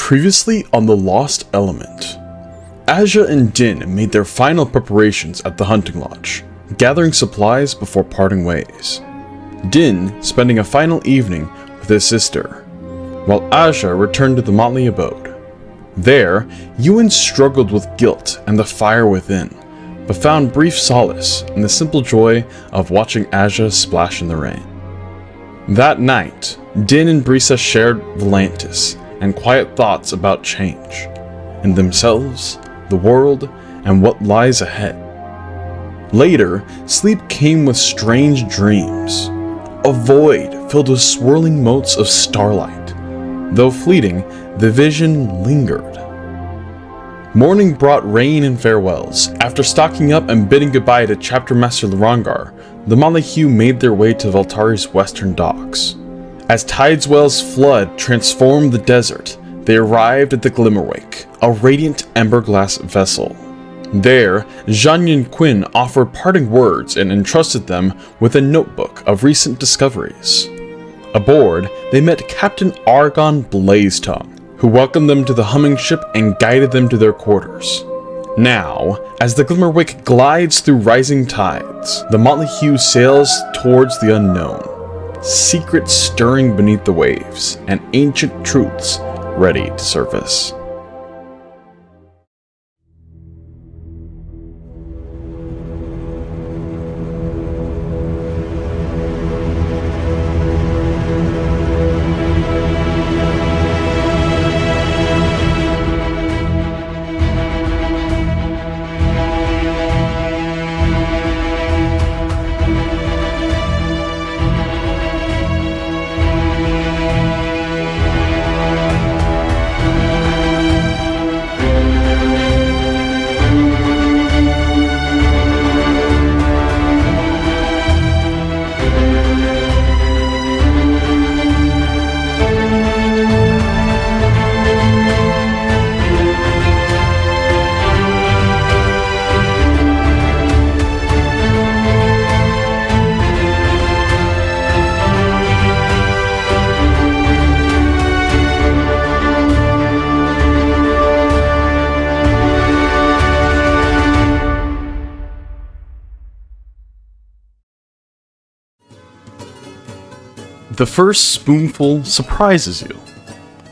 Previously on The Lost Element, Asja and Din made their final preparations at the hunting lodge, gathering supplies before parting ways. Din spending a final evening with his sister, while Asja returned to the motley abode. There, Euan struggled with guilt and the fire within, but found brief solace in the simple joy of watching Asja splash in the rain. That night, Din and Brisa shared Volantis and quiet thoughts about change, in themselves, the world, and what lies ahead. Later, sleep came with strange dreams, a void filled with swirling motes of starlight. Though fleeting, the vision lingered. Morning brought rain and farewells. After stocking up and bidding goodbye to Chapter Master Rhukkarrak, the Motley made their way to Valtari's western docks. As Tideswell's flood transformed the desert, they arrived at the Glimmerwake, a radiant emberglass vessel. There, Jean and Quinn offered parting words and entrusted them with a notebook of recent discoveries. Aboard, they met Captain Argon Blazetongue, who welcomed them to the humming ship and guided them to their quarters. Now, as the Glimmerwake glides through rising tides, the Motley Hue sails towards the unknown, secrets stirring beneath the waves, and ancient truths ready to surface. The first spoonful surprises you.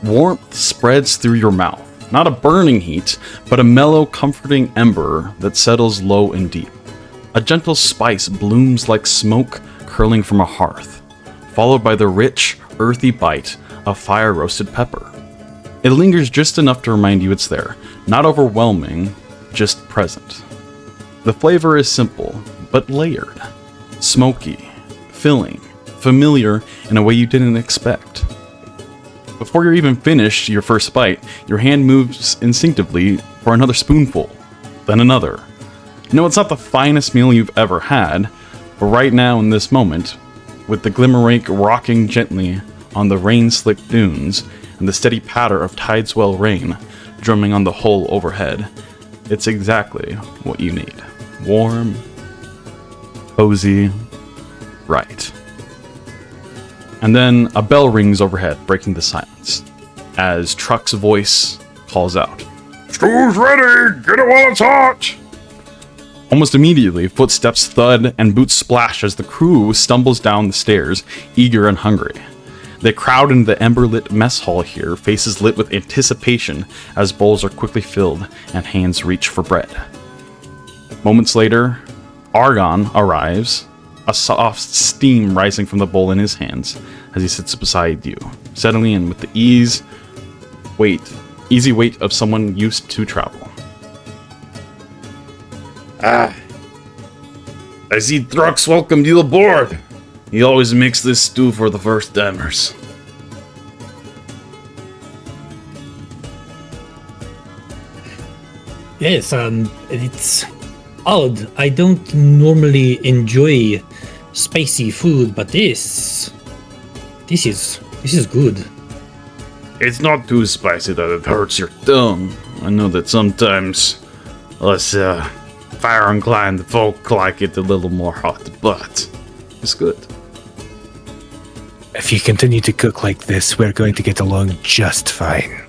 Warmth spreads through your mouth. Not a burning heat, but a mellow, comforting ember that settles low and deep. A gentle spice blooms like smoke curling from a hearth, followed by the rich, earthy bite of fire-roasted pepper. It lingers just enough to remind you it's there, not overwhelming, just present. The flavor is simple, but layered. Smoky, filling, familiar in a way you didn't expect. Before you're even finished your first bite, your hand moves instinctively for another spoonful, then another. No, it's not the finest meal you've ever had, but right now in this moment, with the Glimmerwake rocking gently on the rain-slicked dunes and the steady patter of Tideswell rain drumming on the hull overhead, it's exactly what you need. Warm, cozy, right. And then a bell rings overhead, breaking the silence, as Truck's voice calls out, "Stew's ready! Get it while it's hot!" Almost immediately, footsteps thud and boots splash as the crew stumbles down the stairs, eager and hungry. They crowd into the ember-lit mess hall here, faces lit with anticipation as bowls are quickly filled and hands reach for bread. Moments later, Argon arrives, a soft steam rising from the bowl in his hands as he sits beside you, settling in with the easy weight of someone used to travel. I see Trucks welcomed you aboard. He always makes this stew for the first timers. Yes, it's odd. I don't normally enjoy spicy food, but this is good. It's not too spicy that it hurts your tongue. I know that sometimes us fire-inclined folk like it a little more hot, but it's good. If you continue to cook like this, we're going to get along just fine.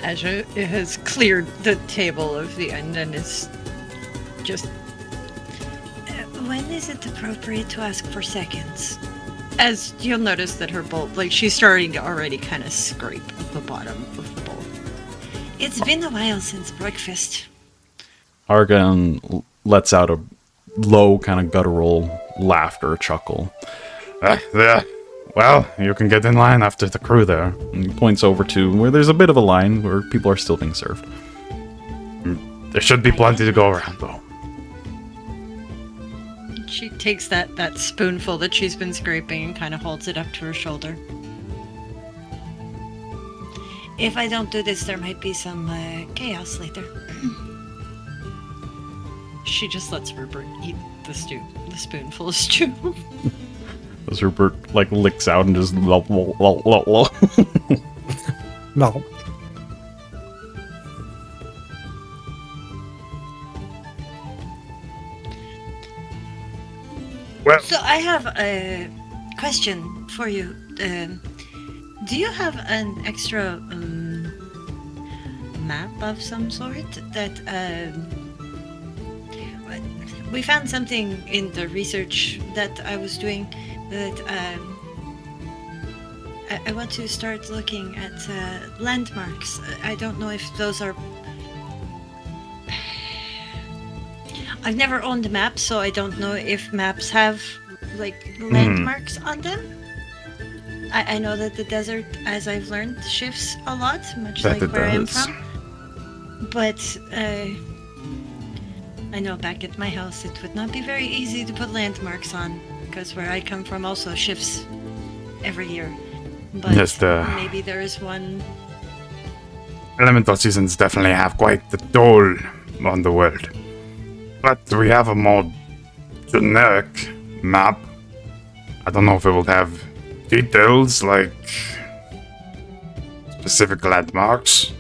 Asja has cleared the table of the end and is just... When is it appropriate to ask for seconds? As you'll notice that her bowl, like, she's starting to already kind of scrape the bottom of the bowl. It's been a while since breakfast. Argon lets out a low kind of guttural laughter chuckle. There. Well, you can get in line after the crew there. And he points over to where there's a bit of a line where people are still being served. There should be plenty to go around, though. She takes that spoonful that she's been scraping and kind of holds it up to her shoulder. If I don't do this, there might be some chaos later. She just lets Rupert eat the spoonful of stew. As Rupert, like, licks out and just lol, lol, lol, lol, lol. No. Well, So I have a question for you. Do you have an extra map of some sort that we found something in the research that I was doing that I want to start looking at landmarks. I don't know if those are... I've never owned a map, so I don't know if maps have, like, landmarks on them. I know that the desert, as I've learned, shifts a lot, much That like it where I am does. from. But I know back at my house it would not be very easy to put landmarks on, because where I come from also shifts every year. But Yes, maybe there is one... elemental seasons definitely have quite the toll on the world. But we have a more generic map. I don't know if it will have details like specific landmarks.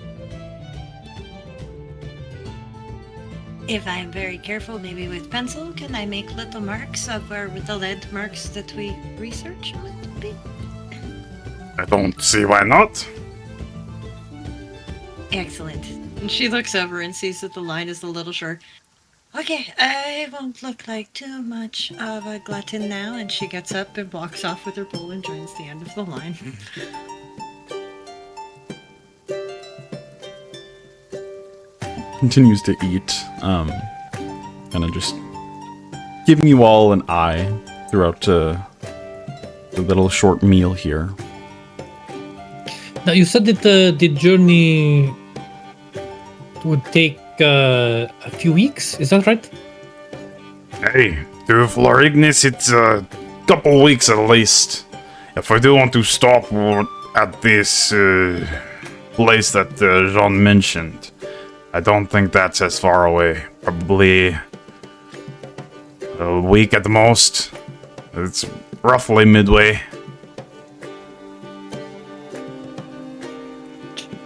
If I'm very careful, maybe with pencil, can I make little marks of where the landmarks that we research would be? I don't see why not. Excellent. And she looks over and sees that the line is a little short. Okay, I won't look like too much of a glutton now. And she gets up and walks off with her bowl and joins the end of the line. Continues to eat, kind of just giving you all an eye throughout the little short meal here. Now, you said that the journey would take a few weeks. Is that right? Hey, to Florignis, it's a couple weeks at least. If I do want to stop at this place that Jean mentioned, I don't think that's as far away. Probably a week at the most. It's roughly midway.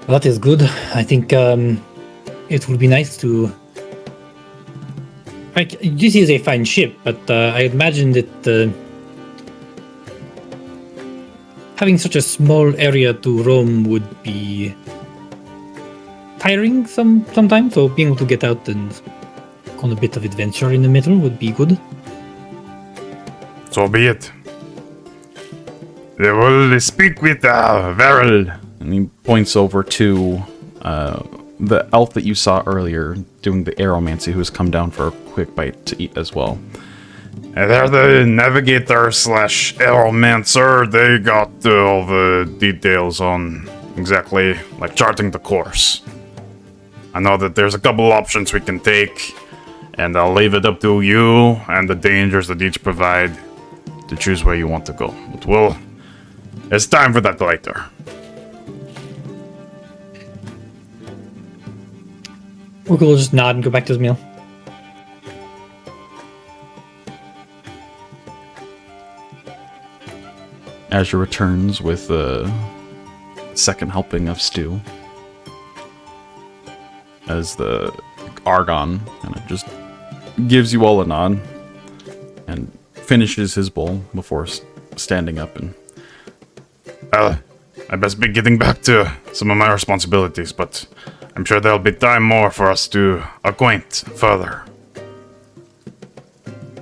Well, that is good. I think it would be nice to... Like, this is a fine ship, but I imagine that having such a small area to roam would be tiring sometimes, so being able to get out and go on a bit of adventure in the middle would be good. So be it. They will speak with Varel. And he points over to the elf that you saw earlier doing the aeromancy, who has come down for a quick bite to eat as well. They're the navigator slash aeromancer. They got all the details on exactly, like, charting the course. I know that there's a couple options we can take, and I'll leave it up to you and the dangers that each provide to choose where you want to go. But it's time for that later. Urkel will just nod and go back to his meal. Asja returns with a second helping of stew, as the Argon kind of just gives you all a nod and finishes his bowl before standing up and Well, I best be getting back to some of my responsibilities, but I'm sure there'll be time more for us to acquaint further.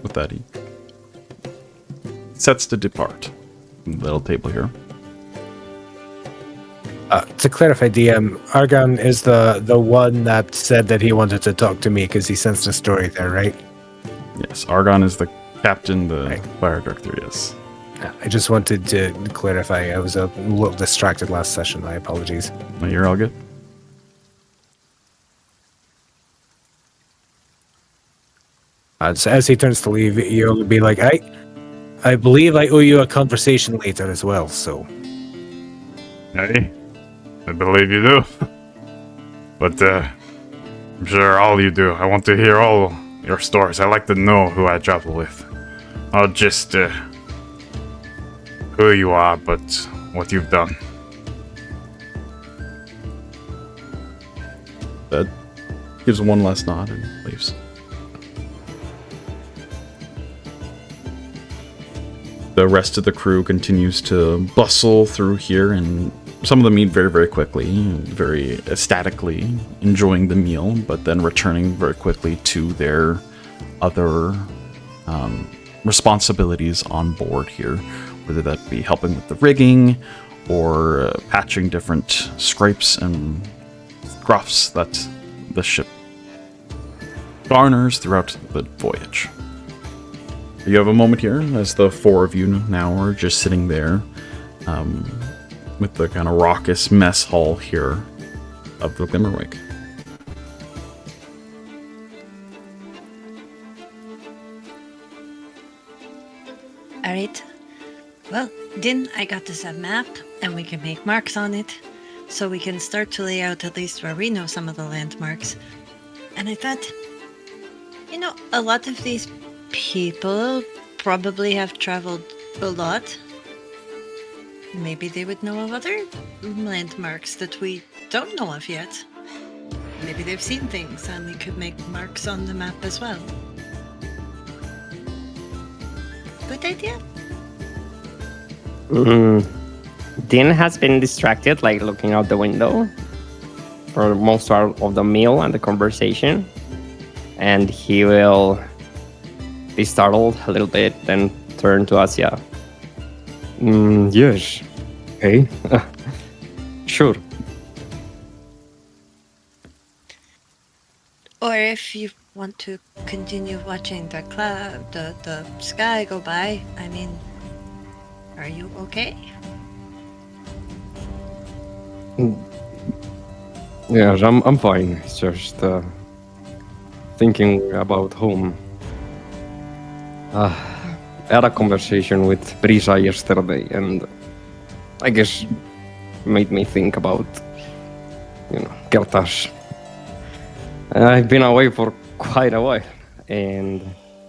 With that, he sets to depart. Little table here. To clarify, DM, Argon is the one that said that he wanted to talk to me because he sensed a story there, right? Yes, Argon is the captain, the Right. fire director, yes. I just wanted to clarify. I was a little distracted last session. My apologies. No, you're all good. So as he turns to leave, you'll be like, I believe I owe you a conversation later as well, so... Hey, I believe you do. But I'm sure all you do. I want to hear all your stories. I like to know who I travel with. Not just who you are, but what you've done. That gives one last nod and leaves. The rest of the crew continues to bustle through here, and some of them eat very, very quickly, very ecstatically enjoying the meal, but then returning very quickly to their other responsibilities on board here, whether that be helping with the rigging or patching different scrapes and gruffs that the ship garners throughout the voyage. You have a moment here as the four of you now are just sitting there with the kind of raucous mess hall here of the Glimmerwake. Alright. Well, then I got us a map, and we can make marks on it, so we can start to lay out at least where we know some of the landmarks. And I thought, you know, a lot of these people probably have traveled a lot. Maybe they would know of other landmarks that we don't know of yet. Maybe they've seen things and they could make marks on the map as well. Good idea? Din has been distracted, like looking out the window for most part of the meal and the conversation. And he will be startled a little bit, then turn to Asja. Yes. Hey. Sure. Or if you want to continue watching the cloud, the sky go by, I mean, are you okay? Yes, I'm fine. It's just thinking about home. I had a conversation with Brisa yesterday, and I guess made me think about, Kertas. I've been away for quite a while, and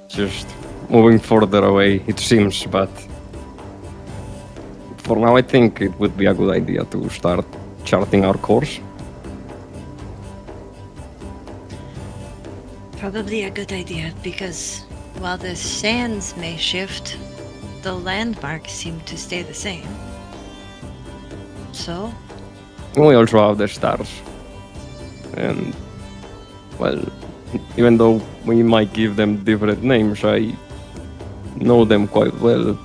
just moving further away, it seems, but for now I think it would be a good idea to start charting our course. Probably a good idea, because while the sands may shift, the landmarks seem to stay the same. So? We also have the stars. And, well, even though we might give them different names, I know them quite well.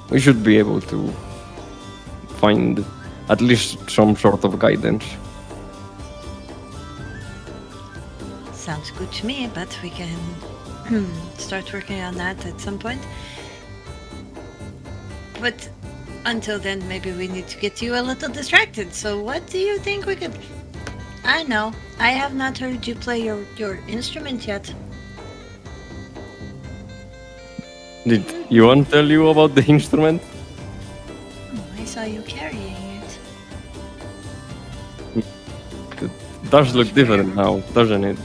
We should be able to find at least some sort of guidance. Sounds good to me, but we can start working on that at some point. But until then, maybe we need to get you a little distracted. So what do you think we could... I know, I have not heard you play your instrument yet. Did Euan tell you about the instrument? I saw you carrying it. It does look different now, doesn't it?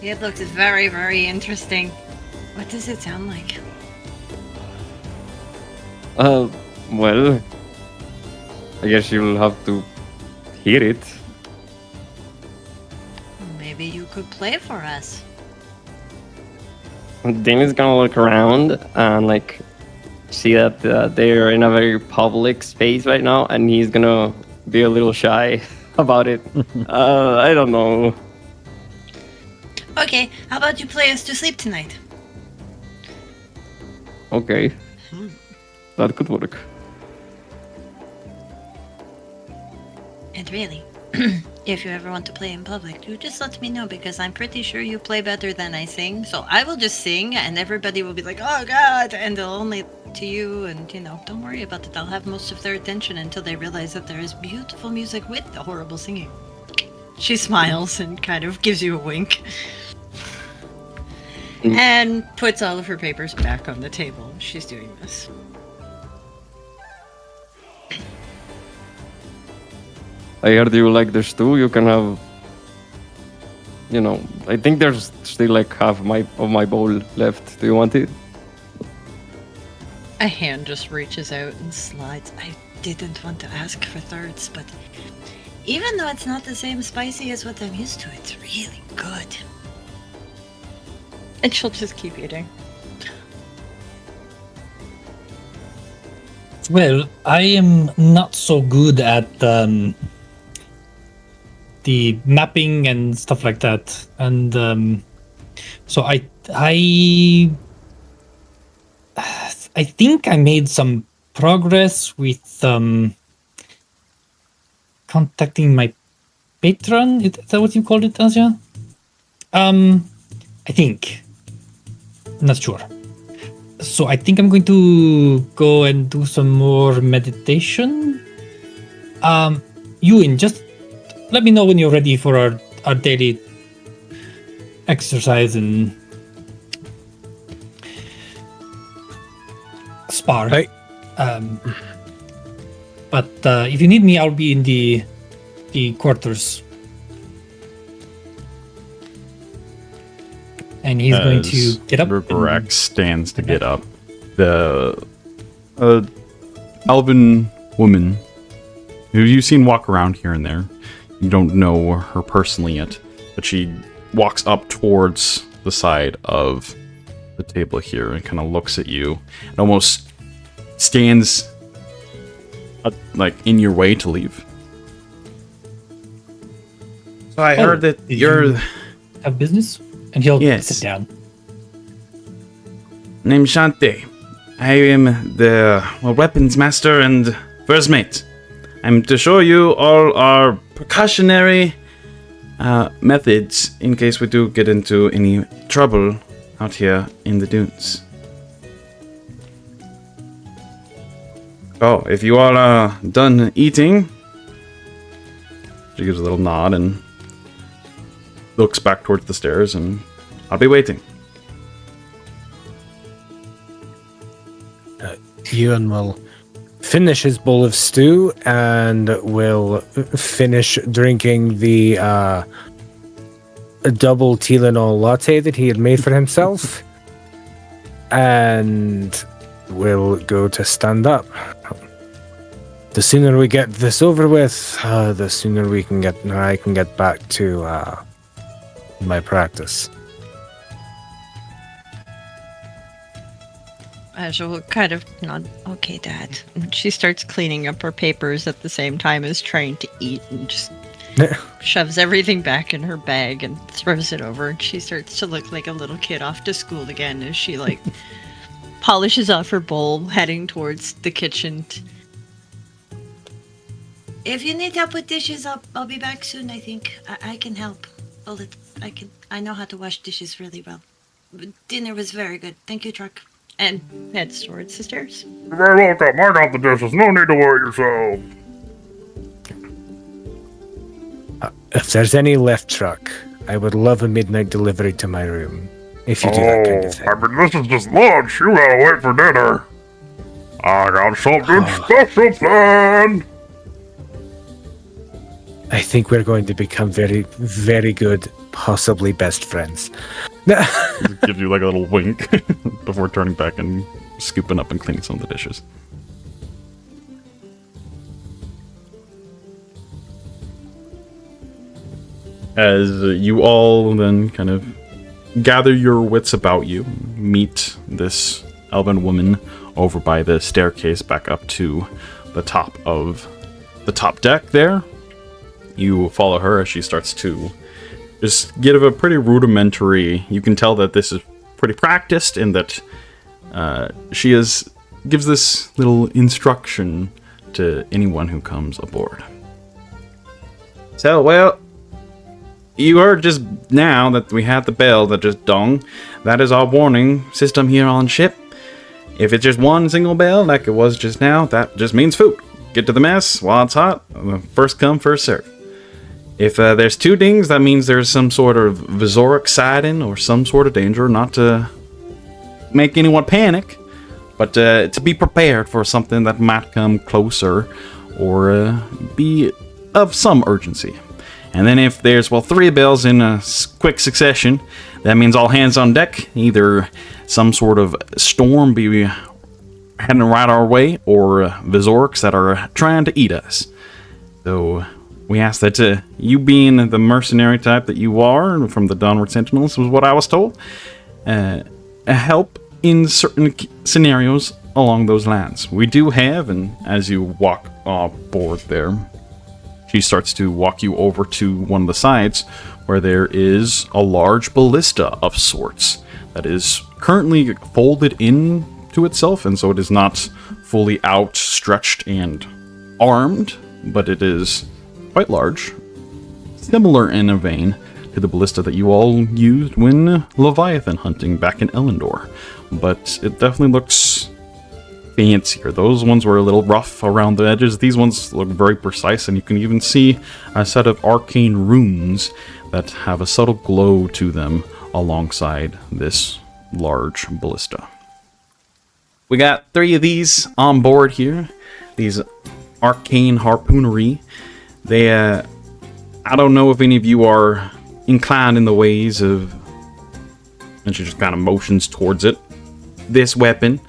It looks very, very interesting. What does it sound like? Well, I guess you'll have to hear it. Maybe you could play for us. Then is gonna look around and see that they're in a very public space right now, and he's gonna be a little shy about it. I don't know. Okay, how about you play us to sleep tonight? Okay, that could work. And really, if you ever want to play in public, you just let me know because I'm pretty sure you play better than I sing. So I will just sing and everybody will be like, oh God, and they'll only to you and, you know, don't worry about it. I'll have most of their attention until they realize that there is beautiful music with the horrible singing. She smiles and kind of gives you a wink. And puts all of her papers back on the table. She's doing this. I heard you like this too. You can have, you know, I think there's still like half of my bowl left. Do you want it? A hand just reaches out and slides. I didn't want to ask for thirds, but even though it's not the same spicy as what I'm used to, it's really good. And she'll just keep eating. Well, I am not so good at the mapping and stuff like that, and so I think I made some progress with contacting my patron. Is that what you called it, Asja? I think. Not sure. So I think I'm going to go and do some more meditation. Euan, just let me know when you're ready for our daily exercise and spar. Right. But if you need me, I'll be in the quarters. And he's going to get up. Rhukkarrak stands to get up. The elven woman who you've seen walk around here and there. You don't know her personally yet, but she walks up towards the side of the table here and kind of looks at you and almost stands like in your way to leave. So I heard that you're have business, and he'll sit down. named Shante. I am the weapons master and first mate. I'm to show you all our precautionary methods in case we do get into any trouble out here in the dunes. Oh, if you all are done eating, she gives a little nod and looks back towards the stairs, and I'll be waiting. Euan will finish his bowl of stew and will finish drinking the double Tylenol latte that he had made for himself, and will go to stand up. The sooner we get this over with, the sooner I can get back to my practice. Asja will kind of nod, okay, Dad. And she starts cleaning up her papers at the same time as trying to eat and just shoves everything back in her bag and throws it over. And she starts to look like a little kid off to school again as she, like, polishes off her bowl, heading towards the kitchen. If you need help with dishes, I'll be back soon, I think. I can help. I know how to wash dishes really well. Dinner was very good. Thank you, Truck. And heads towards the stairs. You're very welcome. I got the dishes. No need to worry yourself. If there's any left, Truck, I would love a midnight delivery to my room. If you do that kind of thing. I mean, this is just lunch. You gotta wait for dinner. I got something special planned. I think we're going to become very, very good, possibly best friends. Gives you like a little wink before turning back and scooping up and cleaning some of the dishes. As you all then kind of gather your wits about you, meet this elven woman over by the staircase back up to the top of the top deck there. You follow her as she starts to just give a pretty rudimentary... You can tell that this is pretty practiced and that she gives this little instruction to anyone who comes aboard. So, well, you heard just now that we had the bell that just dong. That is our warning system here on ship. If it's just one single bell, like it was just now, that just means food. Get to the mess while it's hot. First come, first serve. If there's two dings, that means there's some sort of Visoric sighting or some sort of danger. Not to make anyone panic, but to be prepared for something that might come closer or be of some urgency. And then if there's, well, 3 bells in a quick succession, that means all hands on deck. Either some sort of storm be heading right our way, or Visorics that are trying to eat us. So we ask that you, being the mercenary type that you are from the Dawnward Sentinels, was what I was told, help in certain scenarios along those lines. We do have, and as you walk aboard there, she starts to walk you over to one of the sides where there is a large ballista of sorts that is currently folded into itself, and so it is not fully outstretched and armed, but it is quite large, similar in a vein to the ballista that you all used when Leviathan hunting back in Elendor, but it definitely looks fancier. Those ones were a little rough around the edges. These ones look very precise, and you can even see a set of arcane runes that have a subtle glow to them alongside this large ballista. We got 3 of these on board here. These arcane harpoonery. They, I don't know if any of you are inclined in the ways of... And she just kind of motions towards it. This weapon.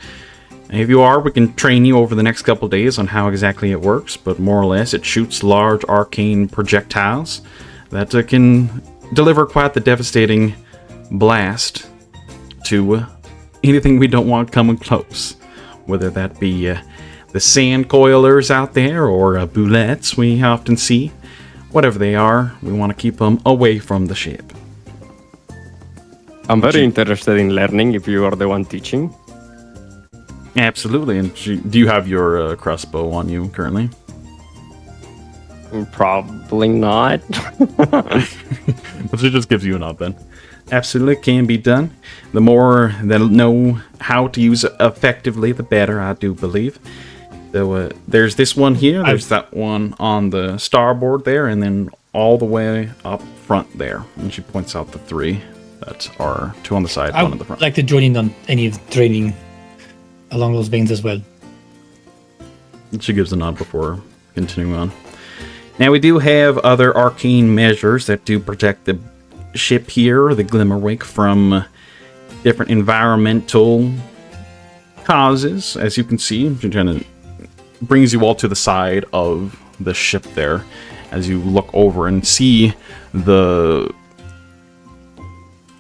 If you are, we can train you over the next couple days on how exactly it works, but more or less it shoots large arcane projectiles that can deliver quite the devastating blast to anything we don't want coming close. Whether that be the sand coilers out there or boulettes we often see. Whatever they are, we want to keep them away from the ship. I'm very interested in learning if you are the one teaching. Absolutely. And do you have your crossbow on you currently? Probably not. But it just gives you an up then. Absolutely can be done. The more that know how to use it effectively, the better, I do believe. So there's this one here. There's that one on the starboard there, and then all the way up front there. And she points out the 3 that are 2 on the side, 1 on the front. I'd like to join in on any of the training along those veins as well. She gives a nod before continuing on. Now we do have other arcane measures that do protect the ship here, the Glimmerwake, from different environmental causes. As you can see, she kind of brings you all to the side of the ship there as you look over and see the...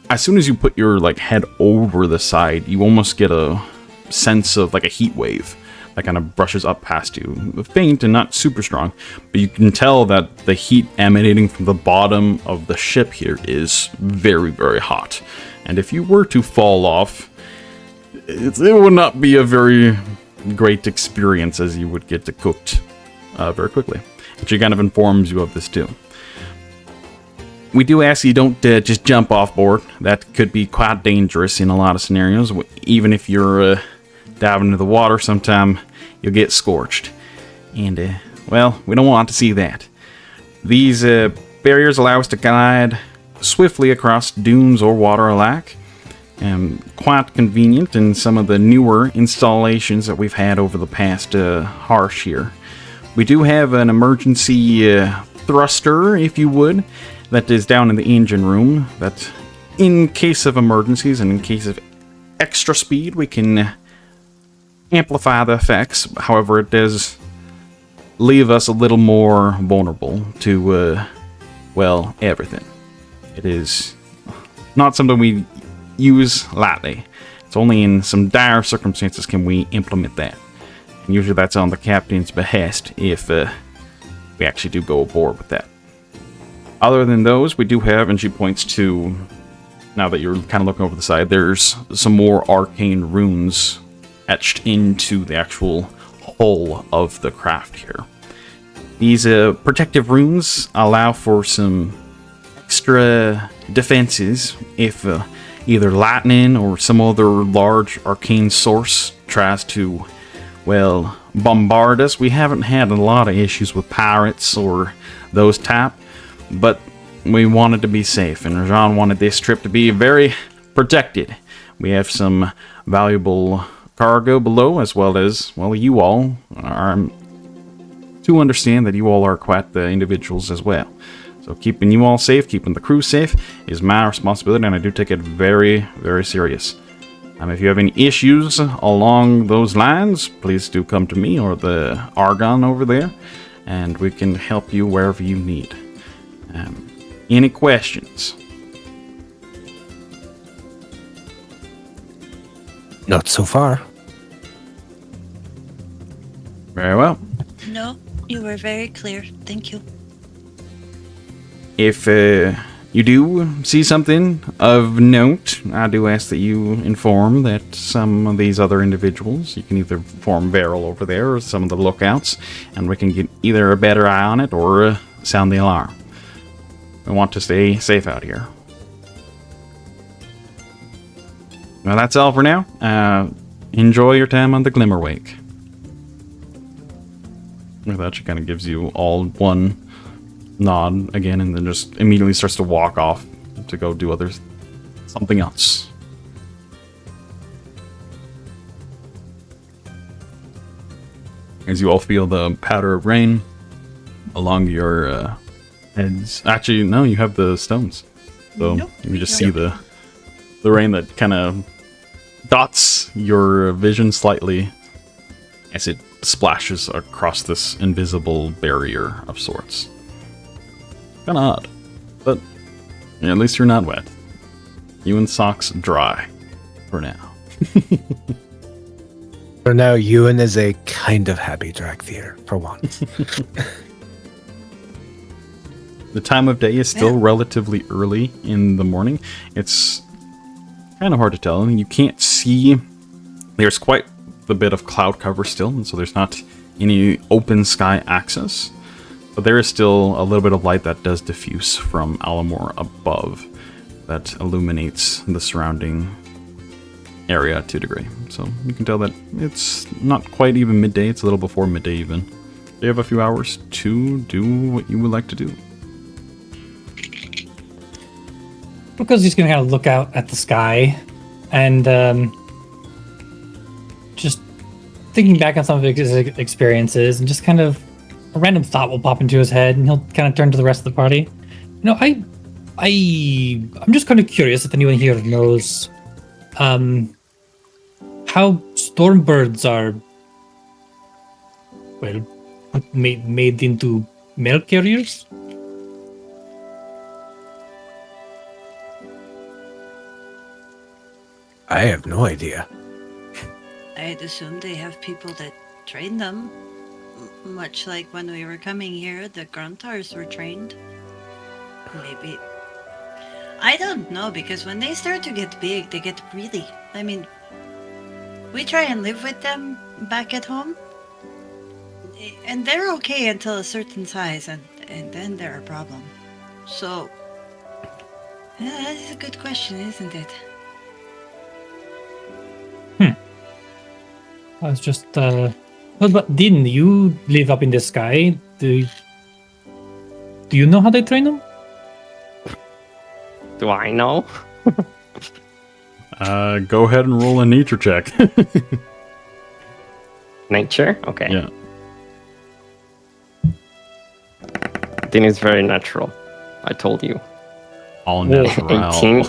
As soon as you put your head over the side, you almost get a sense of a heat wave that kind of brushes up past you. Faint and not super strong, but you can tell that the heat emanating from the bottom of the ship here is very, very hot. And if you were to fall off, it would not be a very great experience, as you would get cooked very quickly. And she kind of informs you of this too. We do ask you don't just jump off board. That could be quite dangerous in a lot of scenarios. Even if you're diving into the water, sometime you'll get scorched. And, well, we don't want to see that. These barriers allow us to glide swiftly across dunes or water alike. Quite convenient in some of the newer installations that we've had over the past harsh here. We do have an emergency thruster, if you would, that is down in the engine room, that in case of emergencies and in case of extra speed, we can amplify the effects. However, it does leave us a little more vulnerable to, well, everything. It is not something we use lightly. It's only in some dire circumstances can we implement that. And usually that's on the captain's behest if we actually do go aboard with that. Other than those, we do have, and she points to, now that you're kind of looking over the side, there's some more arcane runes etched into the actual hull of the craft here. These protective runes allow for some extra defenses if either lightning or some other large arcane source tries to, well, bombard us. We haven't had a lot of issues with pirates or those type, but we wanted to be safe, and Juan wanted this trip to be very protected. We have some valuable cargo below, as well as, well, you all are to understand that you all are quite the individuals as well. So keeping you all safe, keeping the crew safe is my responsibility, and I do take it very, very serious. If you have any issues along those lines, please do come to me or the Argon over there, and we can help you wherever you need. Any questions? Not so far. Very well. No, you were very clear. Thank you. If you do see something of note, I do ask that you inform that some of these other individuals, you can either inform Varel over there or some of the lookouts, and we can get either a better eye on it or sound the alarm. We want to stay safe out here. Well, that's all for now. Enjoy your time on the Glimmerwake. With that, she kind of gives you all one nod again, and then just immediately starts to walk off to go do something else. As you all feel the patter of rain along your heads. Actually, no, you have the stones, so Nope. you just see the rain that kind of dots your vision slightly as it splashes across this invisible barrier of sorts. Kind of odd, but yeah, at least you're not wet. Euan's socks dry for now. For now, Euan is a kind of happy Drakthir, for once. The time of day is still relatively early in the morning. It's kind of hard to tell. I mean, you can't see. There's quite a bit of cloud cover still, and so there's not any open sky access. But there is still a little bit of light that does diffuse from Alamore above that illuminates the surrounding area to a degree. So you can tell that it's not quite even midday. It's a little before midday even. You have a few hours to do what you would like to do. Because he's going to kind of look out at the sky and just thinking back on some of his experiences, and just kind of a random thought will pop into his head, and he'll kind of turn to the rest of the party. You know, I'm just kind of curious if anyone here knows how stormbirds are, well, made into mail carriers. I have no idea. I'd assume they have people that train them. Much like when we were coming here, the Gruntars were trained. Maybe. I don't know, because when they start to get big, they get really... I mean, we try and live with them back at home. And they're okay until a certain size, and then they're a problem. So, yeah, that is a good question, isn't it? I was just, but didn't you live up in the sky? Do you know how they train them? Do I know? Go ahead and roll a nature check. Nature? Okay. Yeah. I think it's very natural. I told you. All natural. 18.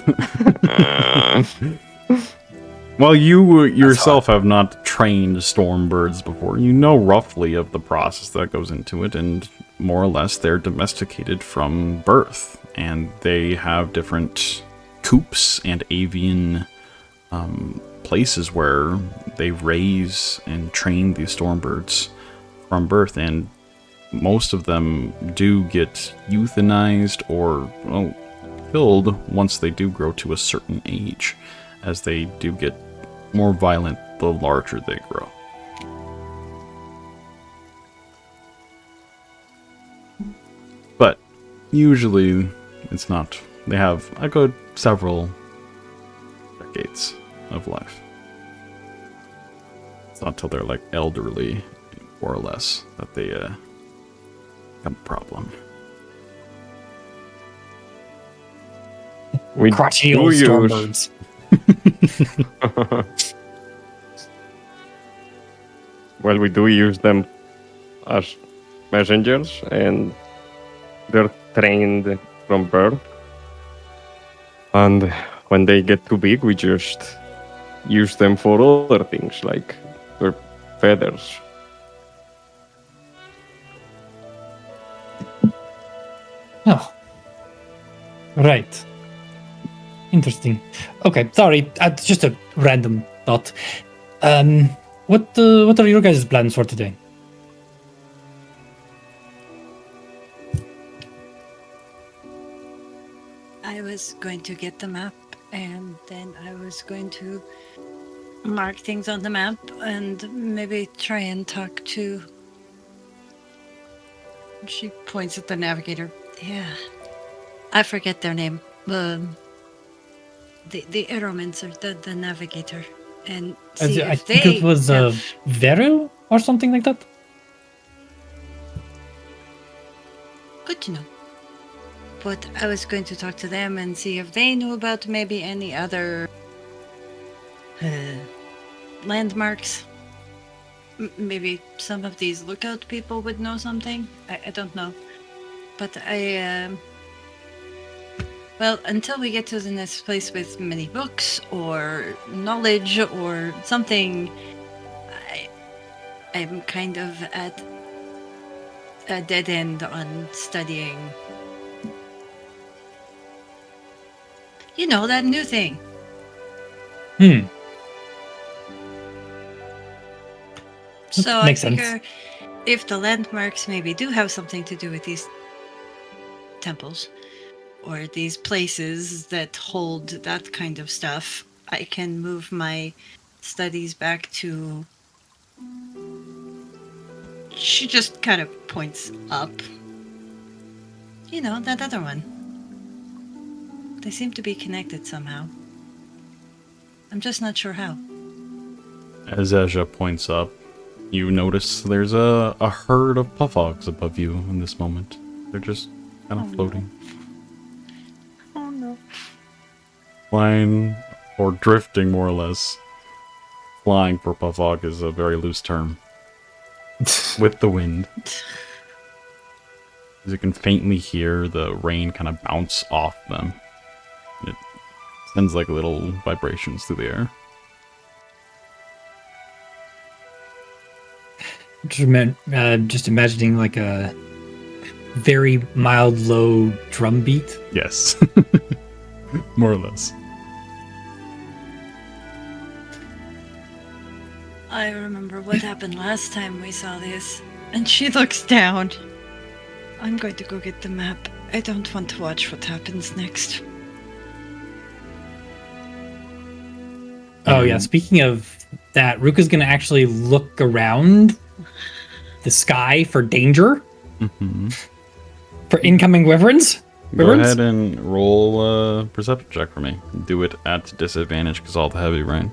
Well, you yourself have not trained stormbirds before. You know roughly of the process that goes into it, and more or less they're domesticated from birth, and they have different coops and avian places where they raise and train these stormbirds from birth, and most of them do get euthanized or killed once they do grow to a certain age, as they do get more violent the larger they grow. But usually it's not. They have a good several decades of life. It's not until they're like elderly, more or less, that they become a problem. We Crotchety do old use stormbirds. well, we do use them as messengers, and they're trained from birth. And when they get too big, we just use them for other things, like their feathers. Oh. Right. Interesting. Okay, sorry. Just a random thought. What are your guys' plans for today? I was going to get the map, and then I was going to mark things on the map and maybe try and talk to. She points at the navigator. Yeah, I forget their name. The Arrowmans are the navigator, and see I if think they it was have- Veru or something like that. Good to know. But I was going to talk to them and see if they knew about maybe any other landmarks. Maybe some of these lookout people would know something. I don't know. But well, until we get to the next place with many books or knowledge or something, I'm kind of at a dead end on studying. You know, that new thing. So Makes I sense. figure if the landmarks maybe do have something to do with these temples or these places that hold that kind of stuff, I can move my studies back to. She just kind of points up. You know, that other one. They seem to be connected somehow. I'm just not sure how. As Asja points up, you notice there's a herd of puffogs above you in this moment. They're just kind of floating. Oh no. Flying, or drifting more or less. Flying for puffog is a very loose term. With the wind. As you can faintly hear the rain kind of bounce off them. It sends like little vibrations through the air. Just imagining like a very mild, low drum beat. Yes. More or less. I remember what happened last time we saw this. And she looks down. I'm going to go get the map. I don't want to watch what happens next. Oh yeah, speaking of that, Ruka's gonna actually look around the sky for danger, for incoming wyverns. Go ahead and roll a perception check for me. Do it at disadvantage because all the heavy rain.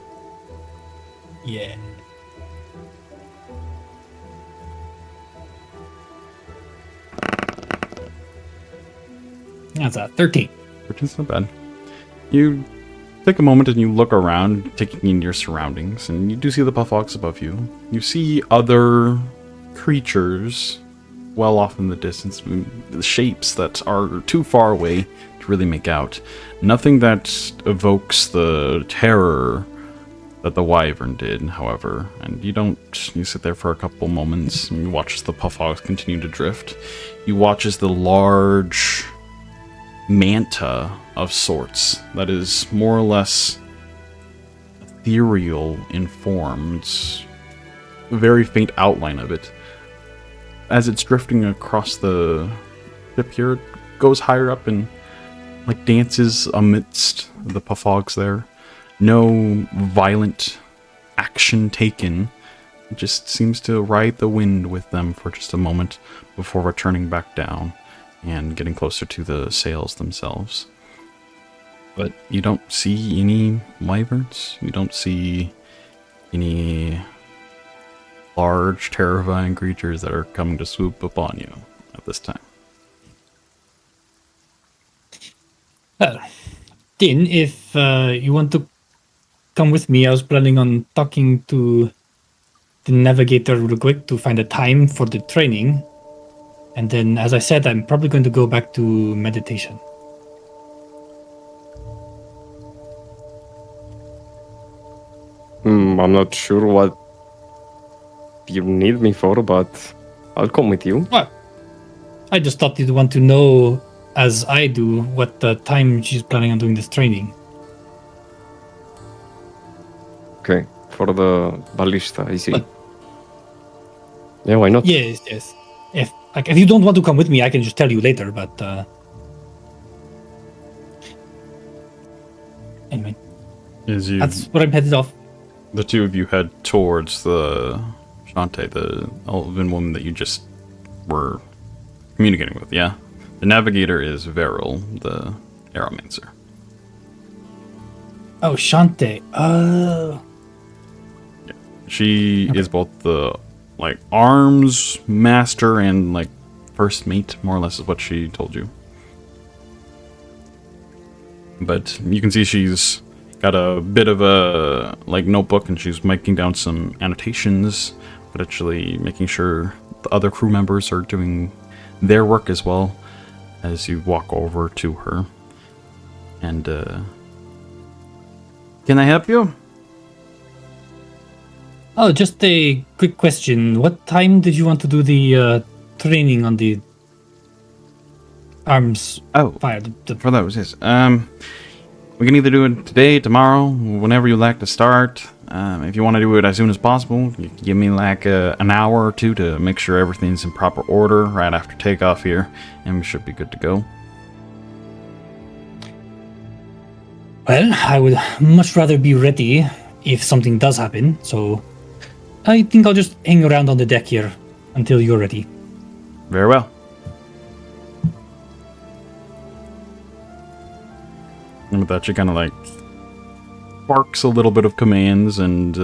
Yeah. That's a 13. Which is not bad. You take a moment and you look around, taking in your surroundings, and you do see the puffogs above you. You see other creatures well off in the distance, the shapes that are too far away to really make out. Nothing that evokes the terror that the wyvern did, however. And you sit there for a couple moments and you watch as the puffogs continue to drift. You watch as the large manta of sorts that is more or less ethereal in form. It's a very faint outline of it. As it's drifting across the ship here, it goes higher up and like dances amidst the puffogs there. No violent action taken. It just seems to ride the wind with them for just a moment before returning back down and getting closer to the sails themselves. But you don't see any wyverns. You don't see any large, terrifying creatures that are coming to swoop upon you at this time. Then, if you want to come with me, I was planning on talking to the navigator real quick to find a time for the training. And then, as I said, I'm probably going to go back to meditation. I'm not sure what you need me for, but I'll come with you. Well, I just thought you'd want to know, as I do, what time she's planning on doing this training. Okay, for the ballista, I see. But- Yeah, why not? Yes. If you don't want to come with me, I can just tell you later, but anyway, that's where I'm headed off. The two of you head towards the Shante, the elven woman that you just were communicating with, yeah? The navigator is Veril, the Aeromancer. Oh, Shante. She is both the arms master and first mate, more or less is what she told you. But you can see she's got a bit of a notebook and she's making down some annotations, but actually making sure the other crew members are doing their work as well as you walk over to her. And can I help you? Oh, just a quick question. What time did you want to do the training on the arms fire? For those, yes. We can either do it today, tomorrow, whenever you like to start. If you want to do it as soon as possible, you can give me an hour or two to make sure everything's in proper order right after takeoff here, and we should be good to go. Well, I would much rather be ready if something does happen, so I think I'll just hang around on the deck here until you're ready. Very well. And with that, she kind of barks a little bit of commands and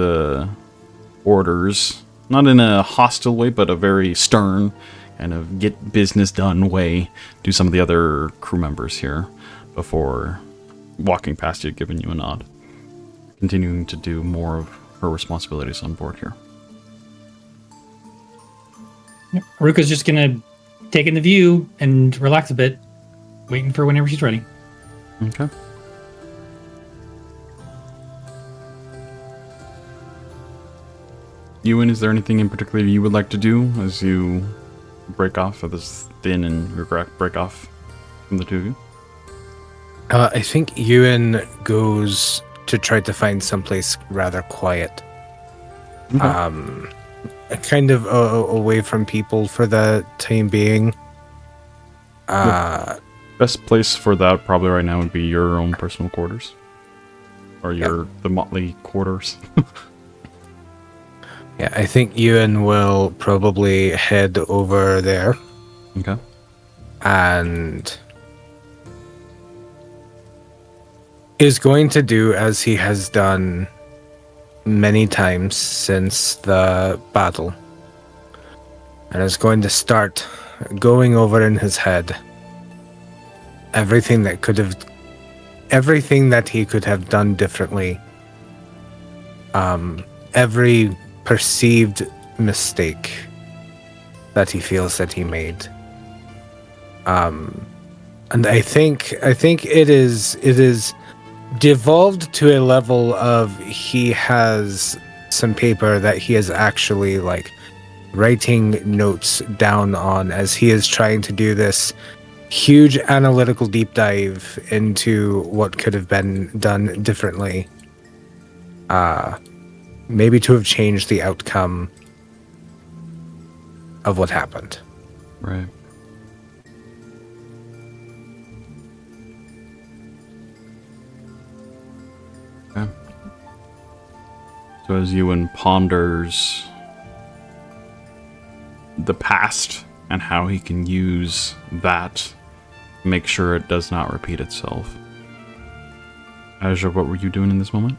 orders. Not in a hostile way, but a very stern kind of get business done way to some of the other crew members here before walking past you, giving you a nod. Continuing to do more of her responsibilities on board here. Yep. Ruka's just gonna take in the view and relax a bit, waiting for whenever she's ready. Okay. Euan, is there anything in particular you would like to do as you break off, or this Din and Rhukkarrak break off from the two of you? I think Euan goes to try to find someplace rather quiet. Okay. Kind of away from people for the time being. Best place for that probably right now would be your own personal quarters. Or the motley quarters. Yeah, I think Euan will probably head over there. Okay. And is going to do as he has done many times since the battle. And is going to start going over in his head everything that he could have done differently. Every perceived mistake that he feels that he made. And I think it is devolved to a level of he has some paper that he is actually writing notes down on as he is trying to do this huge analytical deep dive into what could have been done differently. maybe to have changed the outcome of what happened. Right. Okay. So as Euan ponders the past and how he can use that to make sure it does not repeat itself. Asja, what were you doing in this moment?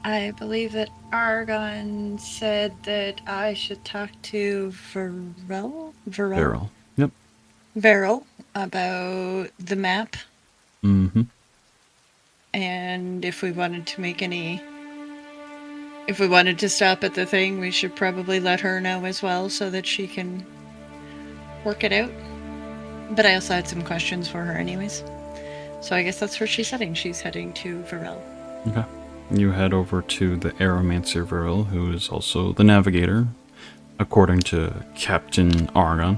I believe that Argon said that I should talk to Beryl. Yep. Veril about the map, Mm-hmm. and if we wanted to stop at the thing, we should probably let her know as well so that she can work it out. But I also had some questions for her anyways. So I guess that's where she's heading. She's heading to Veril. Okay. You head over to the Aeromancer Viril, who is also the navigator, according to Captain Argon.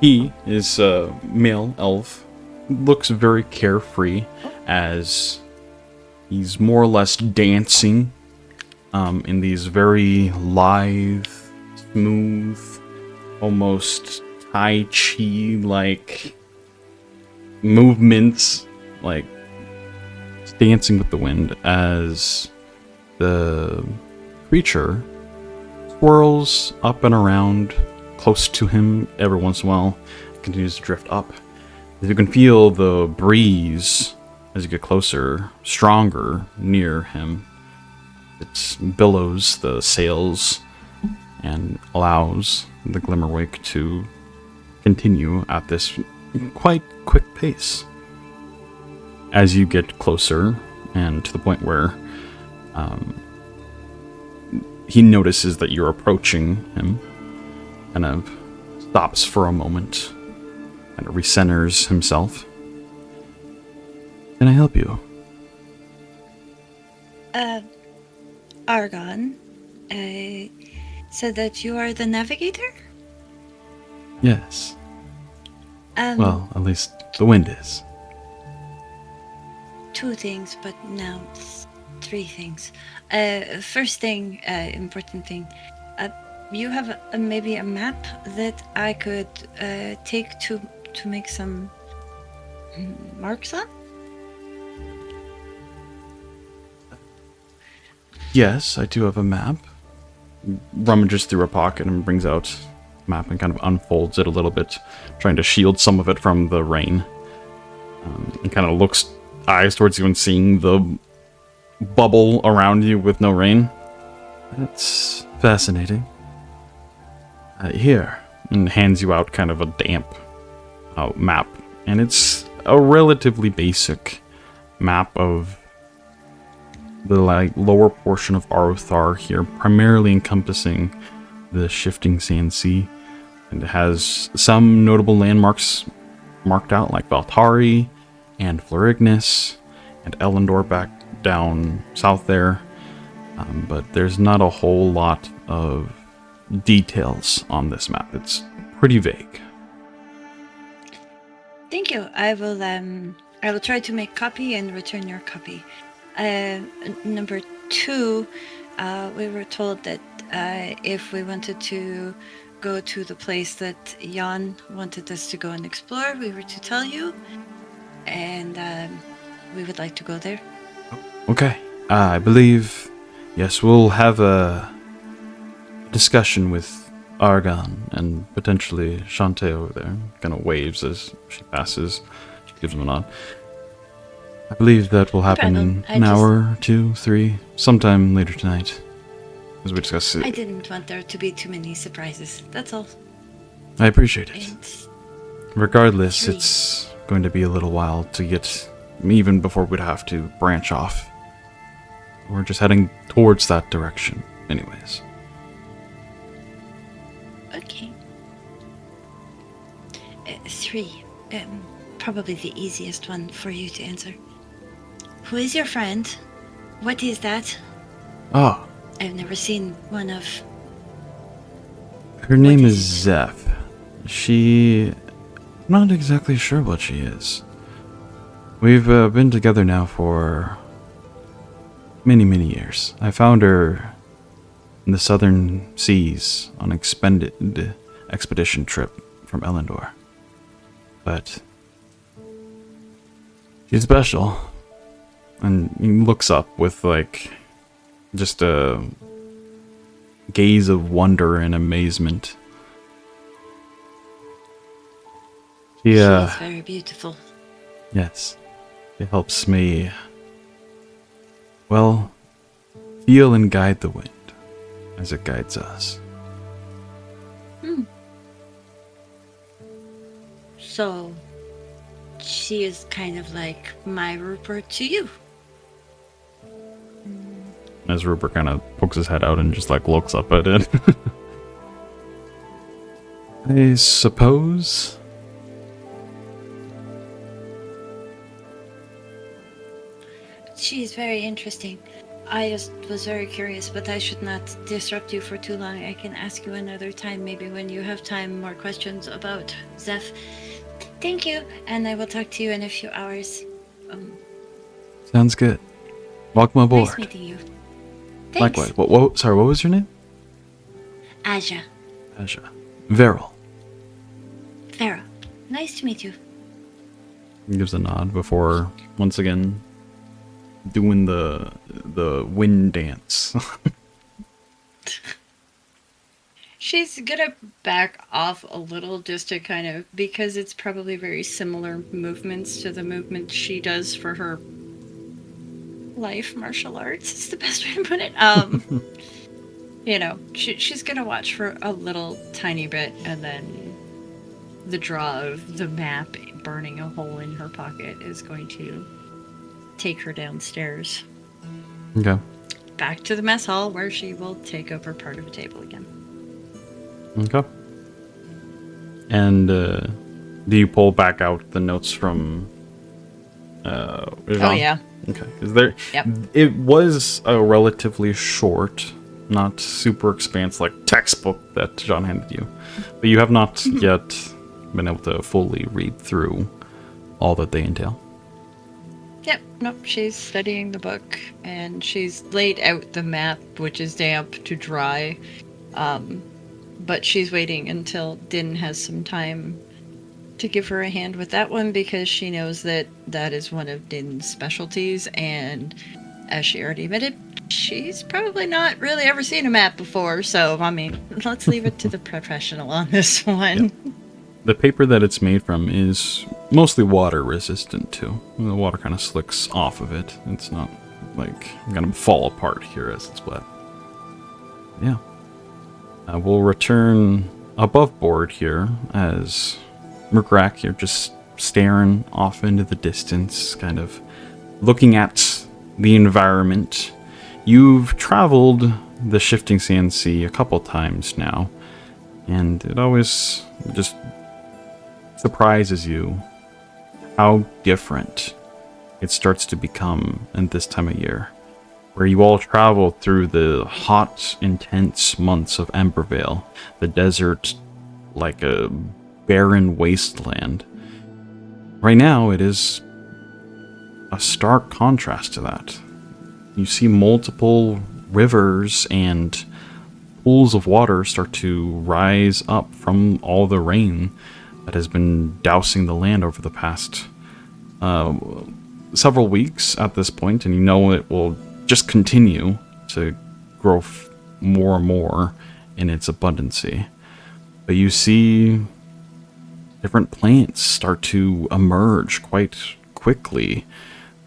He is a male elf, looks very carefree as he's more or less dancing in these very lithe, smooth, almost Tai Chi-like movements, like dancing with the wind as the creature swirls up and around close to him every once in a while, continues to drift up. You can feel the breeze as you get closer, stronger near him. It billows the sails and allows the Glimmerwake to continue at this quite quick pace. As you get closer, and to the point where he notices that you're approaching him, kind of stops for a moment, and recenters himself. Can I help you? Argon said that you are the navigator? Yes. Well, at least the wind is. Two things, but now it's three things. First thing, important thing. You have maybe a map that I could take to make some marks on? Yes, I do have a map. Rummages through a pocket and brings out a map and kind of unfolds it a little bit, trying to shield some of it from the rain. And kind of looks eyes towards you and seeing the bubble around you with no rain. That's fascinating. Here, and hands you out kind of a damp map. And it's a relatively basic map of the lower portion of Arothar here, primarily encompassing the shifting sand sea. And it has some notable landmarks marked out, like Valtari and Florignis and Elendor back down south there. But there's not a whole lot of details on this map. It's pretty vague. Thank you. I will try to make copy and return your copy. Number two, we were told that if we wanted to go to the place that Juan wanted us to go and explore, we were to tell you, and we would like to go there. Okay. I believe, yes, we'll have a discussion with Argon and potentially Shantae over there. Kind of waves as she passes. She gives him a nod. I believe that will happen in an hour, 2, 3, sometime later tonight, as we discuss it. I didn't want there to be too many surprises. That's all. I appreciate it. And Regardless, 3. it's going to be a little while to get, even before we'd have to branch off. We're just heading towards that direction, anyways. Okay. 3. Probably the easiest one for you to answer. Who is your friend? What is that? Oh, I've never seen one of... her name is Zeph. I'm not exactly sure what she is. We've been together now for many, many years. I found her in the southern seas on an expedition trip from Elendor. But she's special. And he looks up with, like, just a gaze of wonder and amazement. She is very beautiful. Yes. It helps me, well, feel and guide the wind as it guides us. So, she is kind of like my Rupert to you. As Rupert kind of pokes his head out and just like looks up at it. I suppose. She is very interesting. I just was very curious, but I should not disrupt you for too long. I can ask you another time, maybe when you have time, more questions about Zeph. Thank you, and I will talk to you in a few hours. Sounds good. Welcome aboard. Nice meeting you. Thanks. Likewise. What was your name? Asja. Asja. Veril. Farah. Nice to meet you. He gives a nod before once again doing the wind dance. She's gonna back off a little just to kind of, because it's probably very similar movements to the movement she does for her life martial arts. It's the best way to put it. You know, she's gonna watch for a little tiny bit, and then the draw of the map burning a hole in her pocket is going to take her downstairs. Okay. Back to the mess hall, where she will take over part of a table again. Okay. And do you pull back out the notes from Jean? Oh yeah. Okay. Because it was a relatively short, not super expansive, like textbook that John handed you, but you have not yet been able to fully read through all that they entail. Yep, nope, she's studying the book, and she's laid out the map, which is damp to dry, but she's waiting until Din has some time to give her a hand with that one, because she knows that that is one of Din's specialties, and as she already admitted, she's probably not really ever seen a map before, so, I mean, let's leave it to the professional on this one. Yep. The paper that it's made from is mostly water resistant too. The water kind of slicks off of it. It's not like gonna fall apart here as it's wet. Yeah. We'll return above board here as Rhukkarrak, you're just staring off into the distance, kind of looking at the environment. You've traveled the shifting sand sea a couple times now, and it always just surprises you how different it starts to become in this time of year, where you all travel through the hot, intense months of Embervale, the desert like a barren wasteland. Right now, it is a stark contrast to that. You see multiple rivers and pools of water start to rise up from all the rain that has been dousing the land over the past several weeks at this point, and you know it will just continue to grow more and more in its abundancy. But you see different plants start to emerge quite quickly.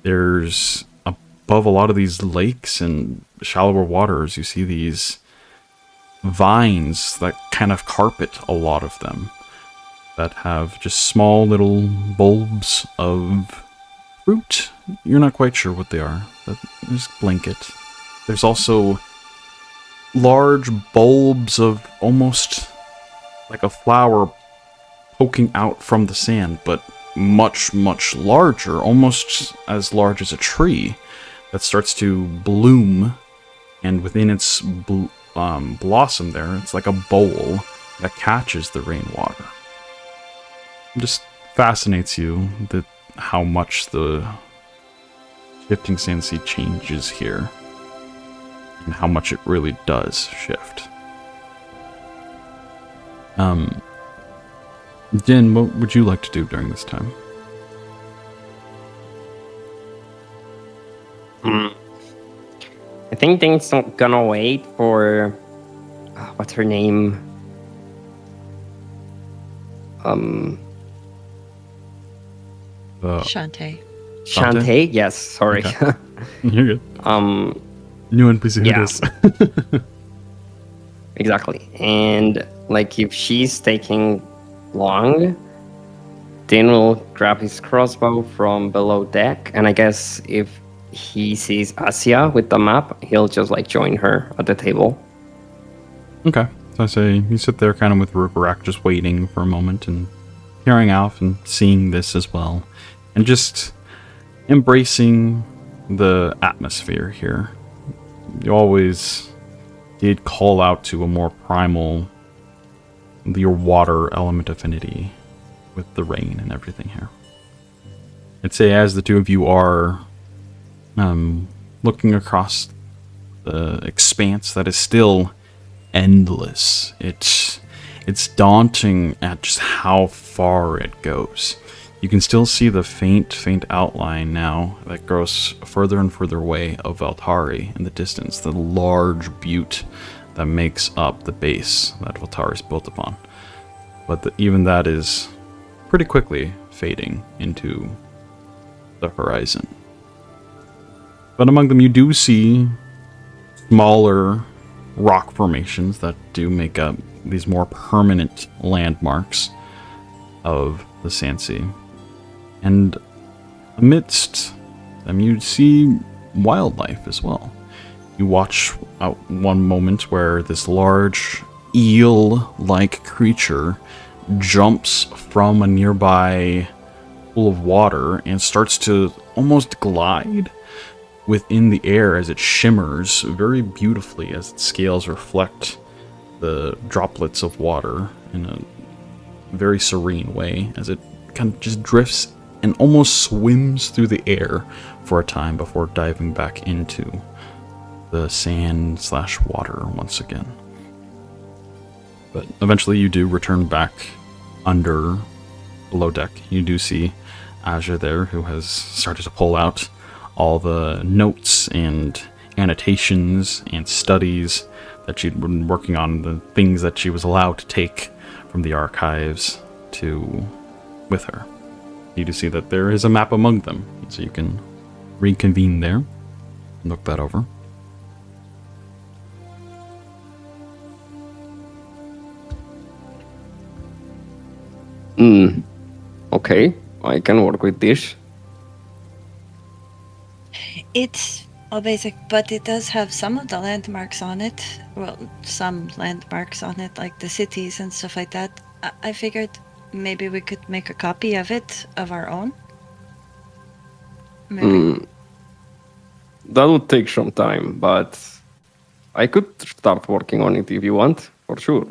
There's, above a lot of these lakes and shallower waters, you see these vines that kind of carpet a lot of them, that have just small little bulbs of fruit. You're not quite sure what they are, but just blink it. There's also large bulbs of almost like a flower poking out from the sand, but much, much larger, almost as large as a tree, that starts to bloom, and within its blossom there, it's like a bowl that catches the rainwater. It just fascinates you that how much the shifting sand sea changes here and how much it really does shift. Din, what would you like to do during this time? I think things not gonna wait for what's her name? Shantae. Shantae? Yes, sorry. Okay. You're good. New NPC who Yeah. it is. Exactly. And like if she's taking long, Din will grab his crossbow from below deck, and I guess if he sees Asja with the map, he'll just like join her at the table. Okay. So I say you sit there kind of with Rhukkarrak just waiting for a moment and hearing out and seeing this as well. And just embracing the atmosphere here. You always did call out to a more primal, your water element affinity with the rain and everything here. I'd say as the two of you are looking across the expanse that is still endless, it's daunting at just how far it goes. You can still see the faint outline now that grows further and further away of Valtari in the distance, the large butte that makes up the base that Valtari is built upon. But even that is pretty quickly fading into the horizon. But among them you do see smaller rock formations that do make up these more permanent landmarks of the Sandsea. And amidst them you see wildlife as well. You watch out one moment where this large eel-like creature jumps from a nearby pool of water and starts to almost glide within the air as it shimmers very beautifully as its scales reflect the droplets of water in a very serene way as it kind of just drifts and almost swims through the air for a time before diving back into the sand/water once again. But eventually you do return back under below deck. You do see Asja there, who has started to pull out all the notes and annotations and studies that she'd been working on, the things that she was allowed to take from the archives with her. You do see that there is a map among them, so you can reconvene there and look that over. Okay, I can work with this. It's all basic, but it does have some of the landmarks on it. Well, some landmarks on it, like the cities and stuff like that. I figured maybe we could make a copy of it, of our own. Maybe. That would take some time, but I could start working on it if you want, for sure.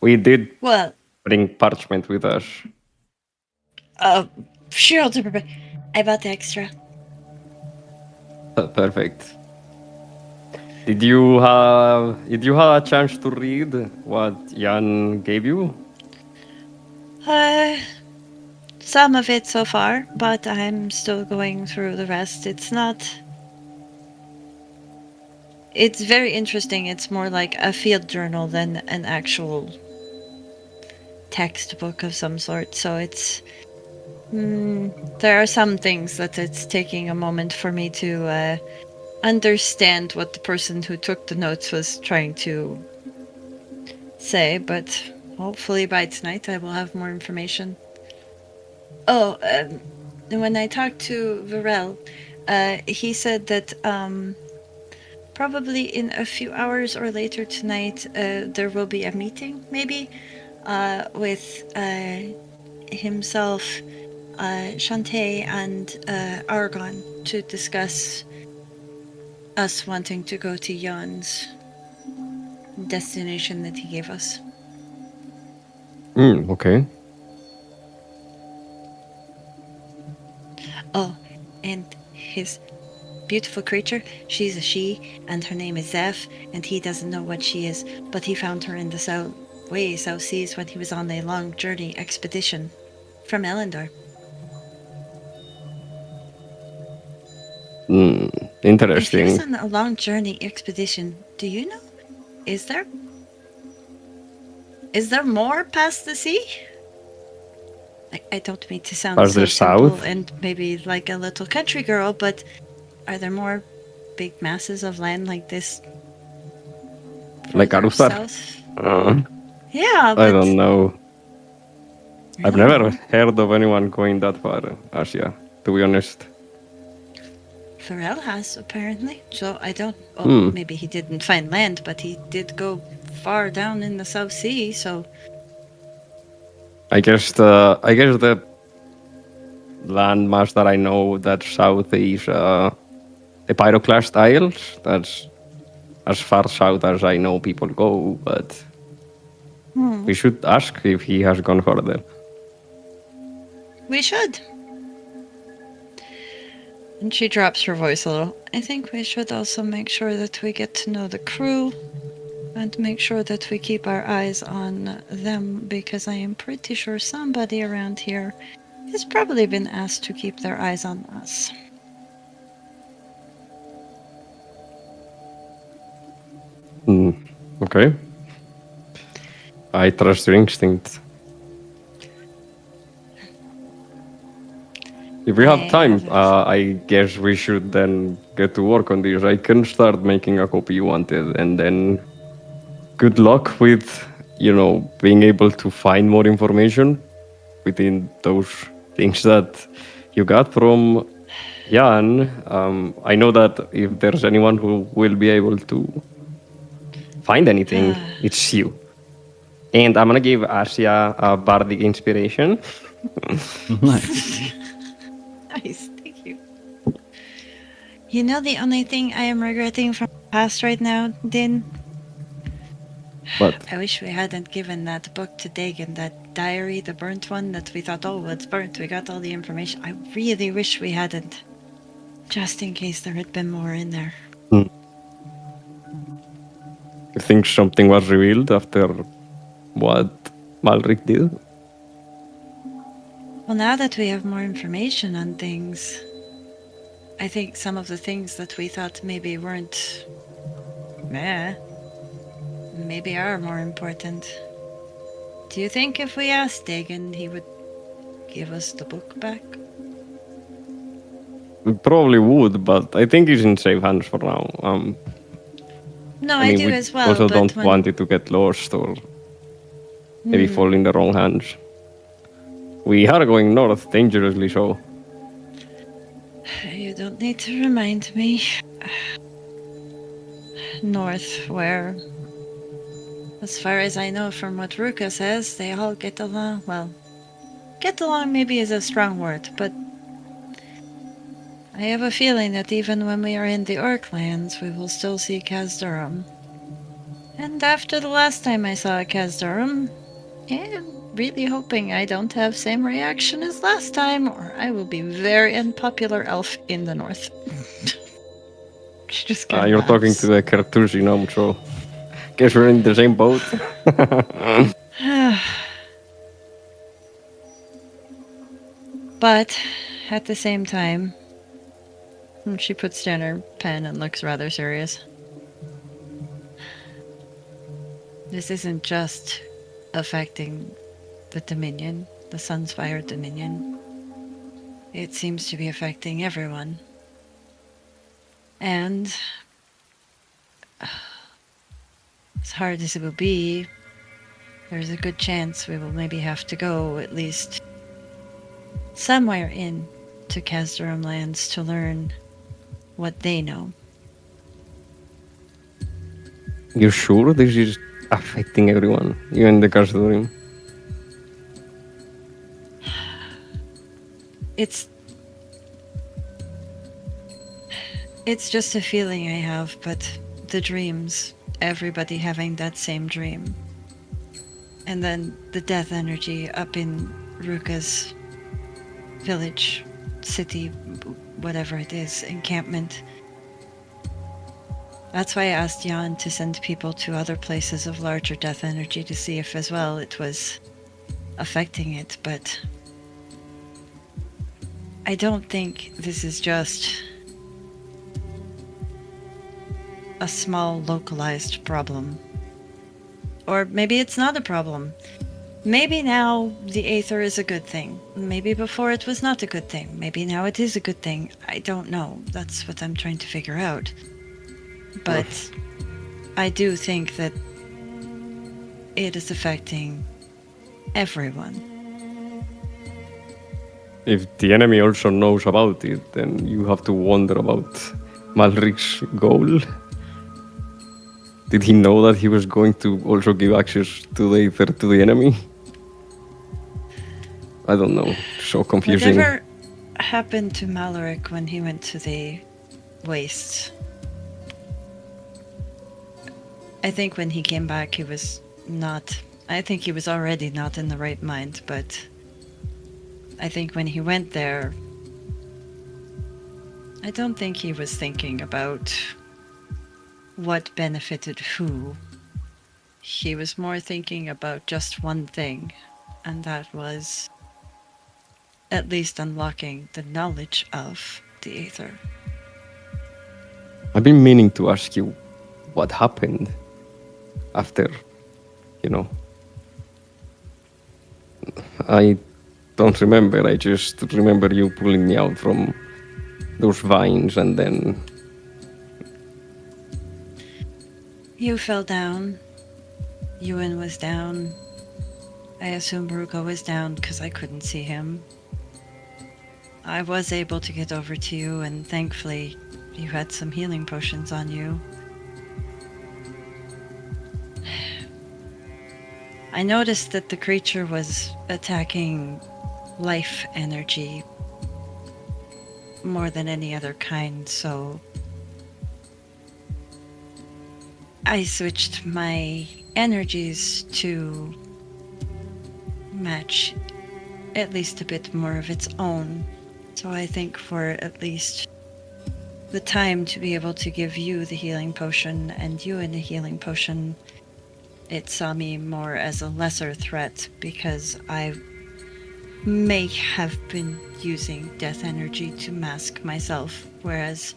We did Well, bring parchment with us. sure, I'll do it. I bought the extra. Perfect. Did you have a chance to read what Jan gave you? Some of it so far, but I'm still going through the rest. It's very interesting. It's more like a field journal than an actual textbook of some sort. So there are some things that it's taking a moment for me to understand what the person who took the notes was trying to say, but hopefully by tonight I will have more information. Oh, when I talked to Varel, he said that probably in a few hours or later tonight there will be a meeting, maybe, with himself, Shantae, and Argon to discuss us wanting to go to Yuan's destination that he gave us. Okay. Oh, and his beautiful creature, she's a she, and her name is Zeph, and he doesn't know what she is, but he found her in the South Seas when he was on a long journey expedition from Elendor. If he was Interesting. on a long journey expedition, do you know? Is there more past the sea? I don't mean to sound Past so the simple south? and maybe like a little country girl, but are there more big masses of land like this? Like further Arustar? south? Uh, Yeah, I but don't know. I I've don't never know. heard of anyone going that far, Asja, to be honest. Pharrell has apparently. So I don't. Oh, Hmm. maybe he didn't find land, but he did go far down in the South Sea. So I guess the landmass that I know that's south is the Pyroclast Isles. That's as far south as I know people go, but we should ask if he has gone further. we should. And she drops her voice a little. I think we should also make sure that we get to know the crew and make sure that we keep our eyes on them because I am pretty sure somebody around here has probably been asked to keep their eyes on us. Okay. I trust your instinct. If we have time, I guess we should then get to work on this. I can start making a copy you wanted, and then good luck with, being able to find more information within those things that you got from Jan. I know that if there's anyone who will be able to find anything, it's you. And I'm gonna give Asya a bardic inspiration. Nice. Nice, thank you. You know the only thing I am regretting from the past right now, Din? But I wish we hadn't given that book to Dagon, that diary, the burnt one that we thought, oh, it's burnt, we got all the information. I really wish we hadn't. Just in case there had been more in there. you think something was revealed after what Malric did? Well, now that we have more information on things, I think some of the things that we thought maybe weren't maybe are more important. Do you think if we asked Dagon, he would give us the book back? We probably would, but I think he's in safe hands for now. No, I do we as well. also but don't when... want it to get lost or maybe fall in the wrong hands. We are going north, dangerously so. You don't need to remind me. North, where, as far as I know from what Ruka says, they all get along. Well, get along maybe is a strong word, but I have a feeling that even when we are in the Orklands, we will still see Kazdurum. And after the last time I saw Kazdurum, I'm really hoping I don't have same reaction as last time, or I will be very unpopular elf in the north. She just kind of You're talking to the Cartusi gnome, so guess we're in the same boat. But at the same time, she puts down her pen and looks rather serious. This isn't just affecting the Dominion, the Sunsfire Dominion. It seems to be affecting everyone. And as hard as it will be, there's a good chance we will maybe have to go at least somewhere in to Kazdurum lands to learn what they know. You sure this is affecting everyone, even the Kazdurim? It's just a feeling I have, but the dreams, everybody having that same dream. And then the death energy up in Ruka's village city, whatever it is, encampment. That's why I asked Juan to send people to other places of larger death energy to see if as well it was affecting it, but I don't think this is just a small localized problem. Or maybe it's not a problem. Maybe now the Aether is a good thing. Maybe before it was not a good thing. Maybe now it is a good thing. I don't know. That's what I'm trying to figure out. But I do think that it is affecting everyone. If the enemy also knows about it, then you have to wonder about Malric's goal. Did he know that he was going to also give access to the Aether to the enemy? I don't know. So confusing. Whatever happened to Maldorwen when he went to the wastes? I think when he came back, he was not... I think he was already not in the right mind, but I think when he went there, I don't think he was thinking about what benefited who. He was more thinking about just one thing, and that was at least unlocking the knowledge of the Aether. I've been meaning to ask you what happened after, I don't remember. I just remember you pulling me out from those vines and then... You fell down. Euan was down. I assume Rhukkarrak was down because I couldn't see him. I was able to get over to you, and thankfully you had some healing potions on you. I noticed that the creature was attacking life energy more than any other kind, so I switched my energies to match at least a bit more of its own. So I think for at least the time to be able to give you the healing potion and you in the healing potion, it saw me more as a lesser threat because I may have been using death energy to mask myself, whereas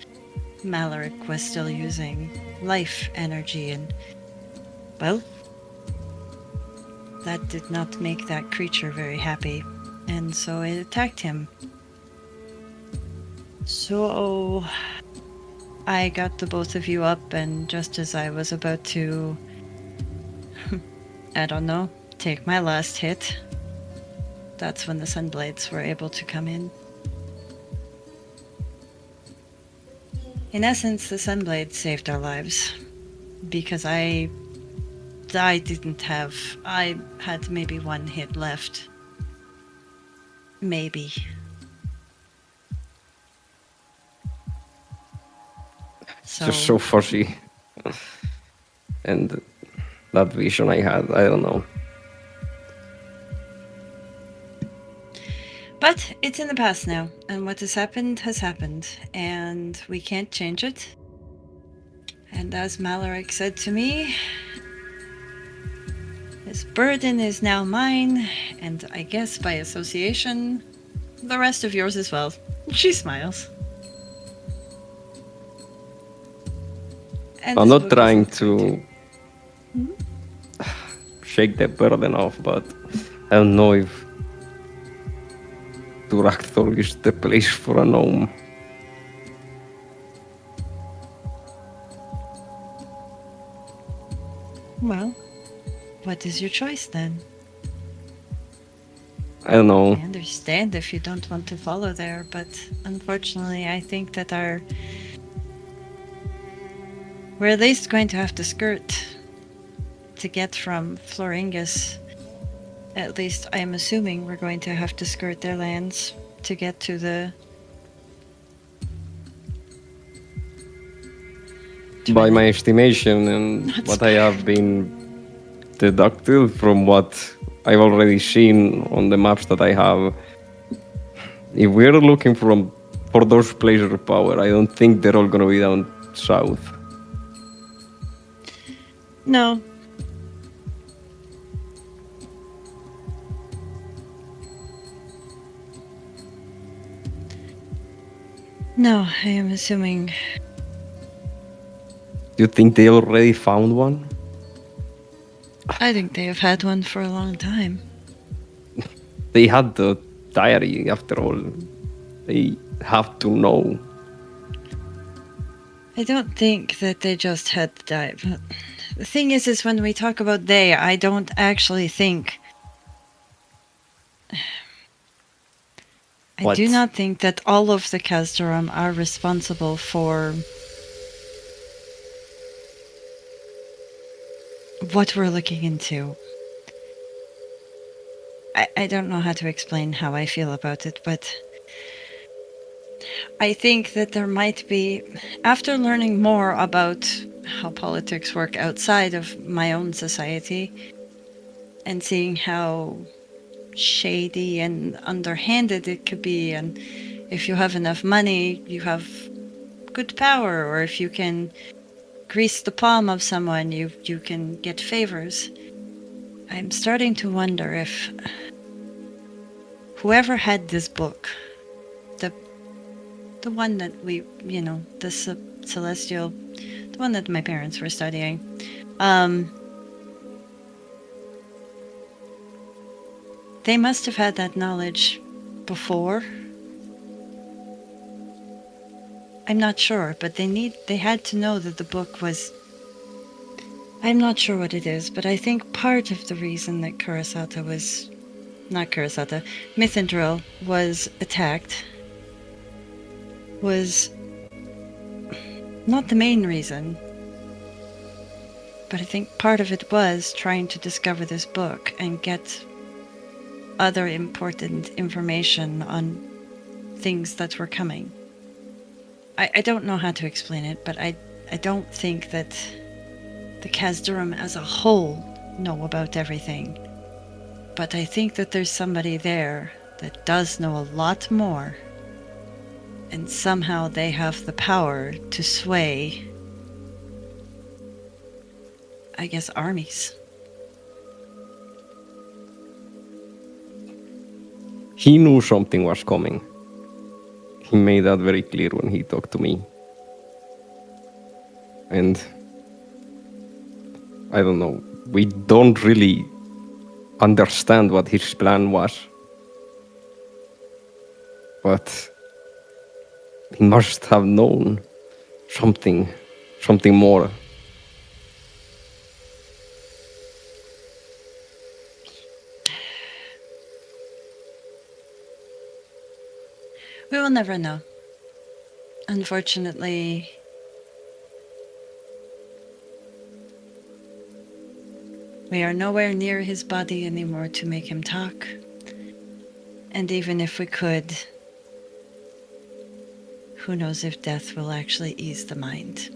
Maldorwen was still using life energy, and well, that did not make that creature very happy, and so it attacked him. So I got the both of you up, and just as I was about to I don't know, take my last hit, that's when the Sunblades were able to come in. In essence, the Sunblades saved our lives, because I had maybe one hit left. Maybe. Just so fuzzy. And that vision I had, I don't know. But it's in the past now, and what has happened, and we can't change it. And as Maldorwen said to me, this burden is now mine, and I guess by association, the rest of yours as well. She smiles. And I'm this not book trying isn't going to shake the burden off, but I don't know if Durakthor is the place for a gnome. Well, what is your choice then? I don't know. I understand if you don't want to follow there, but unfortunately I think that we're at least going to have to skirt to get from Floringus. At least I'm assuming we're going to have to skirt their lands to get to the... By my estimation and what I have been deducted from what I've already seen on the maps that I have, If we're looking for those places of power, I don't think they're all gonna be down south. No. No, I am assuming. Do you think they already found one? I think they have had one for a long time. They had the diary after all. They have to know. I don't think that they just had the dive. The thing is when we talk about they, I don't actually think. I do What? not think that all of the Kazdaram are responsible for what we're looking into. I don't know how to explain how I feel about it, but I think that there might be, after learning more about how politics work outside of my own society and seeing how shady and underhanded it could be, and if you have enough money, you have good power, or if you can grease the palm of someone, you can get favors. I'm starting to wonder if whoever had this book, the one that we, the celestial, the one that my parents were studying, they must have had that knowledge before. I'm not sure, but they had to know that the book was. I'm not sure what it is, but I think part of the reason that Mythendril was attacked was not the main reason, but I think part of it was trying to discover this book and get other important information on things that were coming. I don't know how to explain it, but I don't think that the Kazdaram as a whole know about everything. But I think that there's somebody there that does know a lot more, and somehow they have the power to sway, I guess, armies. He knew something was coming. He made that very clear when he talked to me. And I don't know, we don't really understand what his plan was. But he must have known something more. We will never know. Unfortunately, we are nowhere near his body anymore to make him talk. And even if we could, who knows if death will actually ease the mind.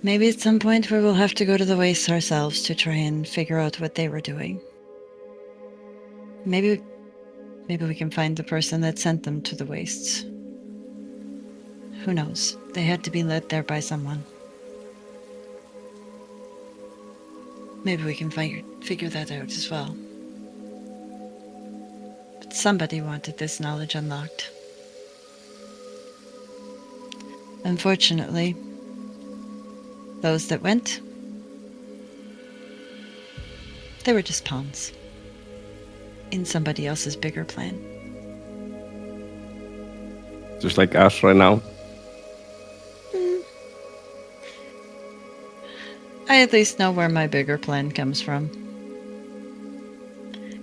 Maybe at some point we will have to go to the wastes ourselves to try and figure out what they were doing. Maybe we can find the person that sent them to the wastes. Who knows? They had to be led there by someone. Maybe we can figure that out as well. But somebody wanted this knowledge unlocked. Unfortunately, those that went, they were just pawns in somebody else's bigger plan. Just like us right now. I at least know where my bigger plan comes from.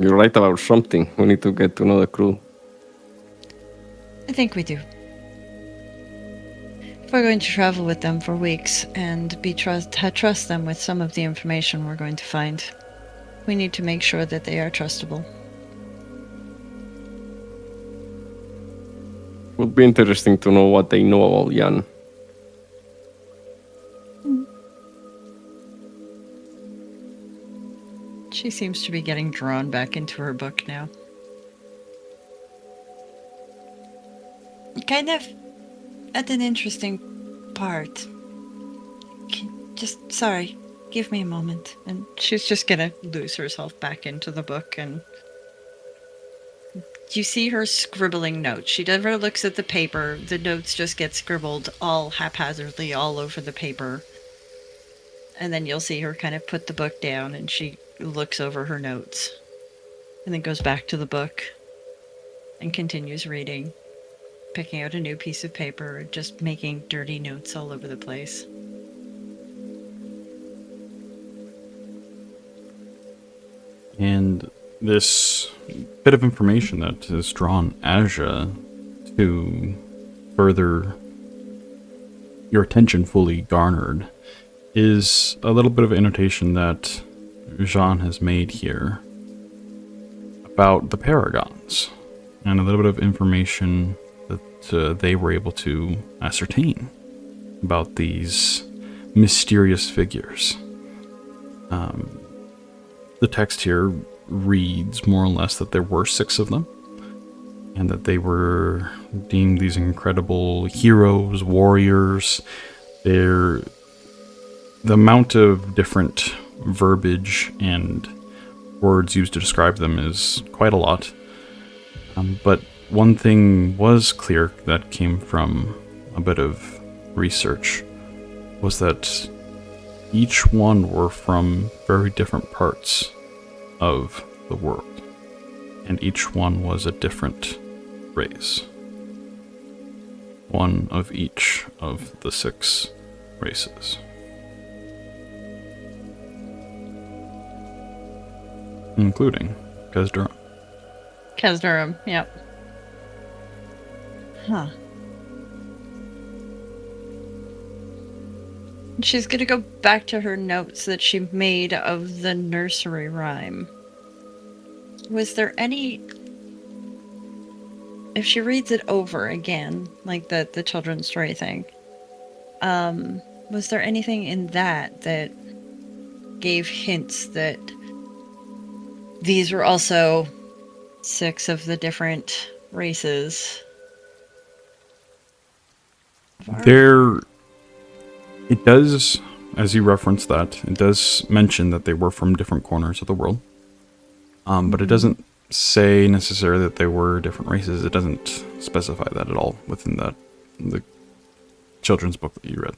You're right about something. We need to get to know the crew. I think we do. If we're going to travel with them for weeks and trust them with some of the information we're going to find, we need to make sure that they are trustable. Would be interesting to know what they know about Jan. She seems to be getting drawn back into her book now. Kind of at an interesting part. Sorry, give me a moment. And she's just gonna lose herself back into the book, and you see her scribbling notes. She never looks at the paper. The notes just get scribbled all haphazardly all over the paper. And then you'll see her kind of put the book down, and she looks over her notes. And then goes back to the book and continues reading, picking out a new piece of paper, just making dirty notes all over the place. And this bit of information that has drawn Asja to further your attention fully garnered is a little bit of annotation that Juan has made here about the paragons, and a little bit of information that they were able to ascertain about these mysterious figures. The text here reads more or less that there were 6 of them, and that they were deemed these incredible heroes, warriors. The amount of different verbiage and words used to describe them is quite a lot. But one thing was clear that came from a bit of research was that each one were from very different parts of the world, and each one was a different race. One of each of the 6 races. Including Kazdurum. Kazdurum, yep. Huh. She's gonna go back to her notes that she made of the nursery rhyme. Was there any... If she reads it over again, like the children's story thing, was there anything in that gave hints that these were also 6 of the different races? It does, as you referenced that, it does mention that they were from different corners of the world. But it doesn't say necessarily that they were different races. It doesn't specify that at all within the children's book that you read.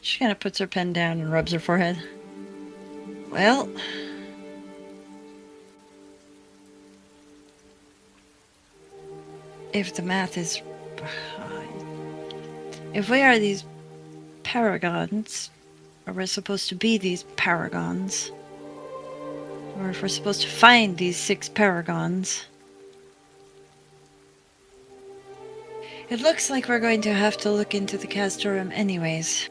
She kind of puts her pen down and rubs her forehead. Well... if the math is... if we are these paragons, or we're supposed to be these paragons, or if we're supposed to find these 6 paragons, it looks like we're going to have to look into the Kazdurum anyways,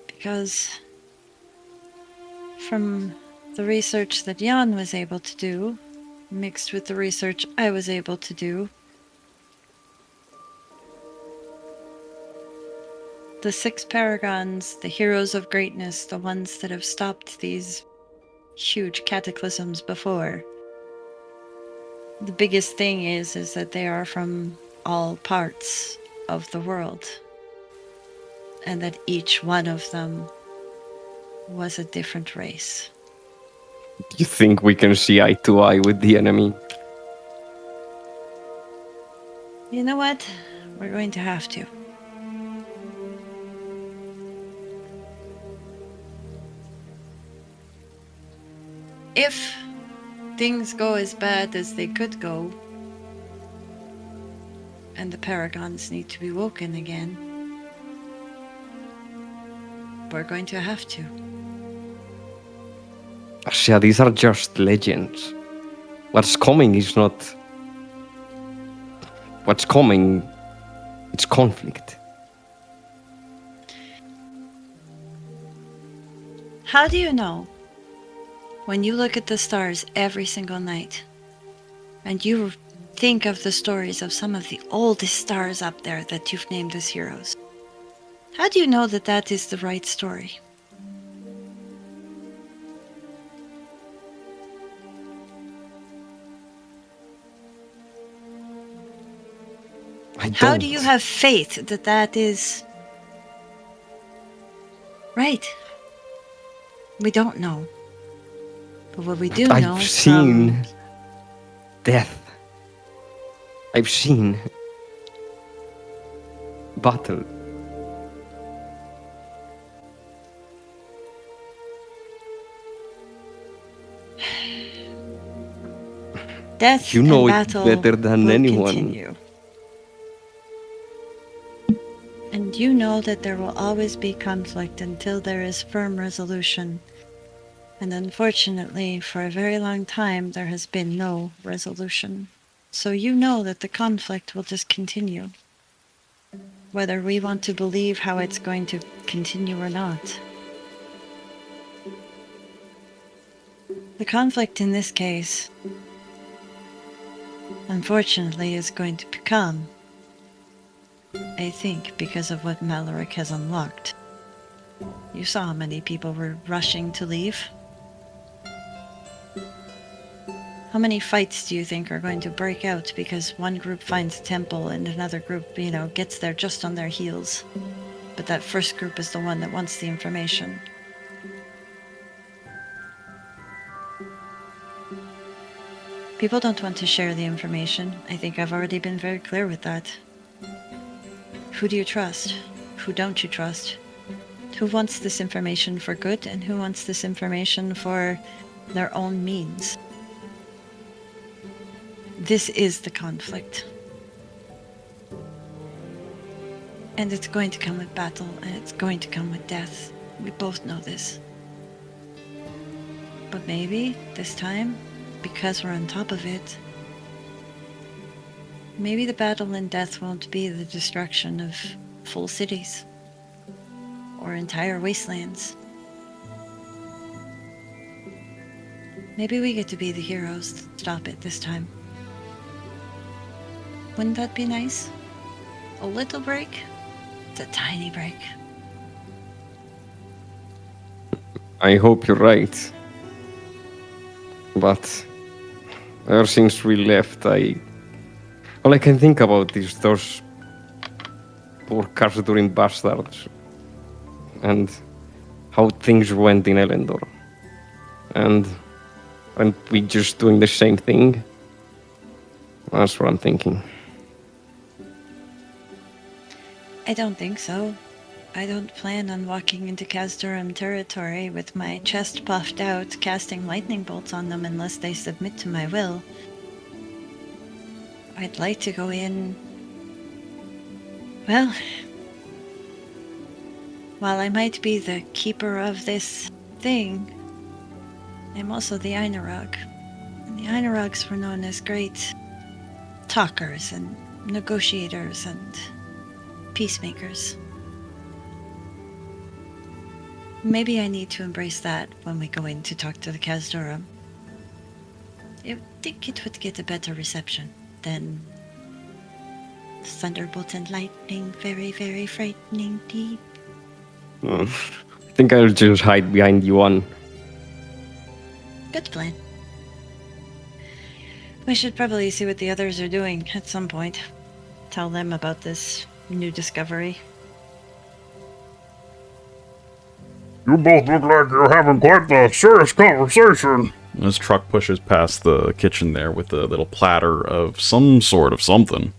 because from the research that Juan was able to do, mixed with the research I was able to do, the 6 paragons, the heroes of greatness, the ones that have stopped these huge cataclysms before. The biggest thing is that they are from all parts of the world, and that each one of them was a different race. Do you think we can see eye to eye with the enemy? You know what? We're going to have to. If things go as bad as they could go, and the paragons need to be woken again, we're going to have to. Asja, these are just legends. What's coming is not... What's coming, it's conflict. How do you know? When you look at the stars every single night, and you think of the stories of some of the oldest stars up there that you've named as heroes, How do you know that that is the right story? How do you have faith that that is right? We don't know. But what we do know I've seen from... death. I've seen battle. Death You know and it battle better than will anyone. continue. And you know that there will always be conflict until there is firm resolution. And unfortunately, for a very long time, there has been no resolution. So you know that the conflict will just continue, whether we want to believe how it's going to continue or not. The conflict in this case, unfortunately, is going to become, I think, because of what Maldorwen has unlocked. You saw how many people were rushing to leave. How many fights do you think are going to break out because one group finds a temple and another group, gets there just on their heels? But that first group is the one that wants the information. People don't want to share the information. I think I've already been very clear with that. Who do you trust? Who don't you trust? Who wants this information for good and who wants this information for their own means? This is the conflict. And it's going to come with battle, and it's going to come with death. We both know this. But maybe, this time, because we're on top of it, maybe the battle and death won't be the destruction of full cities or entire wastelands. Maybe we get to be the heroes that stop it this time. Wouldn't that be nice? A little break? It's a tiny break. I hope you're right. But ever since we left, all I can think about is those poor Khazad-dûrin bastards and how things went in Elendor. And aren't we just doing the same thing? That's what I'm thinking. I don't think so. I don't plan on walking into Khazad-dûrim territory with my chest puffed out, casting lightning bolts on them unless they submit to my will. I'd like to go in... Well... While I might be the keeper of this thing, I'm also the Einarog. And the Einarogs were known as great talkers and negotiators and peacemakers. Maybe I need to embrace that when we go in to talk to the Khazad-dûrim. I think it would get a better reception than thunderbolt and lightning, very, very frightening deep. I think I'll just hide behind Yuan. Good plan. We should probably see what the others are doing at some point. Tell them about this new discovery. You both look like you're having quite the serious conversation. His truck pushes past the kitchen there with a little platter of some sort of something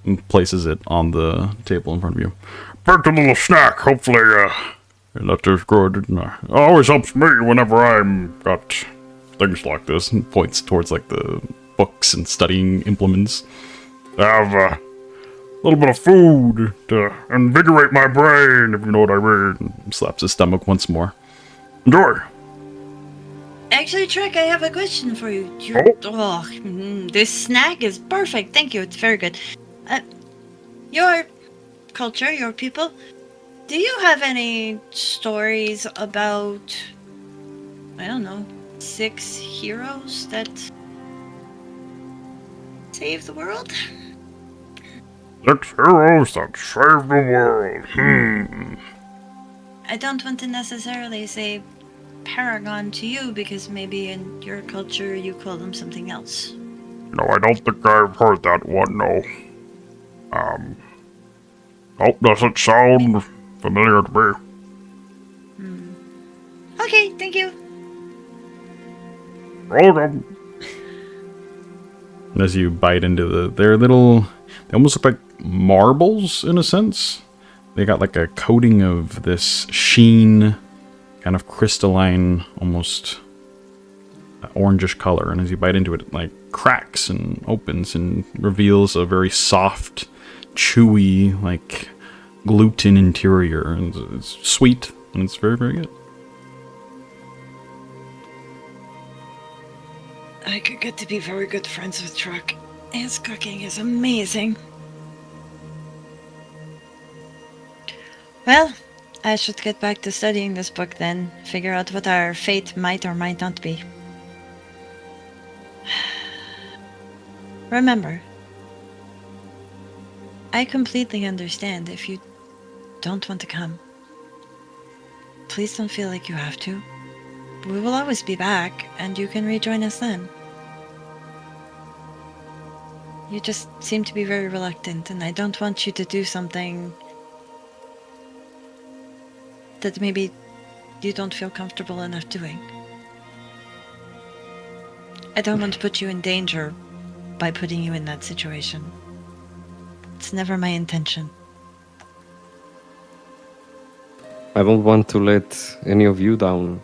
and places it on the table in front of you. Picked a little snack. Hopefully, not too good. It always helps me whenever I'm got things like this. And points towards like the books and studying implements. Have a little bit of food to invigorate my brain, if you know what I mean. Slaps his stomach once more. Enjoy. Actually, Trek, I have a question for you. This snack is perfect. Thank you. It's very good. Your culture, your people, do you have any stories about, I don't know, 6 heroes that saved the world? 6 heroes that saved the world. I don't want to necessarily say paragon to you because maybe in your culture you call them something else. No, I don't think I've heard that one, no. Oh, doesn't sound familiar to me. Okay, thank you. Welcome. As you bite into they're little, they almost look like marbles in a sense. They got like a coating of this sheen, kind of crystalline, almost orangish color. And as you bite into it, it like cracks and opens and reveals a very soft, chewy, like gluten interior. And it's sweet and it's very, very good. I could get to be very good friends with Truck. His cooking is amazing. Well, I should get back to studying this book then. Figure out what our fate might or might not be. Remember, I completely understand if you don't want to come. Please don't feel like you have to. We will always be back, and you can rejoin us then. You just seem to be very reluctant, and I don't want you to do something that maybe you don't feel comfortable enough doing. I don't want to put you in danger by putting you in that situation. It's never my intention. I don't want to let any of you down.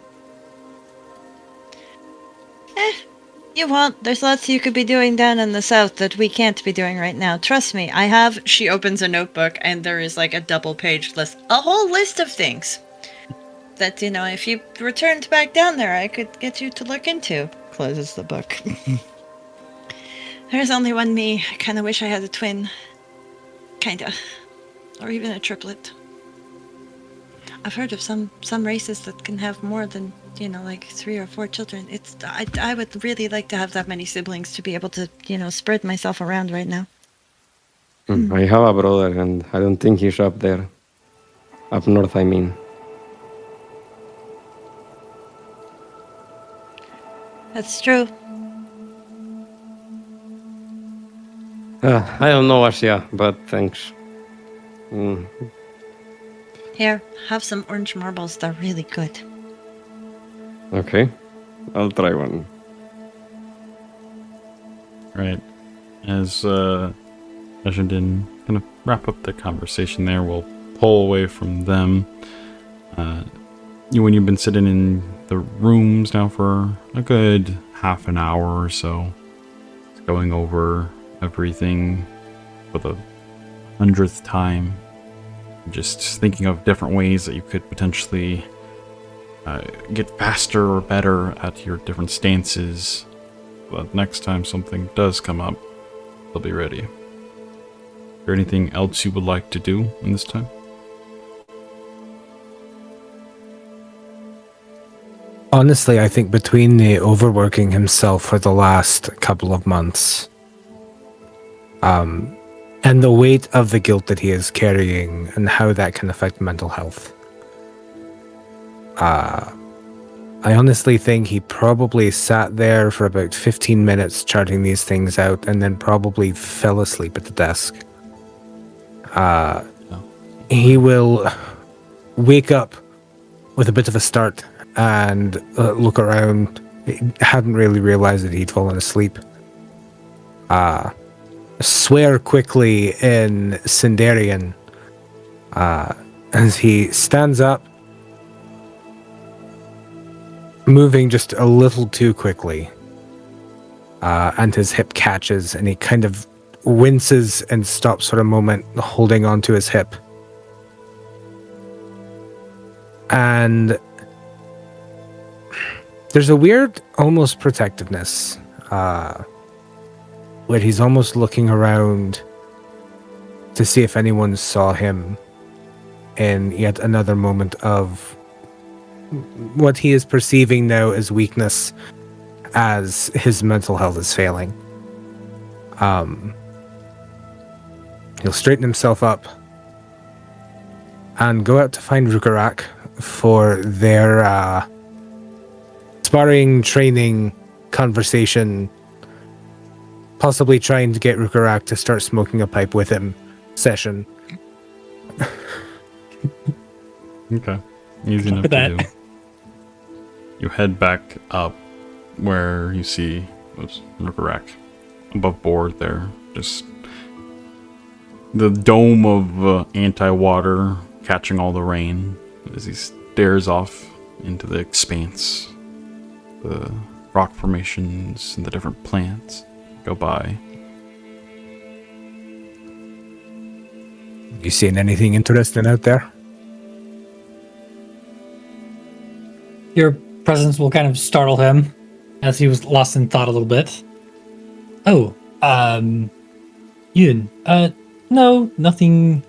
You won't. There's lots you could be doing down in the south that we can't be doing right now. Trust me, I have. She opens a notebook and there is like a double-page list. A whole list of things that, you know, if you returned back down there, I could get you to look into. Closes the book. There's only one me. I kind of wish I had a twin. Kinda. Or even a triplet. I've heard of some races that can have more than, you know, like 3 or 4 children. I would really like to have that many siblings to be able to, you know, spread myself around right now. I have a brother, and I don't think he's up there. Up north, I mean. That's true. I don't know, Asja, but thanks. Here, have some orange marbles. They're really good. Okay, I'll try one. Right. As Ejendin kind of wrap up the conversation there, we'll pull away from them. When you've been sitting in the rooms now for a good half an hour or so, going over everything for the 100th time, just thinking of different ways that you could potentially get faster or better at your different stances. But next time something does come up, they'll be ready. Is there anything else you would like to do in this time? Honestly, I think between the overworking himself for the last couple of months, and the weight of the guilt that he is carrying and how that can affect mental health, I honestly think he probably sat there for about 15 minutes charting these things out and then probably fell asleep at the desk. He will wake up with a bit of a start and look around. He hadn't really realized that he'd fallen asleep. Swear quickly in Sindarian as he stands up, moving just a little too quickly, and his hip catches and he kind of winces and stops for a moment, holding onto his hip. And there's a weird, almost protectiveness, where he's almost looking around to see if anyone saw him in yet another moment of what he is perceiving now as weakness, as his mental health is failing. He'll straighten himself up and go out to find Rhukkarrak for their sparring, training, conversation, possibly trying to get Rhukkarrak to start smoking a pipe with him session. Okay. Easy enough to do. You head back up where you see Rhukkarrak above board there. Just the dome of anti-water catching all the rain as he stares off into the expanse. The rock formations and the different plants go by. You seeing anything interesting out there? Your presence will kind of startle him as he was lost in thought a little bit. Oh, Euan, no, nothing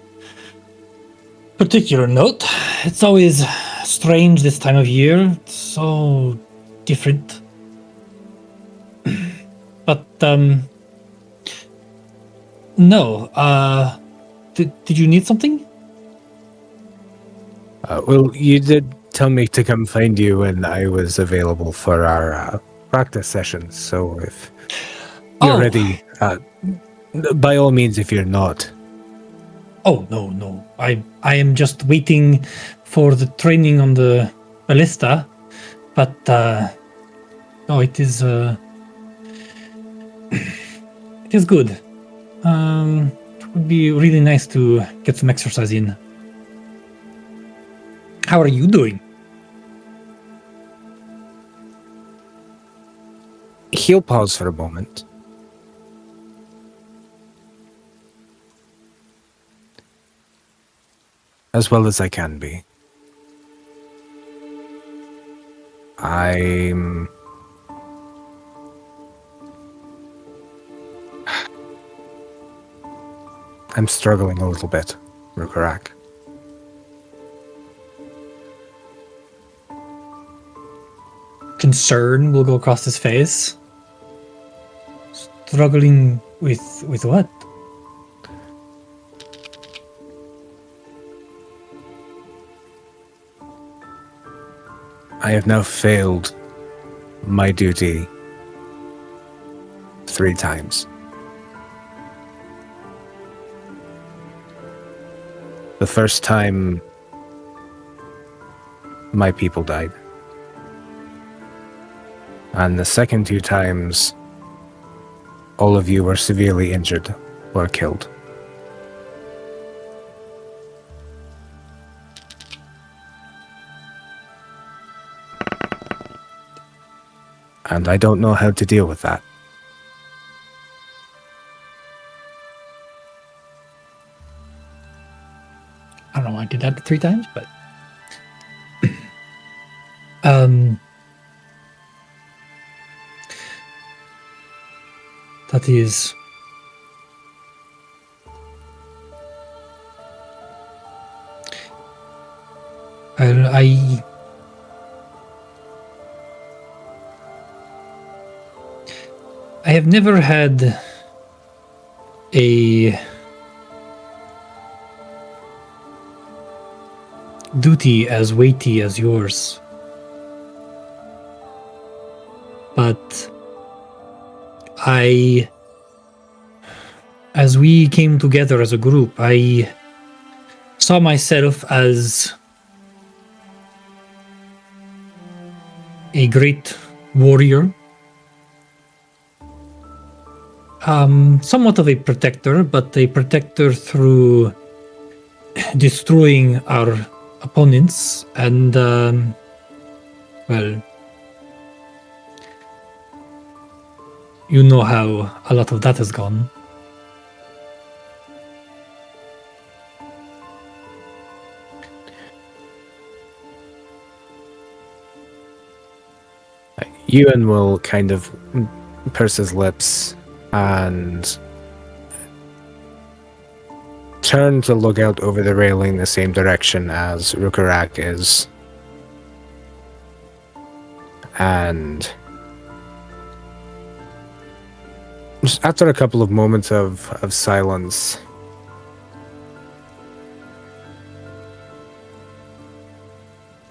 particular note. It's always strange this time of year. It's so different. But, no, did you need something? Well, you did tell me to come find you when I was available for our practice sessions, so if you're ready, by all means, if you're not. Oh, no. I am just waiting for the training on the ballista, but, no, it is, it is good. It would be really nice to get some exercise in. How are you doing? He'll pause for a moment. As well as I can be. I'm struggling a little bit, Rhukkarrak. Concern will go across his face. Struggling with what? I have now failed my duty 3 times. The first time, my people died. And the second 2 times, all of you were severely injured or killed. And I don't know how to deal with that. I don't know why I did that 3 times, but that is I have never had a duty as weighty as yours. But as we came together as a group, I saw myself as a great warrior, somewhat of a protector, but a protector through destroying our opponents, and well, you know how a lot of that has gone. Euan will kind of purse his lips and turn to look out over the railing the same direction as Rhukkarrak is. And just after a couple of moments of silence,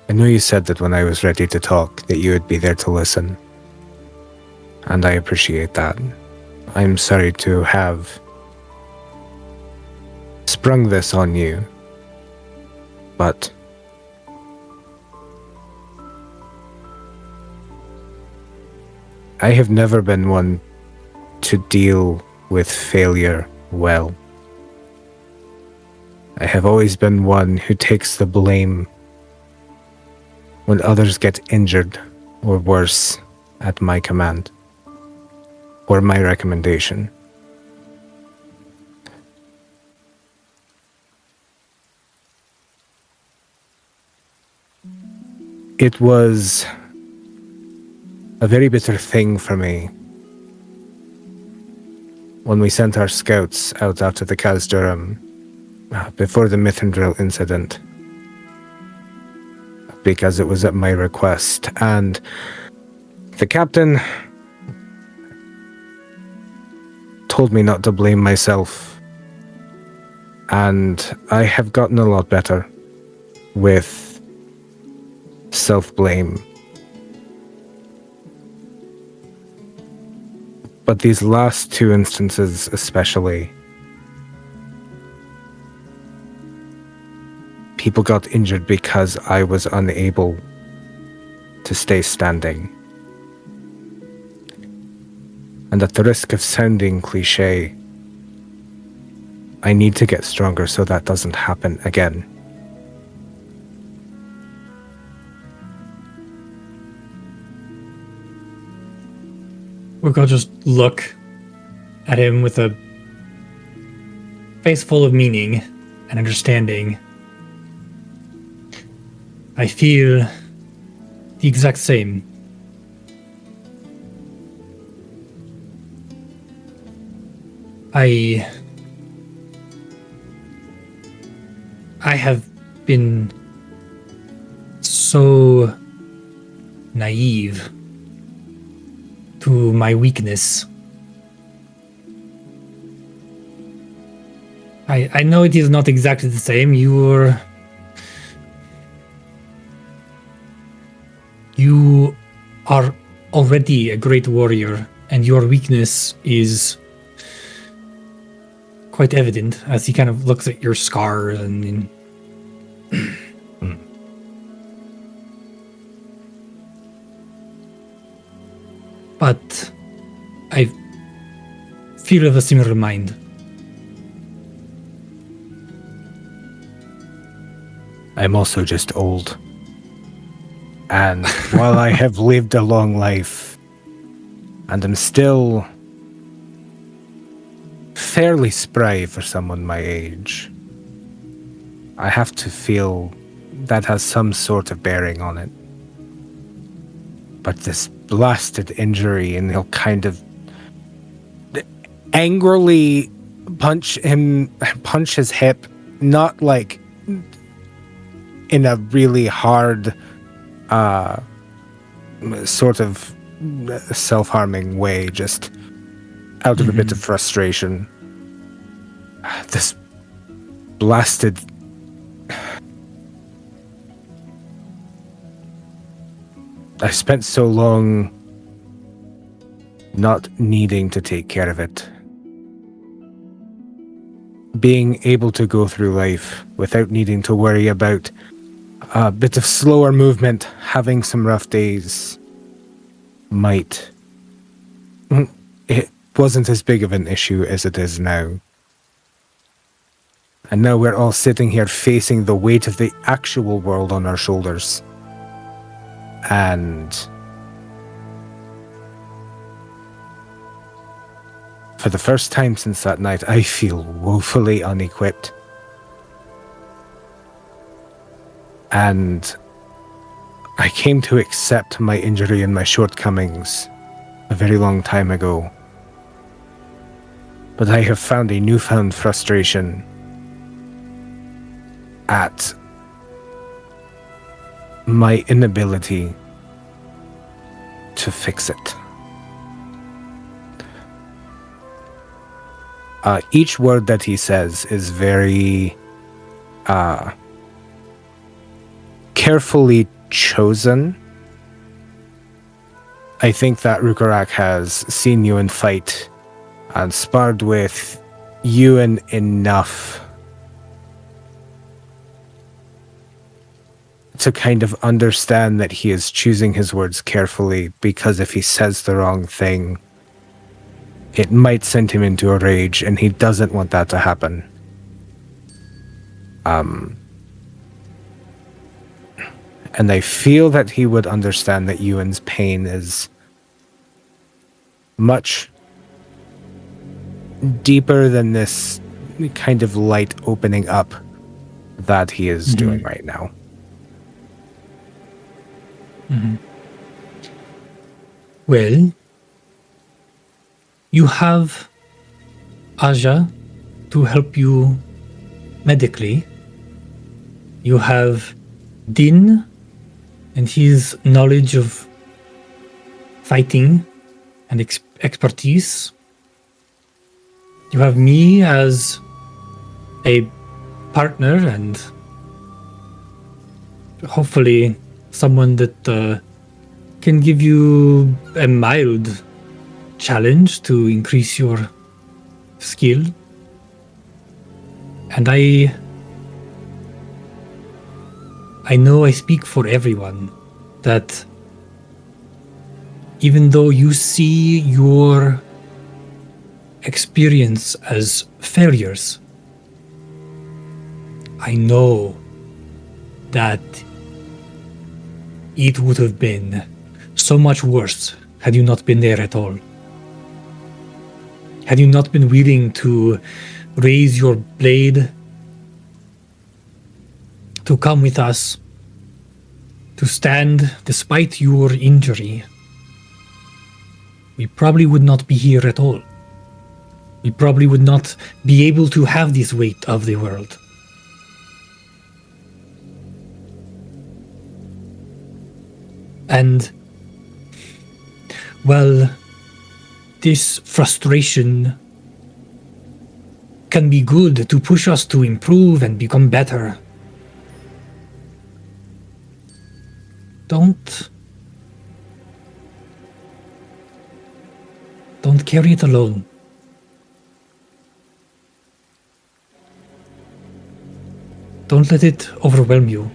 I know you said that when I was ready to talk, that you would be there to listen. And I appreciate that. I'm sorry to have sprung this on you, but I have never been one to deal with failure well. I have always been one who takes the blame when others get injured or worse at my command or my recommendation. It was a very bitter thing for me when we sent our scouts out after the Khazdurim before the Mithril incident, because it was at my request, and the captain told me not to blame myself, and I have gotten a lot better with self-blame. But these last two instances especially, people got injured because I was unable to stay standing. And at the risk of sounding cliche, I need to get stronger so that doesn't happen again. We'll just look at him with a face full of meaning and understanding. I feel the exact same. I have been so naive to my weakness. I know it is not exactly the same. You are already a great warrior, and your weakness is quite evident as he kind of looks at your scars and but I feel of a similar mind. I'm also just old. And while I have lived a long life, and I'm still fairly spry for someone my age, I have to feel that has some sort of bearing on it. But this blasted injury, and he'll kind of angrily punch his hip, not like in a really hard sort of self-harming way, just out of a bit of frustration. This blasted I spent so long not needing to take care of it. Being able to go through life without needing to worry about a bit of slower movement, having some rough days, it wasn't as big of an issue as it is now. And now we're all sitting here facing the weight of the actual world on our shoulders. And for the first time since that night, I feel woefully unequipped. And I came to accept my injury and my shortcomings a very long time ago. But I have found a newfound frustration at my inability to fix it. Each word that he says is very carefully chosen. I think that Rhukkarrak has seen Euan fight and sparred with Euan enough to kind of understand that he is choosing his words carefully, because if he says the wrong thing, it might send him into a rage, and he doesn't want that to happen. And I feel that he would understand that Euan's pain is much deeper than this kind of light opening up that he is doing right now. Well, you have Asja to help you medically. You have Din and his knowledge of fighting and expertise. You have me as a partner and hopefully someone that can give you a mild challenge to increase your skill. And I know I speak for everyone that even though you see your experience as failures, I know that it would have been so much worse had you not been there at all. Had you not been willing to raise your blade, to come with us, to stand despite your injury, we probably would not be here at all. We probably would not be able to have this weight of the world. And, well, this frustration can be good to push us to improve and become better. Don't carry it alone. Don't let it overwhelm you.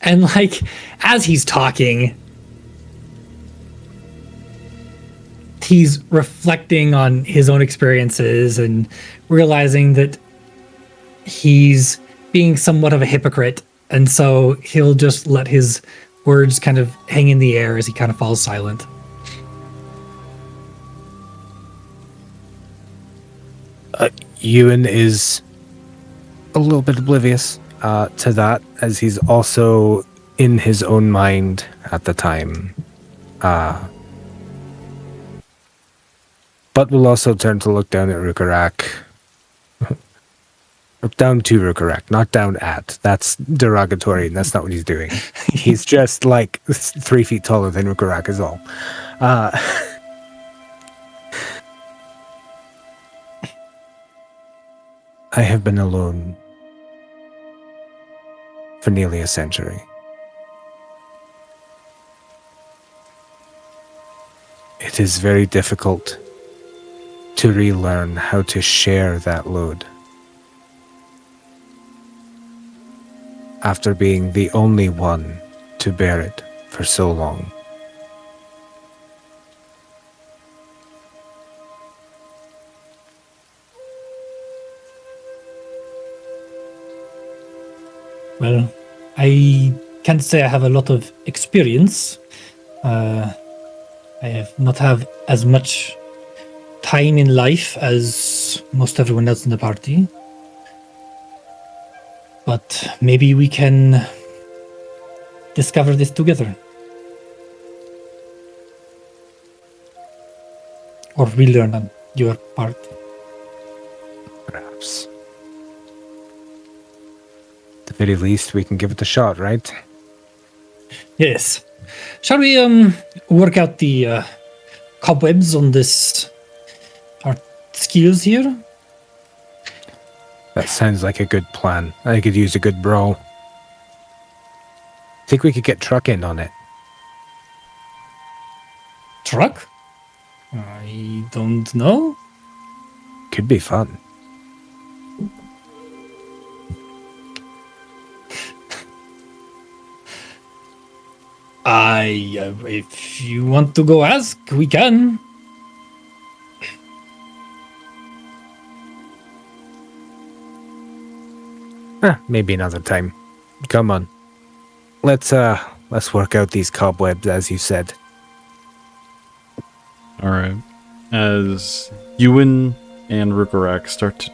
And like, as he's talking, he's reflecting on his own experiences and realizing that he's being somewhat of a hypocrite. And so he'll just let his words kind of hang in the air as he kind of falls silent. Euan is a little bit oblivious to that, as he's also in his own mind at the time. But will also turn to look down at Rhukkarrak. Down to Rhukkarrak, not down at. That's derogatory, and that's not what he's doing. He's just like 3 feet taller than Rhukkarrak is all. I have been alone for nearly a century. It is very difficult to relearn how to share that load after being the only one to bear it for so long. Well, I can't say I have a lot of experience. I have not have as much time in life as most everyone else in the party. But maybe we can discover this together. Or relearn on your part. Perhaps. At the very least, we can give it a shot, right? Yes. Shall we work out the cobwebs on our skills here? That sounds like a good plan. I could use a good brawl. Think we could get Truck in on it? Truck? I don't know. Could be fun. If you want to go ask, we can. Maybe another time. Come on. Let's work out these cobwebs, as you said. All right. As Euan and Rhukkarrak start to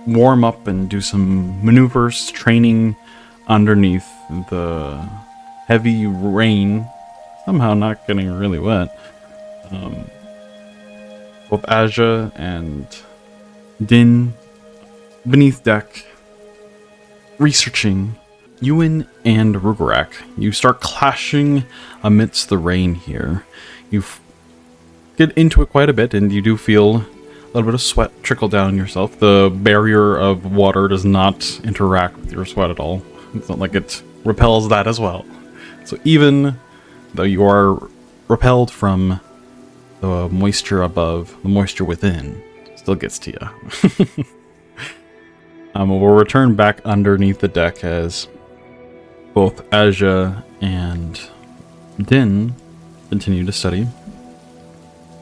warm up and do some maneuvers, training underneath the heavy rain, somehow not getting really wet. Both Asja and Din beneath deck, researching. Euan and Rhukkarrak, you start clashing amidst the rain here. You get into it quite a bit, and you do feel a little bit of sweat trickle down yourself. The barrier of water does not interact with your sweat at all. It's not like it repels that as well. So even though you are repelled from the moisture above, the moisture within still gets to you. We'll return back underneath the deck as both Asja and Din continue to study.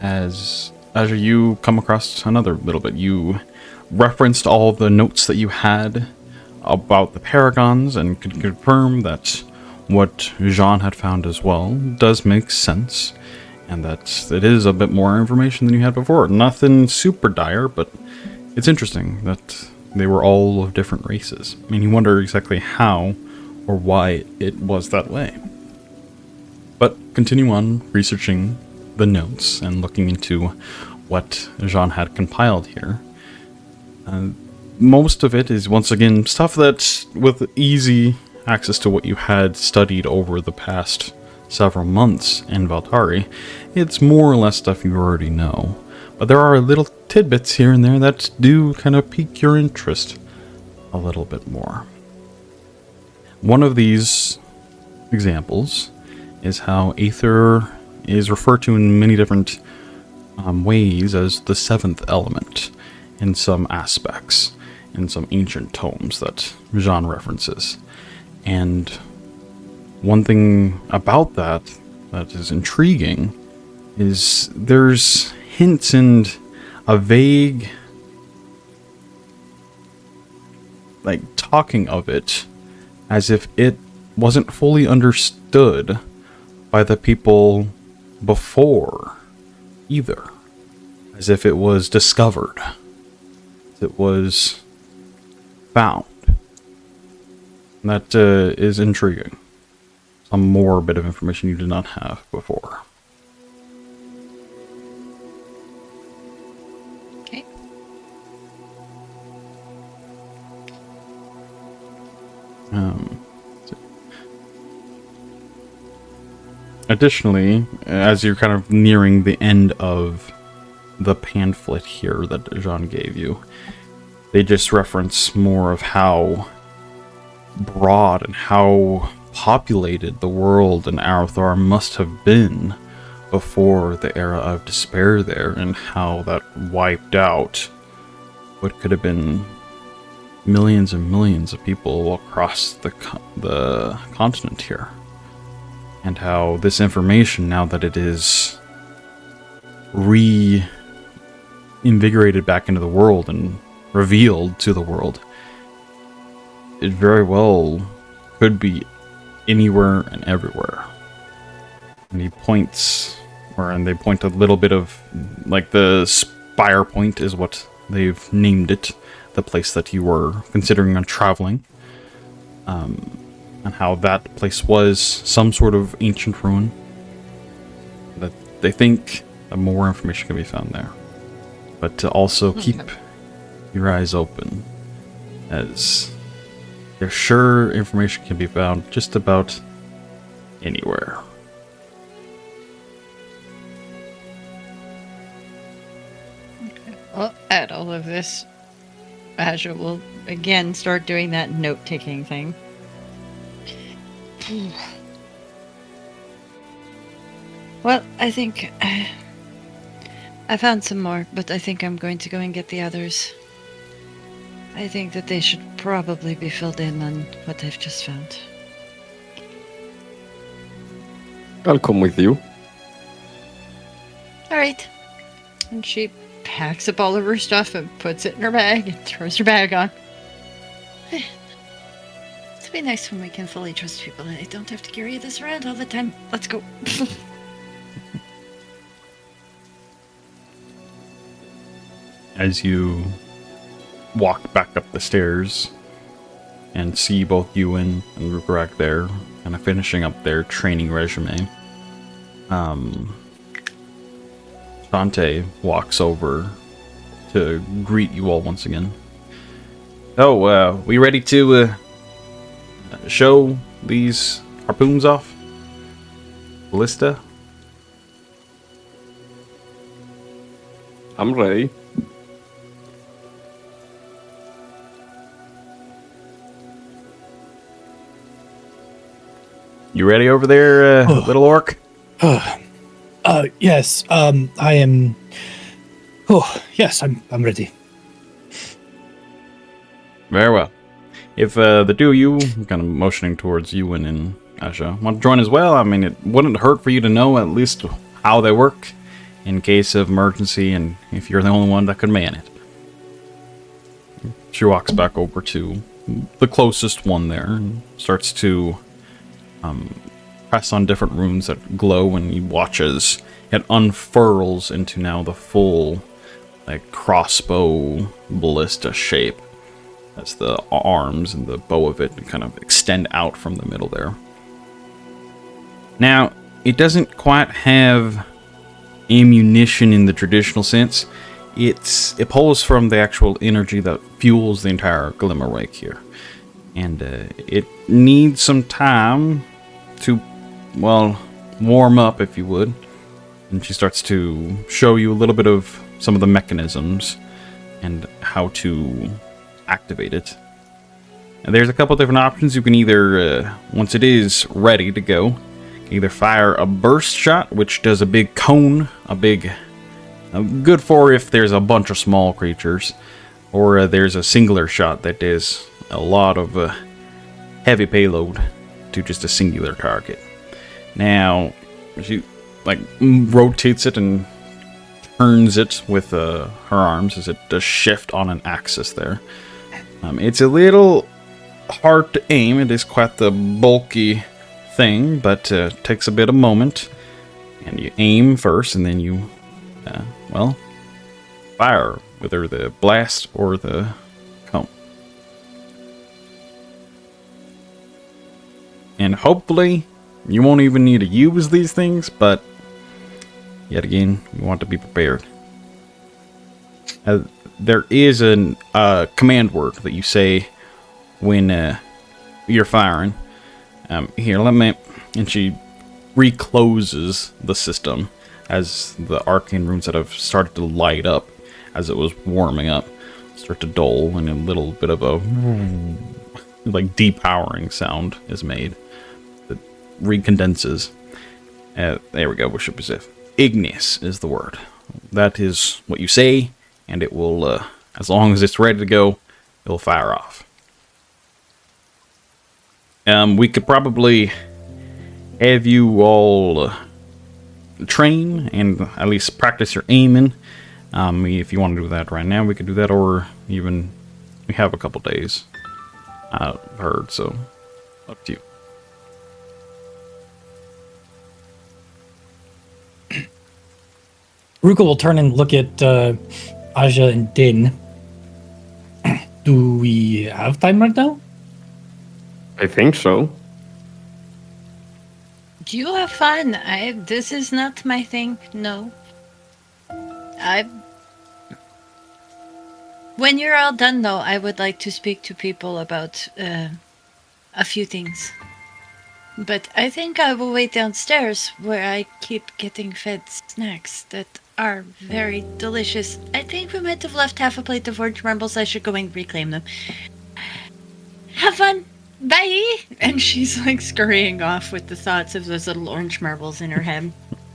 As Asja, you come across another little bit. You referenced all the notes that you had about the paragons and could confirm that what Juan had found as well does make sense, and that it is a bit more information than you had before. Nothing super dire, but it's interesting that they were all of different races. I mean, you wonder exactly how or why it was that way. But continue on researching the notes and looking into what Juan had compiled here. Most of it is, once again, stuff that, with easy access to what you had studied over the past several months in Valtari, it's more or less stuff you already know. But there are little tidbits here and there that do kind of pique your interest a little bit more. One of these examples is how Aether is referred to in many different ways as the seventh element in some aspects, in some ancient tomes that Juan references. And one thing about that is intriguing is there's hints and a vague, like, talking of it as if it wasn't fully understood by the people before either. As if it was discovered. It was found. And that is intriguing. Some more bit of information you did not have before. Okay. Additionally, as you're kind of nearing the end of the pamphlet here that Juan gave you, they just reference more of how broad and how populated the world in Arathar must have been before the era of despair there, and how that wiped out what could have been millions and millions of people across the continent here. And how this information, now that it is reinvigorated back into the world and revealed to the world, it very well could be anywhere and everywhere. And he points, and they point a little bit of, like, the Spire Point is what they've named it, the place that you were considering on traveling. And how that place was some sort of ancient ruin. That they think that more information can be found there. But to also keep your eyes open, as they're sure information can be found just about anywhere. of this, Asja will again start doing that note-taking thing. Well, I think I found some more, but I think I'm going to go and get the others. I think that they should probably be filled in on what I've just found. I'll come with you. All right. And she packs up all of her stuff and puts it in her bag and throws her bag on. It's be nice when we can fully trust people and I don't have to carry this around all the time. Let's go. As you walk back up the stairs and see both Euan and Rhukkarrak there, kind of finishing up their training resume, Dante walks over to greet you all once again. Oh, we ready to show these harpoons off? Ballista? I'm ready. You ready over there, little orc? Yes. I am. Oh, yes. I'm ready. Very well. If the two of you, kind of motioning towards Euan and Asja, want to join as well, I mean, it wouldn't hurt for you to know at least how they work in case of emergency and if you're the only one that could man it. She walks back over to the closest one there and starts to press on different runes that glow, and you watch as it unfurls into now the full like crossbow ballista shape. As the arms and the bow of it kind of extend out from the middle there. Now, it doesn't quite have ammunition in the traditional sense. It pulls from the actual energy that fuels the entire Glimmer Wake here. And it needs some time to, well, warm up, if you would. And she starts to show you a little bit of some of the mechanisms and how to activate it. And there's a couple different options. You can either, once it is ready to go, either fire a burst shot, which does a big cone, good for if there's a bunch of small creatures, or there's a singular shot that does a lot of heavy payload to just a singular target. Now, she like rotates it and turns it with her arms as it does shift on an axis there. It's a little hard to aim. It is quite the bulky thing, but takes a bit of moment. And you aim first, and then you, fire, whether the blast or the cone. And hopefully, you won't even need to use these things, but yet again, you want to be prepared. There is a command word that you say when you're firing. Here, let me... And she recloses the system as the arcane runes that have started to light up as it was warming up start to dull, and a little bit of a like depowering sound is made that recondenses. There we go. Worship as if. Ignis is the word. That is what you say, and it will, as long as it's ready to go, it'll fire off. We could probably have you all train and at least practice your aiming. If you want to do that right now, we could do that, or even we have a couple days. I've heard, so up to you. Ruka will turn and look at Asja and Din. Do we have time right now? I think so. Do you have fun? This is not my thing. No. When you're all done, though, I would like to speak to people about a few things. But I think I will wait downstairs where I keep getting fed snacks that are very delicious. I think we might have left half a plate of orange marbles. I should go and reclaim them. Have fun. Bye. And she's like scurrying off with the thoughts of those little orange marbles in her head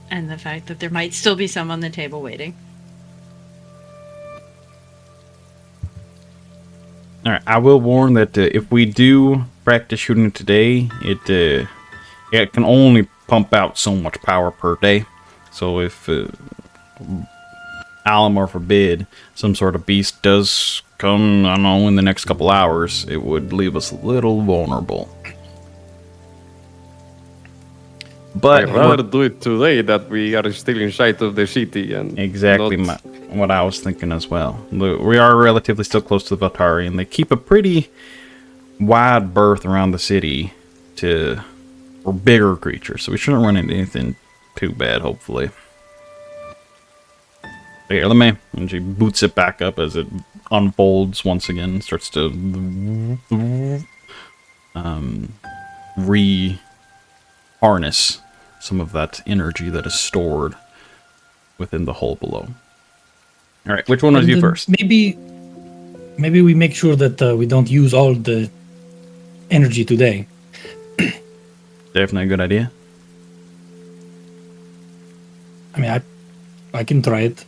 and the fact that there might still be some on the table waiting. All right, I will warn that if we do practice shooting today, it can only pump out so much power per day. So if Alamar forbid, some sort of beast does come, I don't know, in the next couple hours, it would leave us a little vulnerable. But I'd rather do it today that we are still in sight of the city and exactly not- what I was thinking as well. We are relatively still close to the Vatari, and they keep a pretty wide berth around the city for bigger creatures, so we shouldn't run into anything too bad, hopefully. Here, let me... And she boots it back up as it unfolds once again, starts to re-harness some of that energy that is stored within the hull below. All right, which one was you first? Maybe we make sure that we don't use all the energy today. Definitely a good idea. I mean, I can try it.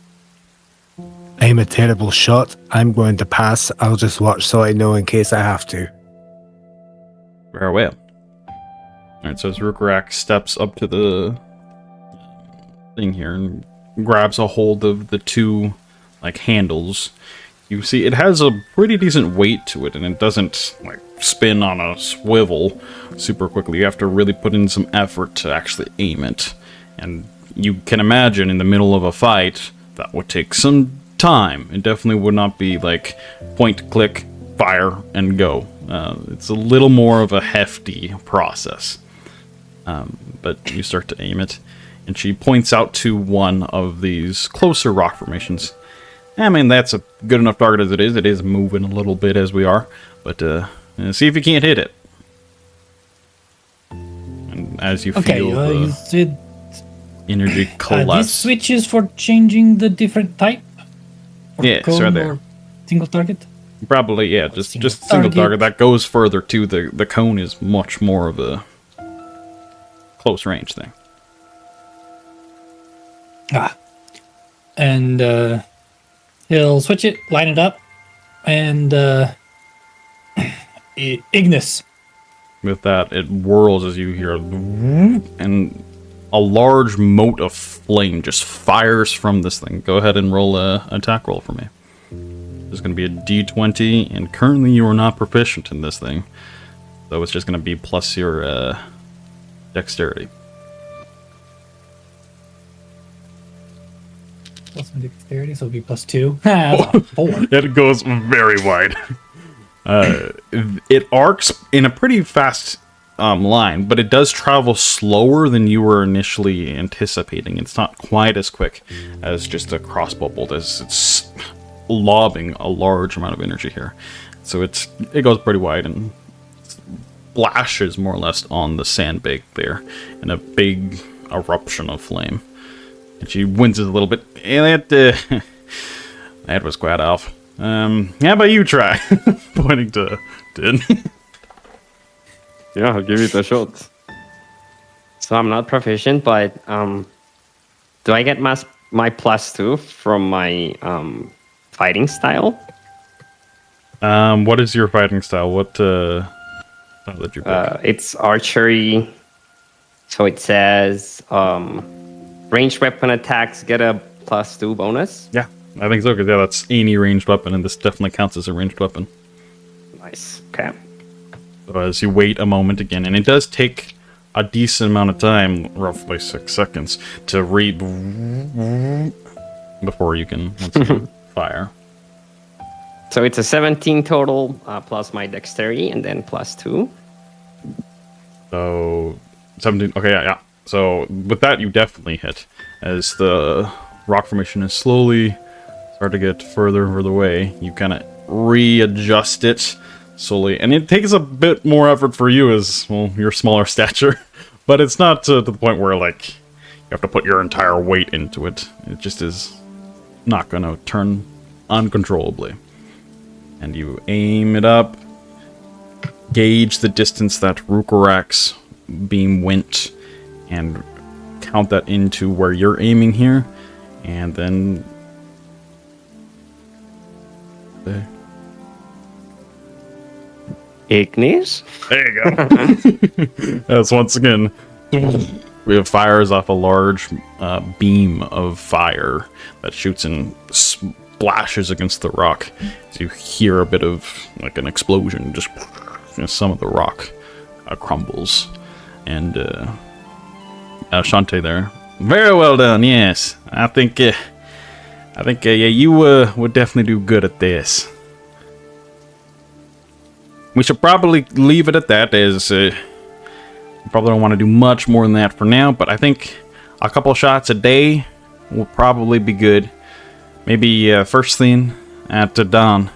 I'm a terrible shot. I'm going to pass. I'll just watch so I know in case I have to. Very well. Alright, so as Rhukkarrak steps up to the thing here and grabs a hold of the two handles, you see it has a pretty decent weight to it, and it doesn't spin on a swivel super quickly. You have to really put in some effort to actually aim it. And you can imagine in the middle of a fight that would take some time. It definitely would not be point, click, fire, and go. It's a little more of a hefty process. But you start to aim it, and she points out to one of these closer rock formations. I mean, that's a good enough target as it is. It is moving a little bit as we are, but see if you can't hit it. And as you feel the you said energy these coalesce. switches for changing the different type? Or Yeah, it's cone right there. or single target? Probably, yeah, just Single single target. target. That goes further too. The cone is much more of a close range thing. And he'll switch it, line it up, and Ignis. With that, it whirls as you hear, and a large mote of flame just fires from this thing. Go ahead and roll a attack roll for me. There's going to be a d20, and currently you are not proficient in this thing, so it's just going to be plus your dexterity. Plus my dexterity, so it'll be +2. That's a 4. It goes very wide. It arcs in a pretty fast line, but it does travel slower than you were initially anticipating. It's not quite as quick as just a crossbow bolt, as it's lobbing a large amount of energy here. So it goes pretty wide and splashes more or less on the sandbank there in a big eruption of flame. And she winces a little bit. And that was quite off. How about you try? Pointing to Din. Yeah, I'll give it a shot. So I'm not proficient, but do I get my +2 from my fighting style? What is your fighting style? What style did you pick? It's archery. So it says ranged weapon attacks get a +2 bonus. Yeah, I think so, because that's any ranged weapon, and this definitely counts as a ranged weapon. Nice. Okay. So as you wait a moment again, and it does take a decent amount of time, roughly 6 seconds, to read before you can once again fire. So it's a 17 total plus my dexterity and then +2. So 17. Okay, yeah. So with that, you definitely hit, as the rock formation is slowly starting to get further and further away. You kind of readjust it slowly, and it takes a bit more effort for you as, well, your smaller stature, but it's not to the point where have to put your entire weight into it. It just is not going to turn uncontrollably. And you aim it up, gauge the distance that Rhukkarrak's beam went, and count that into where you're aiming here, and then there. Ignis? There you go. As once again, it fires off a large beam of fire that shoots and splashes against the rock. So you hear a bit of like an explosion, just some of the rock crumbles. And Shantae there. Very well done. Yes, I think yeah, you would definitely do good at this. We should probably leave it at that, as probably don't want to do much more than that for now, but I think a couple shots a day will probably be good. Maybe first thing at dawn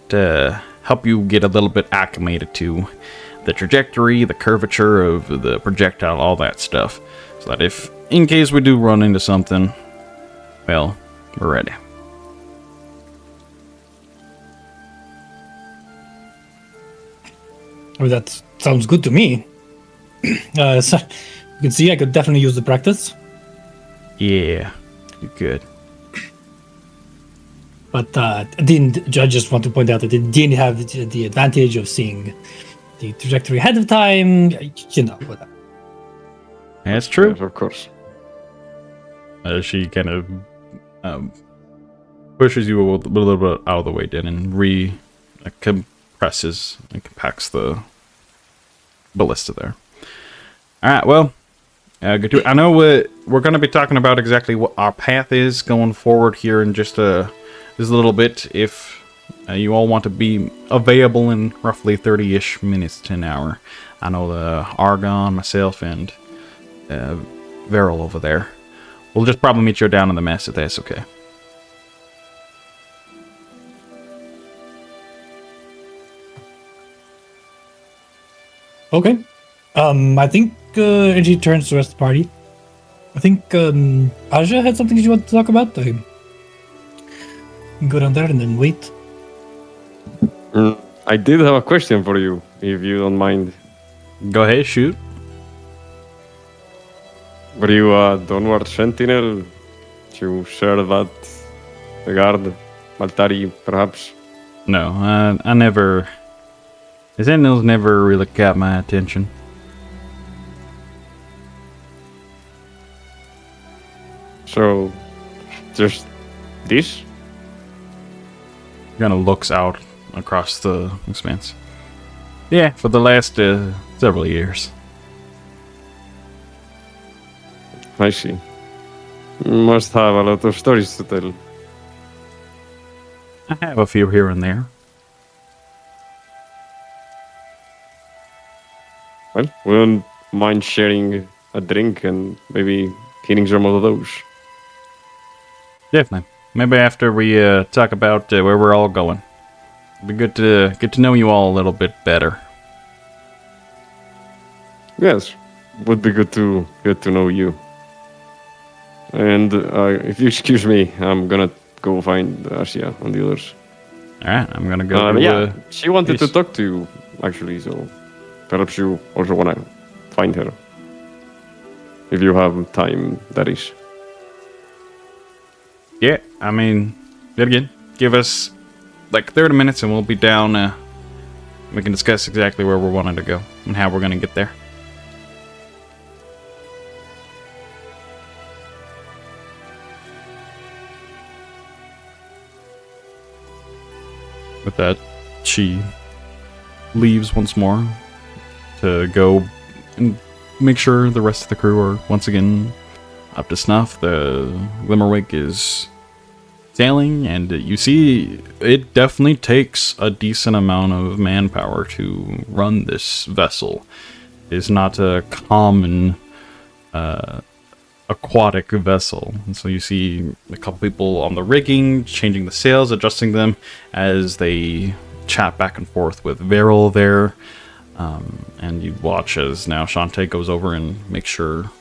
to help you get a little bit acclimated to the trajectory, the curvature of the projectile, all that stuff. So that if, in case we do run into something, well, we're ready. Oh, that sounds good to me. So you can see I could definitely use the practice. Yeah, you could. But I just want to point out that it didn't have the advantage of seeing the trajectory ahead of time. You know, whatever. That's true. Yes, of course. She kind of pushes you a little bit out of the way, then, and compresses and compacts the ballista there. All right, well, good to, I know we're going to be talking about exactly what our path is going forward here in just a little bit. If you all want to be available in roughly 30-ish minutes to an hour, I know the Argon, myself, and Veril over there. We'll just probably meet you down in the mess if that's okay. Okay. I think and she turns to the rest of the party. I think Asja had something she wanted to talk about. I can go down there and then wait. I did have a question for you, if you don't mind. Go ahead, shoot. Were you a downward sentinel? To share that the guard, Maltari, perhaps? No, I never. The Sentinels never really got my attention. So, just this? Kind of looks out across the expanse. Yeah, for the last several years. I see. Must have a lot of stories to tell. I have a few here and there. Well, we don't mind sharing a drink and maybe hitting some of those. Definitely. Maybe after we talk about where we're all going. It'd be good to get to know you all a little bit better. Yes, would be good to get to know you. And if you excuse me, I'm gonna go find Asja and the others. Alright, I'm gonna go yeah, she wanted to peace. talk to you, actually, so perhaps you also wanna find her. If you have time, that is. Yeah, I mean, yet again, give us like 30 minutes and we'll be down. We can discuss exactly where we're wanting to go and how we're going to get there. With that, she leaves once more to go and make sure the rest of the crew are once again up to snuff. The Glimmerwig is sailing, and you see it definitely takes a decent amount of manpower to run this vessel. It is not a common aquatic vessel, and so you see a couple people on the rigging changing the sails, adjusting them as they chat back and forth with Veril there, and you watch as now Shantae goes over and makes sure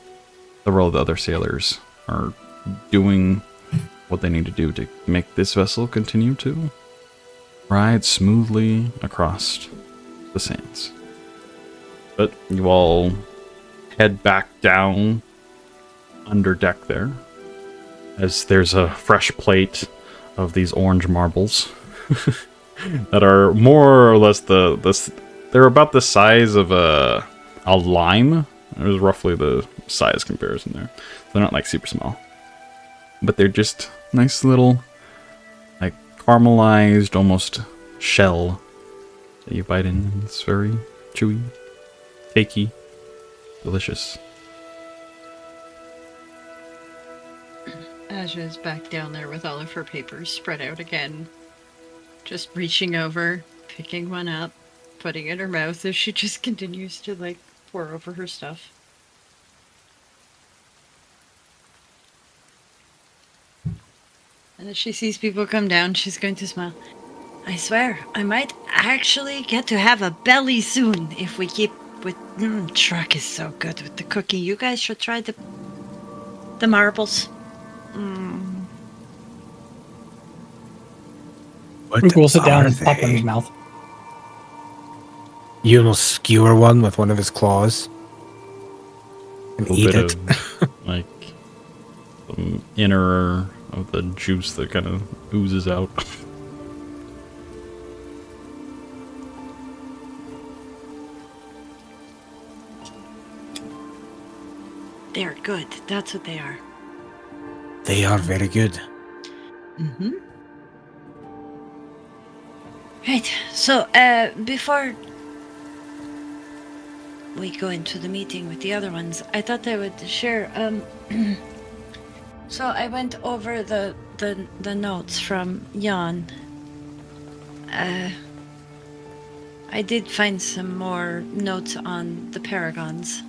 several of the other sailors are doing what they need to do to make this vessel continue to ride smoothly across the sands. But you all head back down under deck there, as there's a fresh plate of these orange marbles that are more or less they're about the size of a lime. There's roughly the size comparison there. They're not like super small, but they're just nice little, like, caramelized almost shell that you bite in. It's very chewy, cakey, delicious. Asja's back down there with all of her papers spread out again. Just reaching over, picking one up, putting it in her mouth as she just continues to, like, pour over her stuff. And as she sees people come down, she's going to smile. I swear, I might actually get to have a belly soon if we keep with... Truck is so good with the cooking. You guys should try the marbles. Rukkarrak will sit down and pop they? in his mouth. Euan will skewer one with one of his claws and A eat bit it. of, like, the inner of the juice that kind of oozes out. They're good. That's what they are. They are very good. Mm-hmm. Right. So, before we go into the meeting with the other ones, I thought I would share. So I went over the notes from Juan. I did find some more notes on the paragons.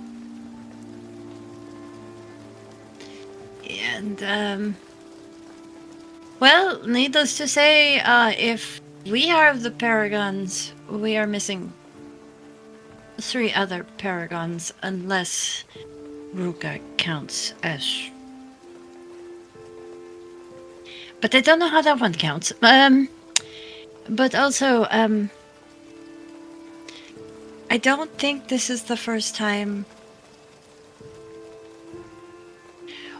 And, well, needless to say, if we are the paragons, we are missing 3 other paragons, unless Rhukkarrak counts as... But I don't know how that one counts. But also, I don't think this is the first time...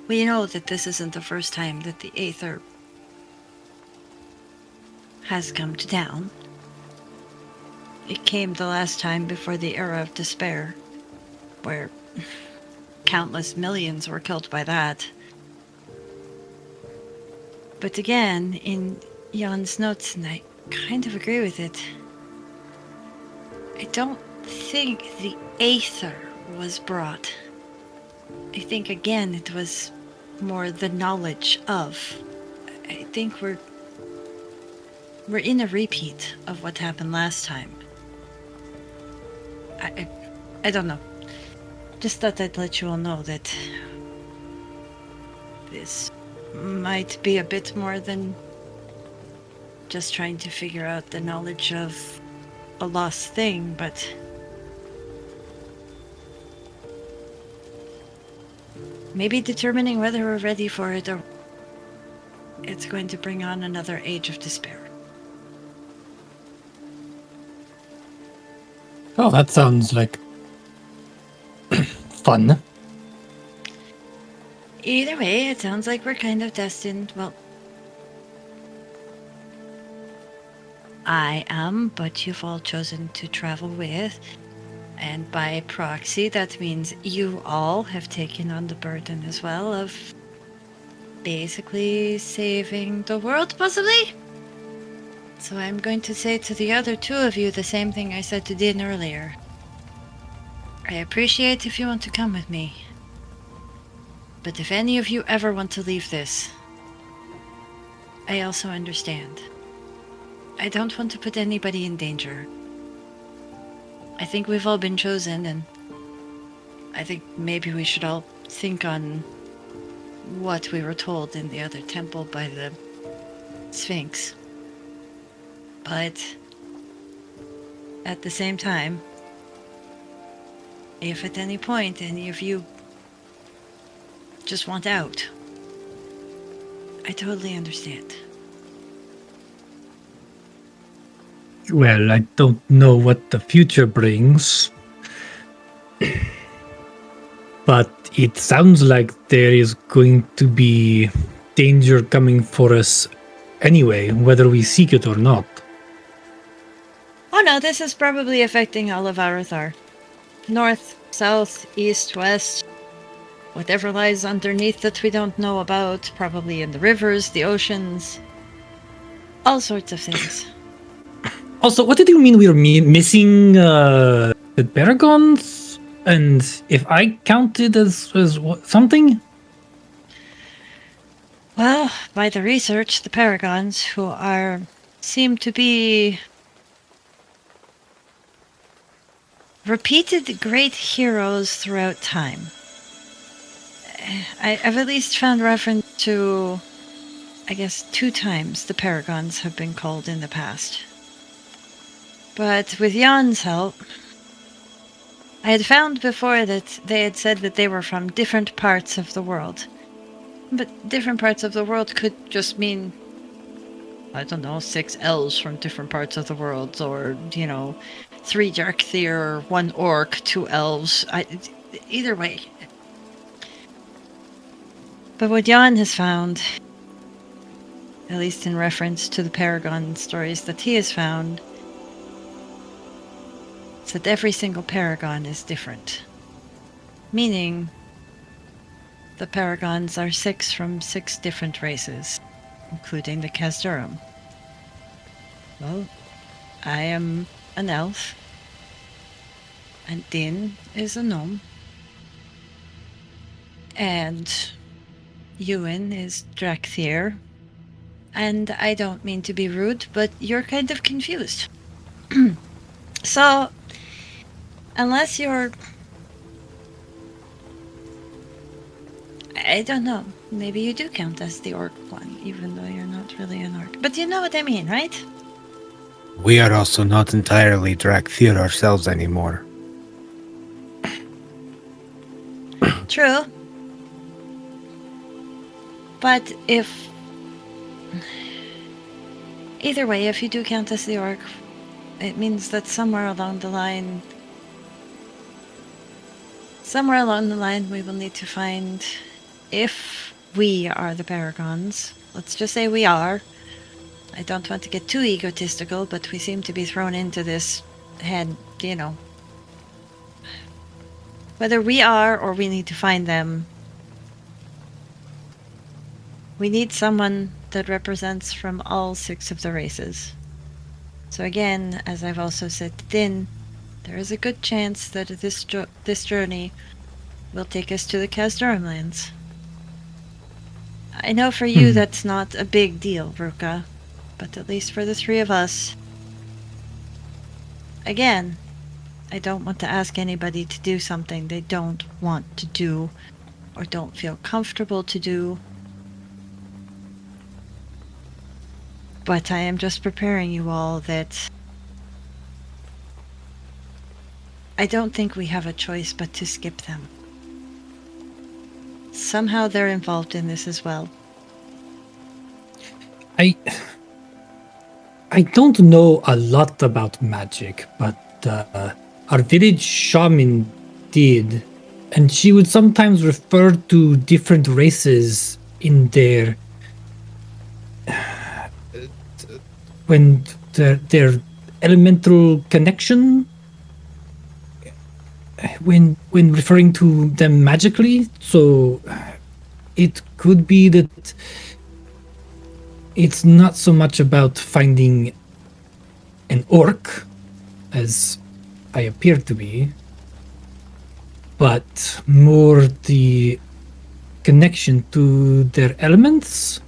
We know that this isn't the first time that the Aether has come to town. It came the last time before the Era of Despair, where countless millions were killed by that. But again, in Juan's notes, and I kind of agree with it, I don't think the Aether was brought. I think, again, it was more the knowledge of. I think we're in a repeat of what happened last time. I don't know. Just thought I'd let you all know that this might be a bit more than just trying to figure out the knowledge of a lost thing, but maybe determining whether we're ready for it or it's going to bring on another age of despair. Oh, that sounds like fun. Either way, it sounds like we're kind of destined. Well, I am, but you've all chosen to travel with. And by proxy, that means you all have taken on the burden as well of basically saving the world, possibly? So I'm going to say to the other 2 of you the same thing I said to Din earlier. I appreciate if you want to come with me. But if any of you ever want to leave this, I also understand. I don't want to put anybody in danger. I think we've all been chosen, and I think maybe we should all think on what we were told in the other temple by the Sphinx. But at the same time, if at any point any of you just want out. I totally understand. Well, I don't know what the future brings, but it sounds like there is going to be danger coming for us anyway, whether we seek it or not. Oh no, this is probably affecting all of Arathar. North, south, east, west. Whatever lies underneath that we don't know about, probably in the rivers, the oceans. All sorts of things. Also, what did you mean we were missing the Paragons? And if I counted as something? Well, by the research, the Paragons, who seem to be repeated great heroes throughout time. I've at least found reference to, I guess, 2 times the Paragons have been called in the past. But with Juan's help, I had found before that they had said that they were from different parts of the world. But different parts of the world could just mean, I don't know, 6 elves from different parts of the world, or, 3 Darkthyr, 1 orc, 2 elves. Either way. But what Juan has found, at least in reference to the Paragon stories that he has found, is that every single Paragon is different. Meaning, the Paragons are 6 from 6 different races, including the Khazdurim. Well, I am an elf, and Din is a gnome, and Euan is Darkthyr, and I don't mean to be rude, but you're kind of confused. So, unless you're... I don't know. Maybe you do count as the orc one, even though you're not really an orc. But you know what I mean, right? We are also not entirely Darkthyr ourselves anymore. True. But if... Either way, if you do count as the orc, it means that somewhere along the line we will need to find, if we are the Paragons, let's just say we are. I don't want to get too egotistical, but we seem to be thrown into this head, whether we are or we need to find them. We need someone that represents from all 6 of the races. So again, as I've also said to Din, there is a good chance that this journey will take us to the Khazdurim lands. I know for you that's not a big deal, Rhukka, but at least for the 3 of us, again, I don't want to ask anybody to do something they don't want to do or don't feel comfortable to do. But I am just preparing you all that I don't think we have a choice but to skip them. Somehow they're involved in this as well. I don't know a lot about magic, but our village shaman did, and she would sometimes refer to different races in their when their elemental connection when referring to them magically. So it could be that it's not so much about finding an orc as I appear to be, but more the connection to their elements.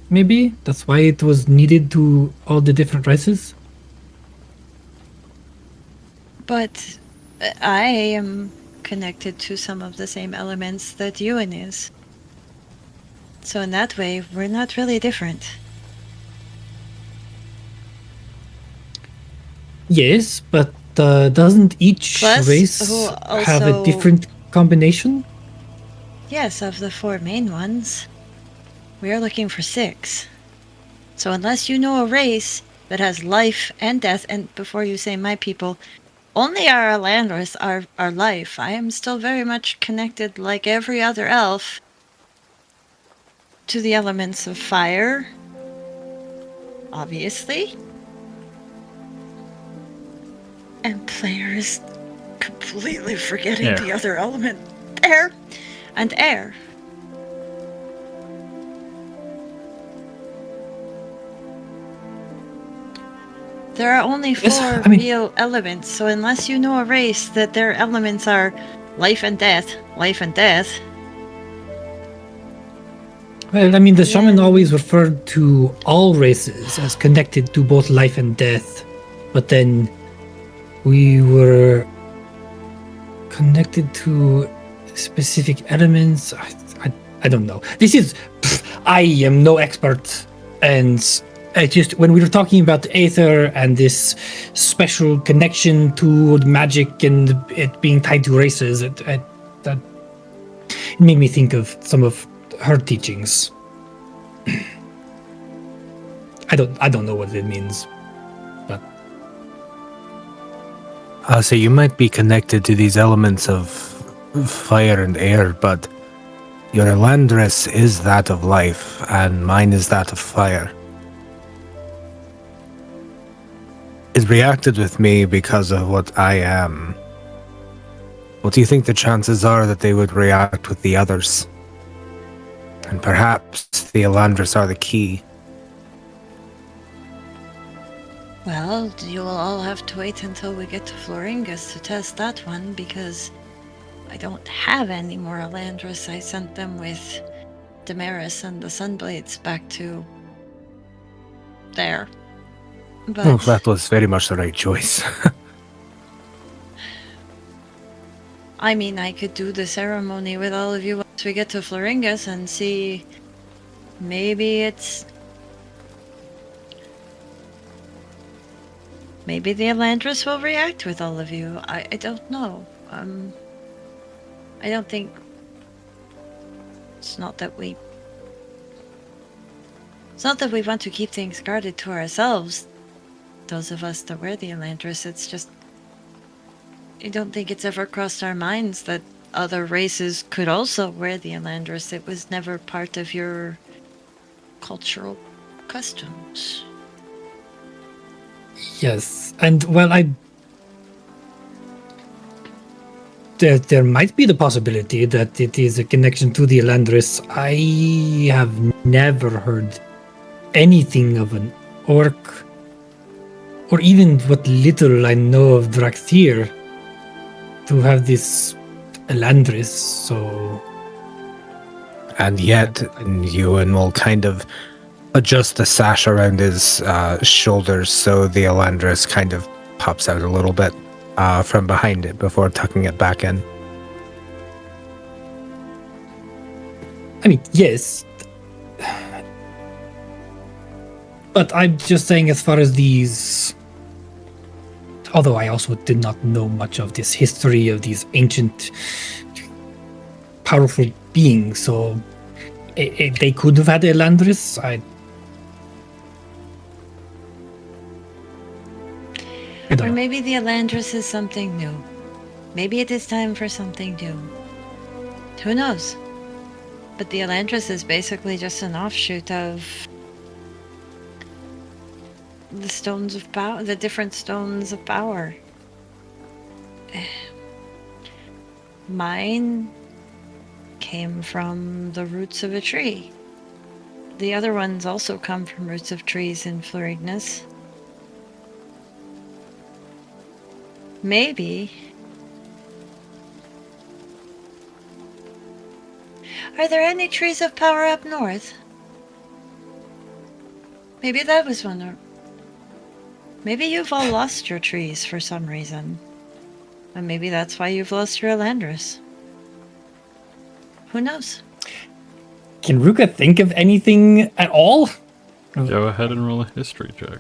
Maybe that's why it was needed to all the different races. But I am connected to some of the same elements that Euan is. So in that way, we're not really different. Yes, but doesn't each Plus, race who have a also- different combination? Yes, of the 4 main ones. We are looking for 6. So unless you know a race that has life and death, and before you say my people, only our Elandris are life. I am still very much connected, like every other elf, to the elements of fire, obviously. And player is completely forgetting the other element. Air. And air. There are only 4 real elements, so unless you know a race that their elements are life and death. Well, I mean, the shaman always referred to all races as connected to both life and death, but then we were connected to specific elements. I don't know. I am no expert, and I just, when we were talking about the Aether and this special connection to magic and it being tied to races, that made me think of some of her teachings. I don't know what it means, but so you might be connected to these elements of fire and air, but your Elandris is that of life, and mine is that of fire. It reacted with me because of what I am. What do you think the chances are that they would react with the others? And perhaps the Elandris are the key. Well, you will all have to wait until we get to Floringus to test that one, because I don't have any more Elandris. I sent them with Damaris and the Sunblades back to there. But that was very much the right choice. I mean, I could do the ceremony with all of you once we get to Floringus and see. Maybe the Elandris will react with all of you. I don't know. I don't think. It's not that we want to keep things guarded to ourselves. Those of us that wear the Elandris, it's just, I don't think it's ever crossed our minds that other races could also wear the Elandris. It was never part of your cultural customs. yes, and well, there might be the possibility that it is a connection to the Elandris. I have never heard anything of an orc, or even what little I know of Drakthir, to have this Elandris, so... And yet, Euan will kind of adjust the sash around his shoulders so the Elandris kind of pops out a little bit from behind it before tucking it back in. I mean, yes. But I'm just saying, as far as these... Although I also did not know much of this history of these ancient, powerful beings, so they could have had Elandris. Or maybe the Elandris is something new. Maybe it is time for something new. Who knows? But the Elandris is basically just an offshoot of the stones of power, the different stones of power. Mine came from the roots of a tree. The other ones also come from roots of trees in Florignus. Maybe. Are there any trees of power up north? Maybe that was one. Or maybe you've all lost your trees for some reason. And maybe that's why you've lost your Elandris. Who knows? Can Ruka think of anything at all? Go ahead and roll a history check.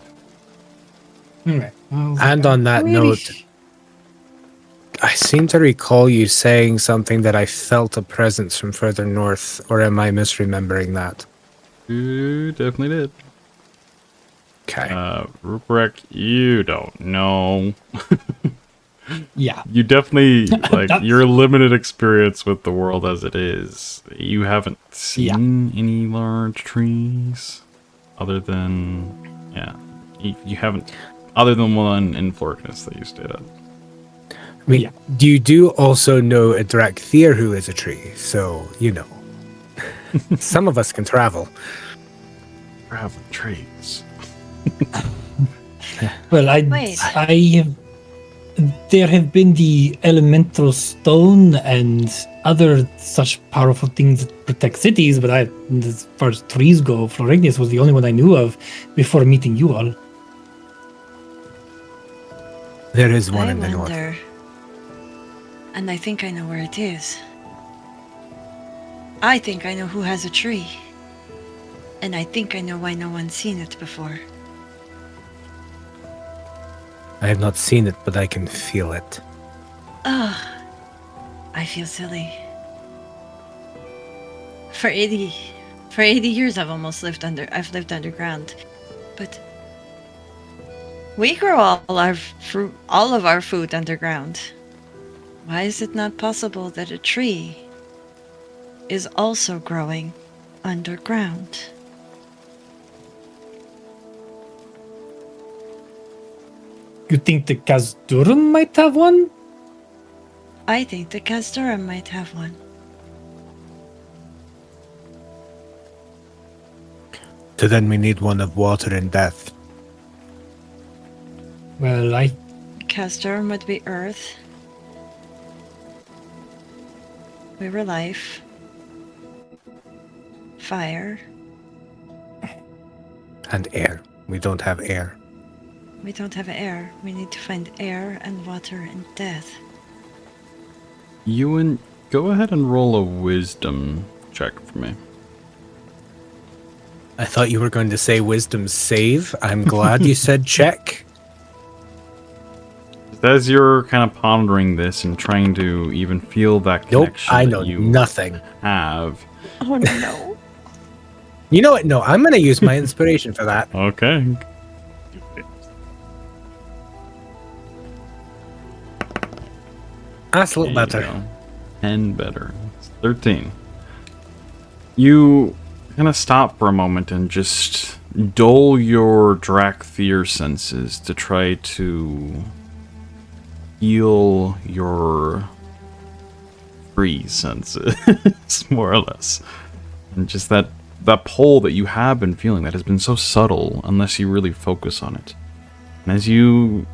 Okay. And on that note, I seem to recall you saying something that I felt a presence from further north, or am I misremembering that? You definitely did. Okay. Rhukkarrak, you don't know. Yeah. You definitely, like, That's- your limited experience with the world as it is. You haven't seen any large trees other than, you haven't, other than one in Florkness that you stayed at. I mean, you do also know a Drakthir who is a tree, so, you know. Some of us can travel. Traveling trees. Well, Wait. there have been the elemental stone and other such powerful things that protect cities, but as far as trees go, Florignis was the only one I knew of before meeting you all. There is one I in the north. wonder, and I think I know where it is. I think I know who has a tree. And I think I know why no one's seen it before. I have not seen it, but I can feel it. Ugh. I feel silly. For 80 years I've lived underground. But we grow all of our food underground. Why is it not possible that a tree is also growing underground? You think the Kazdurum might have one? I think the Kazdurum might have one. So then we need one of water and death. Well, Kazdurum would be earth. We were life. Fire. And air. We don't have air. We don't have air. We need to find air and water and death. Euan, go ahead and roll a wisdom check for me. I thought you were going to say wisdom save. I'm glad you said check. As you're kind of pondering this and trying to even feel that Nope, connection I that know you nothing. have. Oh no. You know what? No, I'm going to use my inspiration for that. Okay. That's a little There you better. go. 10 better. It's 13. You kind of stop for a moment and just dull your Drakthir senses to try to heal your free senses, more or less. And just that pull that you have been feeling that has been so subtle unless you really focus on it. And as you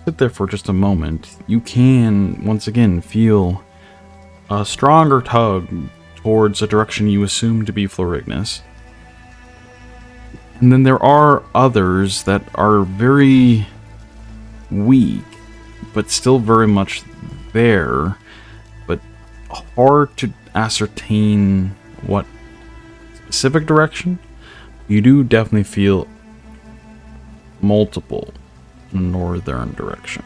sit there for just a moment, you can once again feel a stronger tug towards a direction you assume to be Florignis. And then there are others that are very weak, but still very much there, but hard to ascertain what specific direction. You do definitely feel multiple northern direction.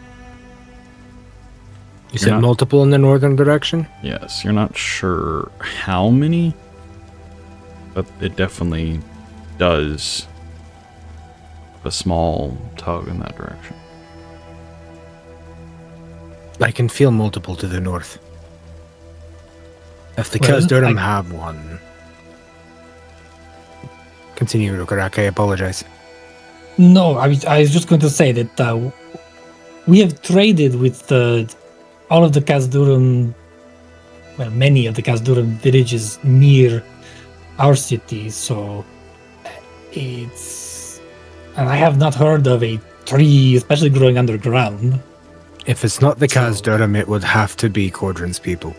You said multiple in the northern direction? Yes, you're not sure how many, but it definitely does have a small tug in that direction. I can feel multiple to the north. If the Well, Kazdurum I- have one. Continue, Rhukkarrak, I apologize. No, I was just going to say that we have traded with all of the Kazdurum, well, many of the Kazdurum villages near our city, so and I have not heard of a tree, especially growing underground. If it's not the Kazdurum, it would have to be Cordran's people.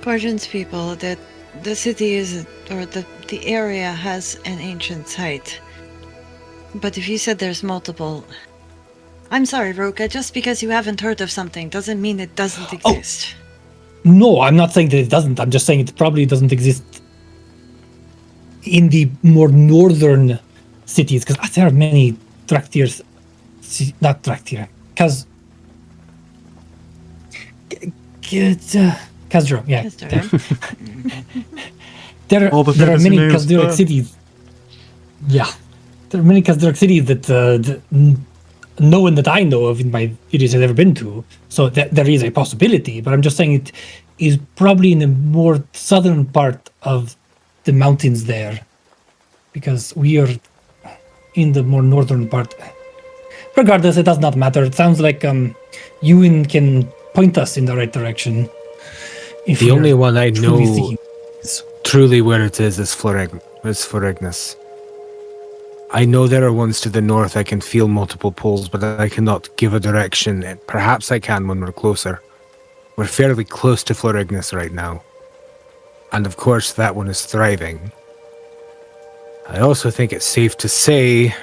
Cordran's people, that the city is, or the area has an ancient site. But if you said there's multiple, I'm sorry, Roka, just because you haven't heard of something doesn't mean it doesn't exist. No, I'm not saying that it doesn't. I'm just saying it probably doesn't exist in the more northern cities, because there are many Draktirs, not Draktir, because Kazdura, yeah. Kazdura. All the There are fantasy many names, Kazduric cities. Yeah. There are many Kazduric cities that no one that I know of in my series has ever been to. So there is a possibility, but I'm just saying it is probably in the more southern part of the mountains there. Because we are in the more northern part. Regardless, it does not matter. It sounds like Euan can point us in the right direction. If The we only are one I truly know seeking- truly where it is Florignus. I know there are ones to the north. I can feel multiple pulls, but I cannot give a direction. Perhaps I can when we're closer. We're fairly close to Florignus right now. And of course, that one is thriving. I also think it's safe to say,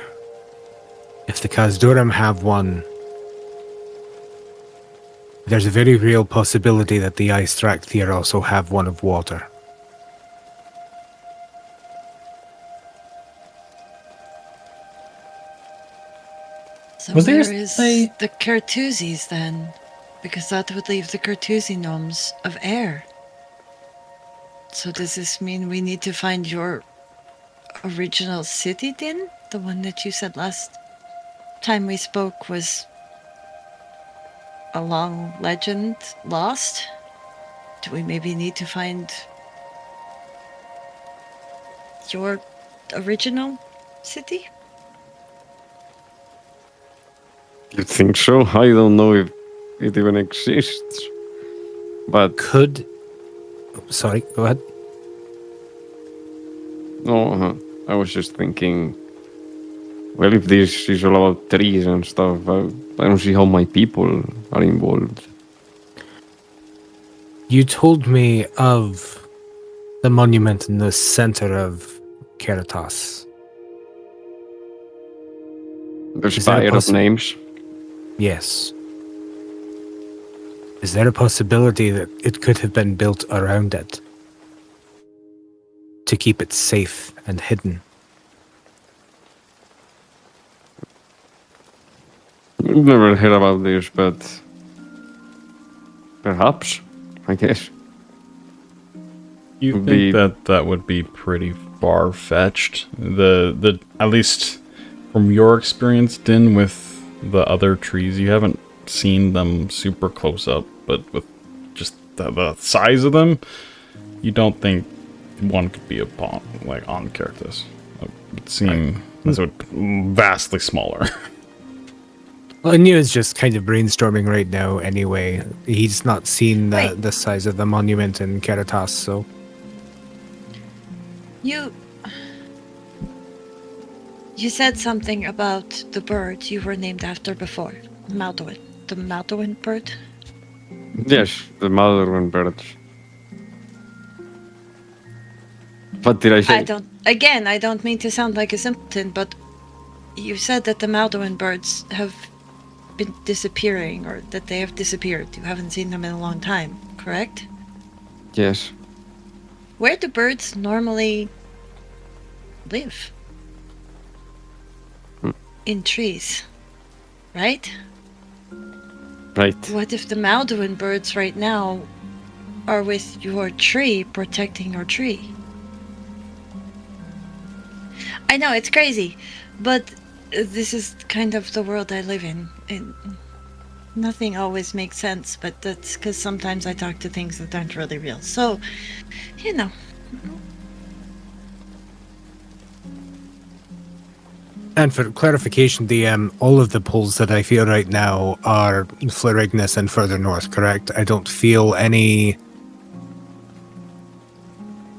if the Khazdurim have one, there's a very real possibility that the Istrakthir also have one of water. So Was there where is a- the Kertuzis then? Because that would leave the Kertuzi gnomes of air. So does this mean we need to find your original city then? The one that you said last time we spoke was a long legend lost? Do we maybe need to find your original city? You think so? I don't know if it even exists. But Could... Sorry, go ahead. no, I was just thinking. Well, if this is all about trees and stuff, I don't see how my people are involved. You told me of the monument in the center of Keratos. The Is that a spire of names. Yes. Is there a possibility that it could have been built around it to keep it safe and hidden? I've never heard about this, but perhaps, I guess. You Would think be- that would be pretty far fetched? The at least from your experience, Din, with the other trees, you haven't seen them super close up, but with just the size of them, you don't think one could be upon on Keratos. It would seem as though vastly smaller. Well, Anu is just kind of brainstorming right now anyway. He's not seen Wait. the size of the monument in Keratos, so... You said something about the bird you were named after before. Maldorwen. The Maldorwen bird? Yes, the Maldorwen birds. What did I say? I don't mean to sound like a simpleton, but you said that the Maldorwen birds have been disappearing, or that they have disappeared. You haven't seen them in a long time, correct? Yes. Where do birds normally live? In trees, right? Right. What if the Maldorwen birds right now are with your tree, protecting your tree? I know, it's crazy, but this is kind of the world I live in. And nothing always makes sense, but that's because sometimes I talk to things that aren't really real. So, you know. And for clarification, the all of the pulls that I feel right now are Florignus and further north, correct? I don't feel any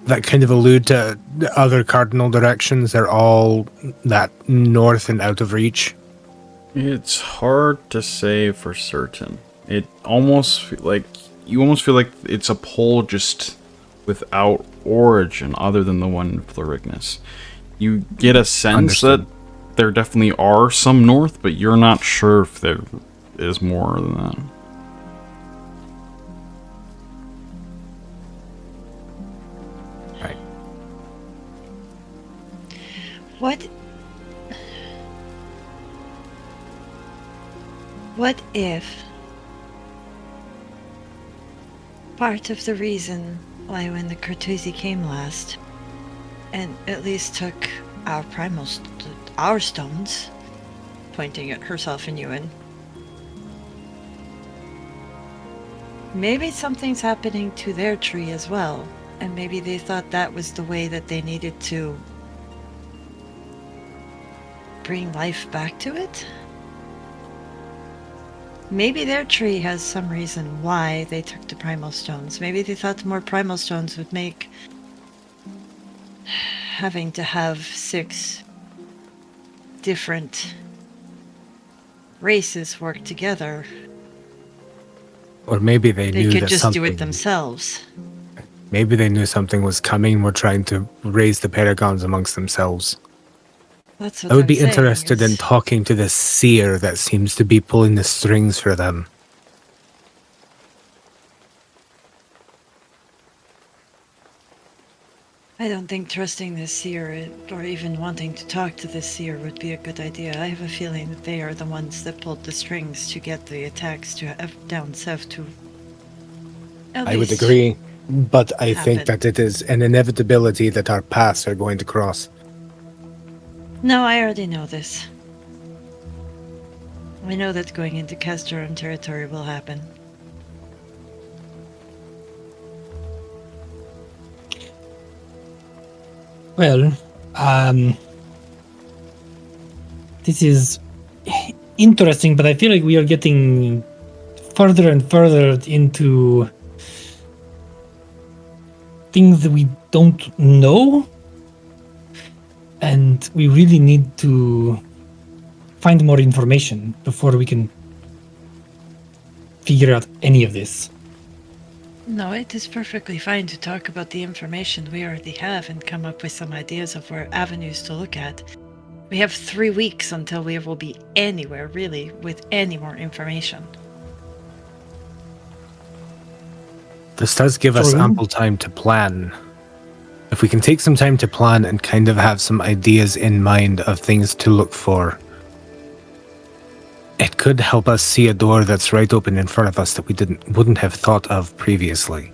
that kind of allude to other cardinal directions. They're all that north and out of reach. It's hard to say for certain. It almost you almost feel like it's a pole just without origin other than the one in Florignus. You get a sense Understood. that there definitely are some north, but you're not sure if there is more than that. Right. What if part of the reason why when the Cartusi came last, and at least took our our stones, pointing at herself and Euan. Maybe something's happening to their tree as well, and maybe they thought that was the way that they needed to bring life back to it? Maybe their tree has some reason why they took the primal stones. Maybe they thought more primal stones would make having to have 6 different races work together. Or maybe they knew could that just something, do it themselves. Maybe they knew something was coming. Were trying to raise the paragons amongst themselves. That's what I would be I'm saying, interested in is- talking to this seer that seems to be pulling the strings for them. I don't think trusting this seer or even wanting to talk to this seer would be a good idea. I have a feeling that they are the ones that pulled the strings to get the attacks to down south to. I would agree, but I think happen. that it is an inevitability that our paths are going to cross. No, I already know this. I know that going into Castorum territory will happen. Well, this is interesting, but I feel like we are getting further and further into things that we don't know, and we really need to find more information before we can figure out any of this. No, it is perfectly fine to talk about the information we already have and come up with some ideas of where avenues to look at. We have 3 weeks until we will be anywhere, really, with any more information. This does give us True. ample time to plan. If we can take some time to plan and kind of have some ideas in mind of things to look for, it could help us see a door that's right open in front of us that we wouldn't have thought of previously.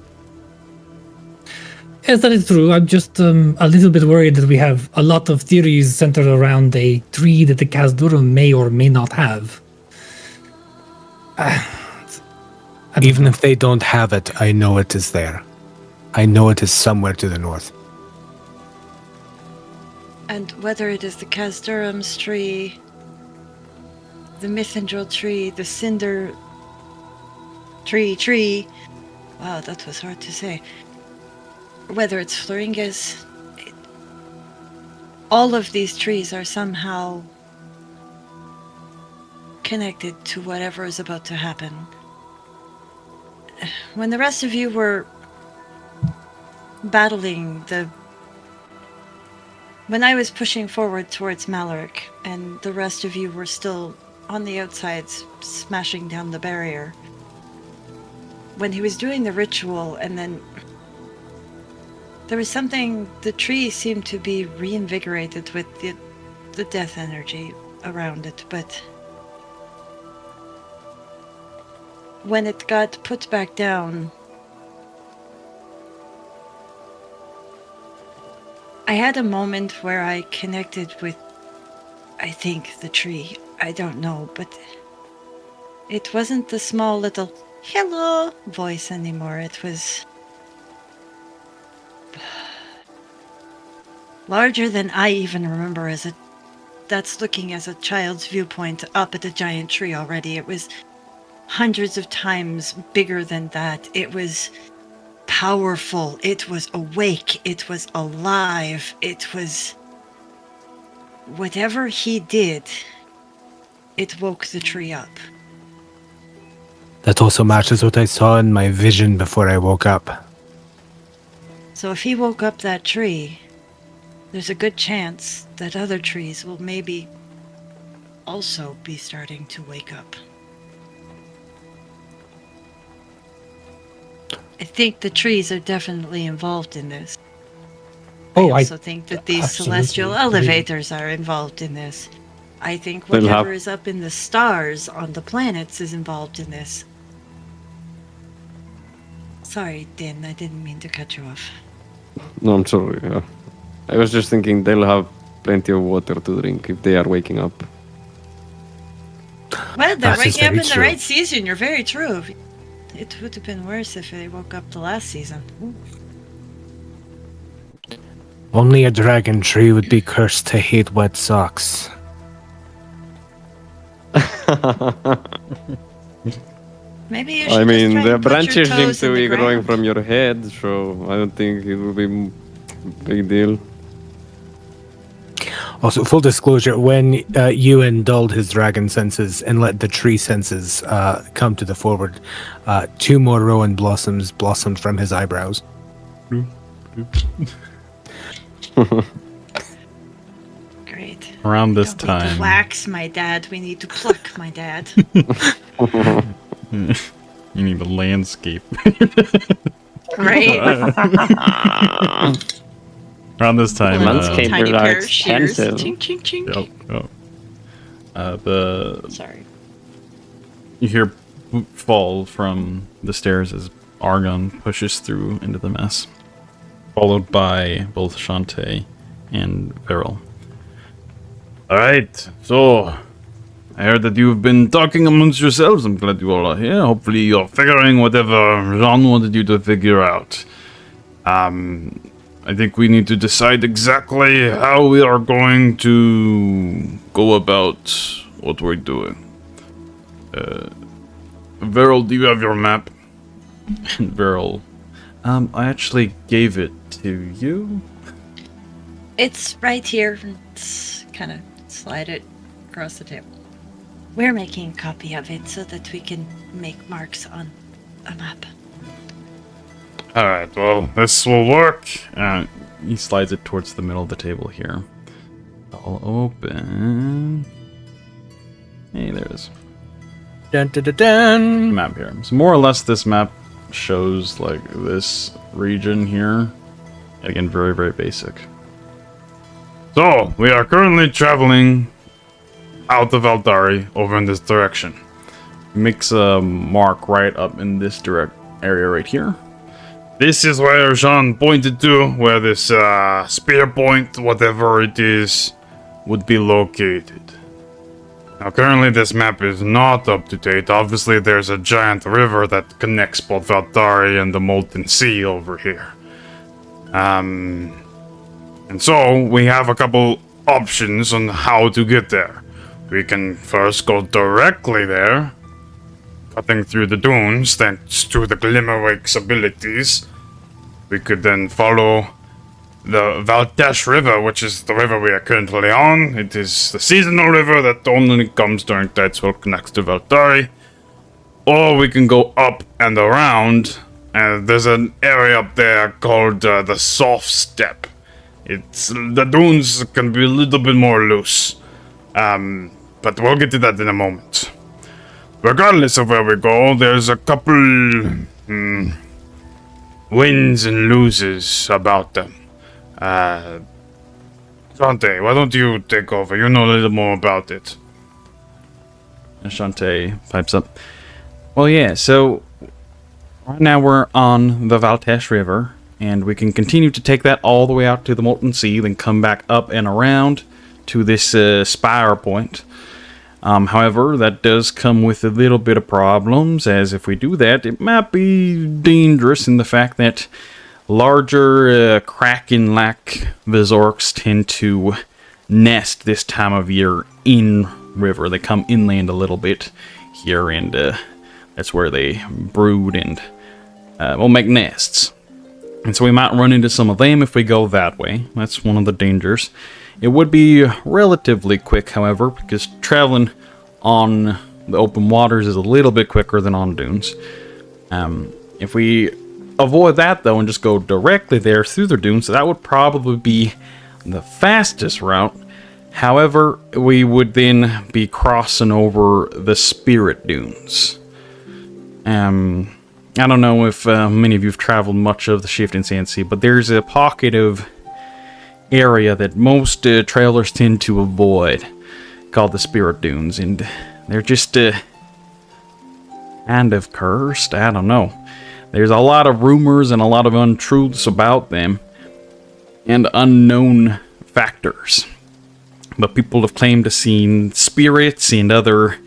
Yes, that is true. I'm just a little bit worried that we have a lot of theories centered around a tree that the Khazdurim may or may not have. Even if they don't have it, I know it is there. I know it is somewhere to the north. And whether it is the Khazdurim's tree, the Mithril tree, the Cinder tree. Wow, that was hard to say. Whether it's Floringa's, all of these trees are somehow connected to whatever is about to happen. When the rest of you were battling when I was pushing forward towards Maldorwen and the rest of you were still on the outsides smashing down the barrier, when he was doing the ritual and then there was something, the tree seemed to be reinvigorated with the death energy around it, but when it got put back down, I had a moment where I connected with, I think, the tree. I don't know, but it wasn't the small little hello voice anymore. It was larger than I even remember that's looking as a child's viewpoint up at a giant tree already. It was hundreds of times bigger than that. It was powerful. It was awake. It was alive. It was whatever he did, it woke the tree up. That also matches what I saw in my vision before I woke up. So if he woke up that tree, there's a good chance that other trees will maybe also be starting to wake up. I think the trees are definitely involved in this. Oh, I also think that these absolutely celestial agree. elevators are involved in this. I think They'll whatever have- is up in the stars on the planets is involved in this. Sorry, Din. I didn't mean to cut you off. No, I'm sorry. I was just thinking they'll have plenty of water to drink if they are waking up. Well, they're That is waking up very in the true. right season. You're very true. It would have been worse if they woke up the last season. Only a dragon tree would be cursed to hate wet socks. Maybe you should I just mean, try the and put your branches seem toes in to the be growing ground. from your head, so I don't think it will be a big deal. Also, full disclosure, when Euan dulled his dragon senses and let the tree senses come to the forward, 2 more rowan blossoms blossomed from his eyebrows. Great. Around this Don't need to time, wax my dad. We need to pluck my dad. you need a landscape. Right. Around this time, Landscape. Tiny are pair of shears. expensive. Chink, chink, chink. you hear boot fall from the stairs as Argon pushes through into the mess, followed by both Shantae and Beryl. Alright, so I heard that you've been talking amongst yourselves. I'm glad you all are here. Hopefully you're figuring whatever Jean wanted you to figure out. I think we need to decide exactly how we are going to go about what we're doing. Beryl, do you have your map? And Beryl, I actually gave it to you. It's right here. It's kind of slide it across the table. We're making a copy of it so that we can make marks on a map. Alright, well, this will work. He slides it towards the middle of the table here. All open. Hey, there it is. Dun, dun, dun, dun. Map here. So more or less, this map shows like this region here. Again, very, very basic. So, we are currently traveling out of Aldari over in this direction. Makes a mark right up in this direct area right here. This is where Jean pointed to, where this spear point, whatever it is, would be located. Now, currently this map is not up to date. Obviously, there's a giant river that connects both Valtari and the Molten Sea over here. And so, we have a couple options on how to get there. We can first go directly there, cutting through the dunes thanks to the Glimmerwake's abilities. We could then follow the Valtesh River, which is the river we are currently on. It is the seasonal river that only comes during Tideswell, connects to Valtari. Or we can go up and around, and there's an area up there called the Soft Steppe. The dunes can be a little bit more loose. But we'll get to that in a moment. Regardless of where we go, there's a couple wins and loses about them. Dante, why don't you take over? You know a little more about it. And Shantae pipes up. Well, yeah, so right now we're on the Valtesh River, and we can continue to take that all the way out to the Molten Sea, then come back up and around to this spire point. However, that does come with a little bit of problems, as if we do that, it might be dangerous in the fact that larger Kraken-like Vizorks tend to nest this time of year in river. They come inland a little bit here, and that's where they brood and make nests. And so we might run into some of them if we go that way. That's one of the dangers. It would be relatively quick, however, because traveling on the open waters is a little bit quicker than on dunes. If we avoid that, though, and just go directly there through the dunes, that would probably be the fastest route. However, we would then be crossing over the Spirit Dunes. I don't know if many of you have traveled much of the Shifting Sand Sea, but there's a pocket of area that most trailers tend to avoid, called the Spirit Dunes, and they're just kind of cursed. I don't know. There's a lot of rumors and a lot of untruths about them, and unknown factors. But people have claimed to seen spirits and other,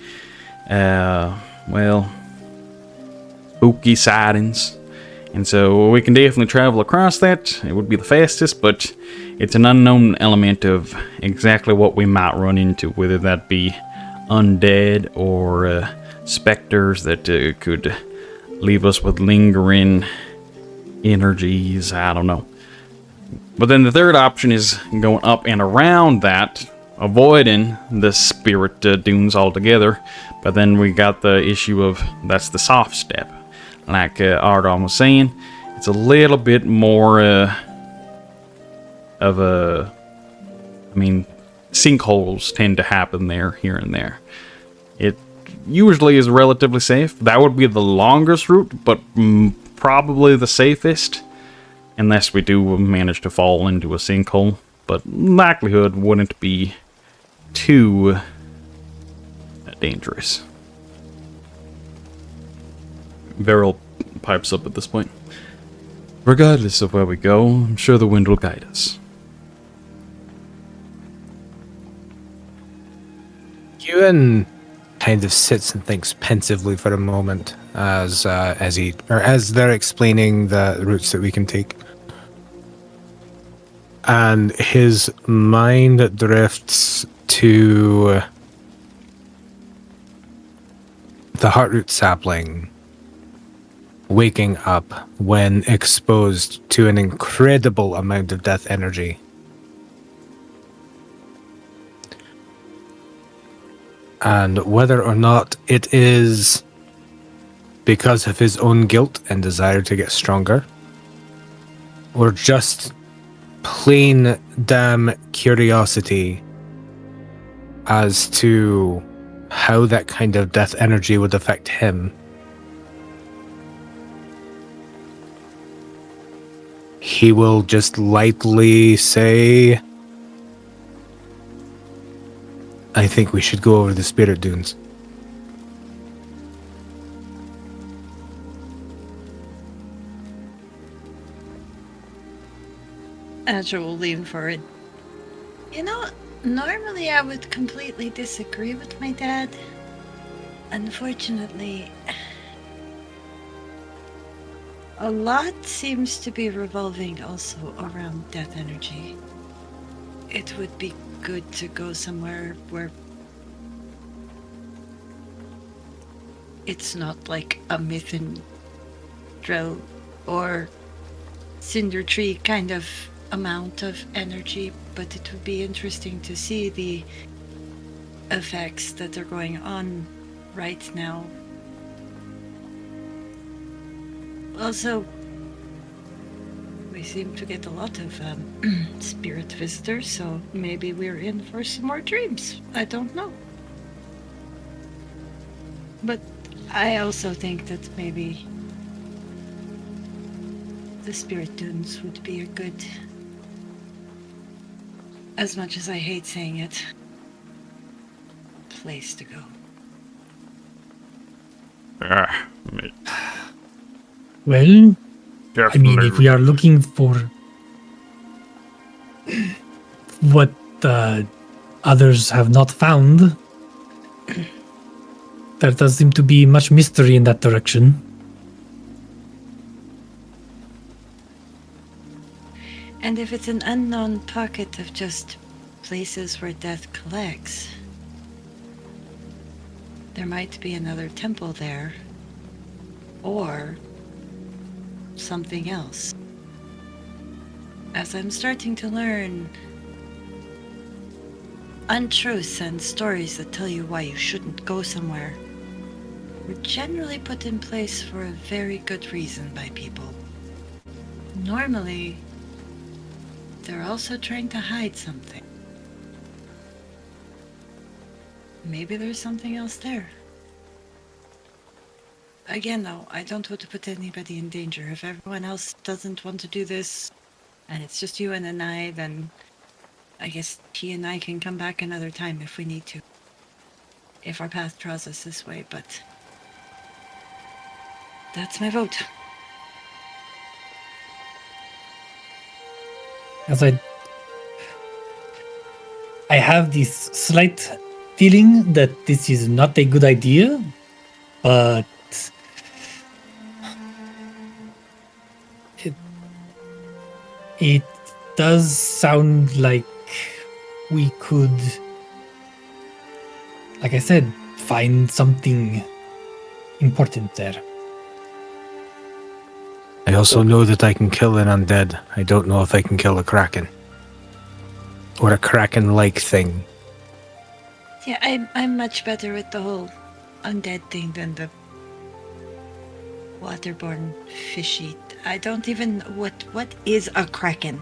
spooky sightings. And so we can definitely travel across that. It would be the fastest, but it's an unknown element of exactly what we might run into, whether that be undead or specters that could leave us with lingering energies. I don't know. But then the third option is going up and around that, avoiding the spirit dunes altogether. But then we got the issue of that's the soft step. Like Ardon was saying, it's a little bit more of a... I mean, sinkholes tend to happen there, here and there. It usually is relatively safe. That would be the longest route, but probably the safest. Unless we do manage to fall into a sinkhole. But likelihood wouldn't be too dangerous. Veril pipes up at this point. Regardless of where we go, I'm sure the wind will guide us. Euan kind of sits and thinks pensively for a moment as they're explaining the routes that we can take. And his mind drifts to the heartroot sapling waking up when exposed to an incredible amount of death energy. And whether or not it is because of his own guilt and desire to get stronger, or just plain damn curiosity as to how that kind of death energy would affect him, he will just lightly say, I think we should go over the spirit dunes. Asja will lean forward. You know, normally I would completely disagree with my dad. Unfortunately, a lot seems to be revolving also around death energy. It would be good to go somewhere where it's not like a mithril or cinder tree kind of amount of energy, but it would be interesting to see the effects that are going on right now. Also, we seem to get a lot of spirit visitors, so maybe we're in for some more dreams. I don't know. But I also think that maybe the spirit dunes would be a good, as much as I hate saying it, place to go. Well, Definitely. I mean, if we are looking for what others have not found, there does seem to be much mystery in that direction. And if it's an unknown pocket of just places where death collects, there might be another temple there, or something else. As I'm starting to learn untruths and stories that tell you why you shouldn't go somewhere, were generally put in place for a very good reason by people. Normally, they're also trying to hide something. Maybe there's something else there. Again, though, I don't want to put anybody in danger. If everyone else doesn't want to do this, and it's just Euan and I, then I guess he and I can come back another time if we need to. If our path draws us this way, but that's my vote. as I have this slight feeling that this is not a good idea, but it does sound like we could, like I said, find something important there. I also know that I can kill an undead. I don't know if I can kill a kraken. Or a kraken-like thing. Yeah, I'm much better with the whole undead thing than the waterborne fishy. I don't even what is a kraken?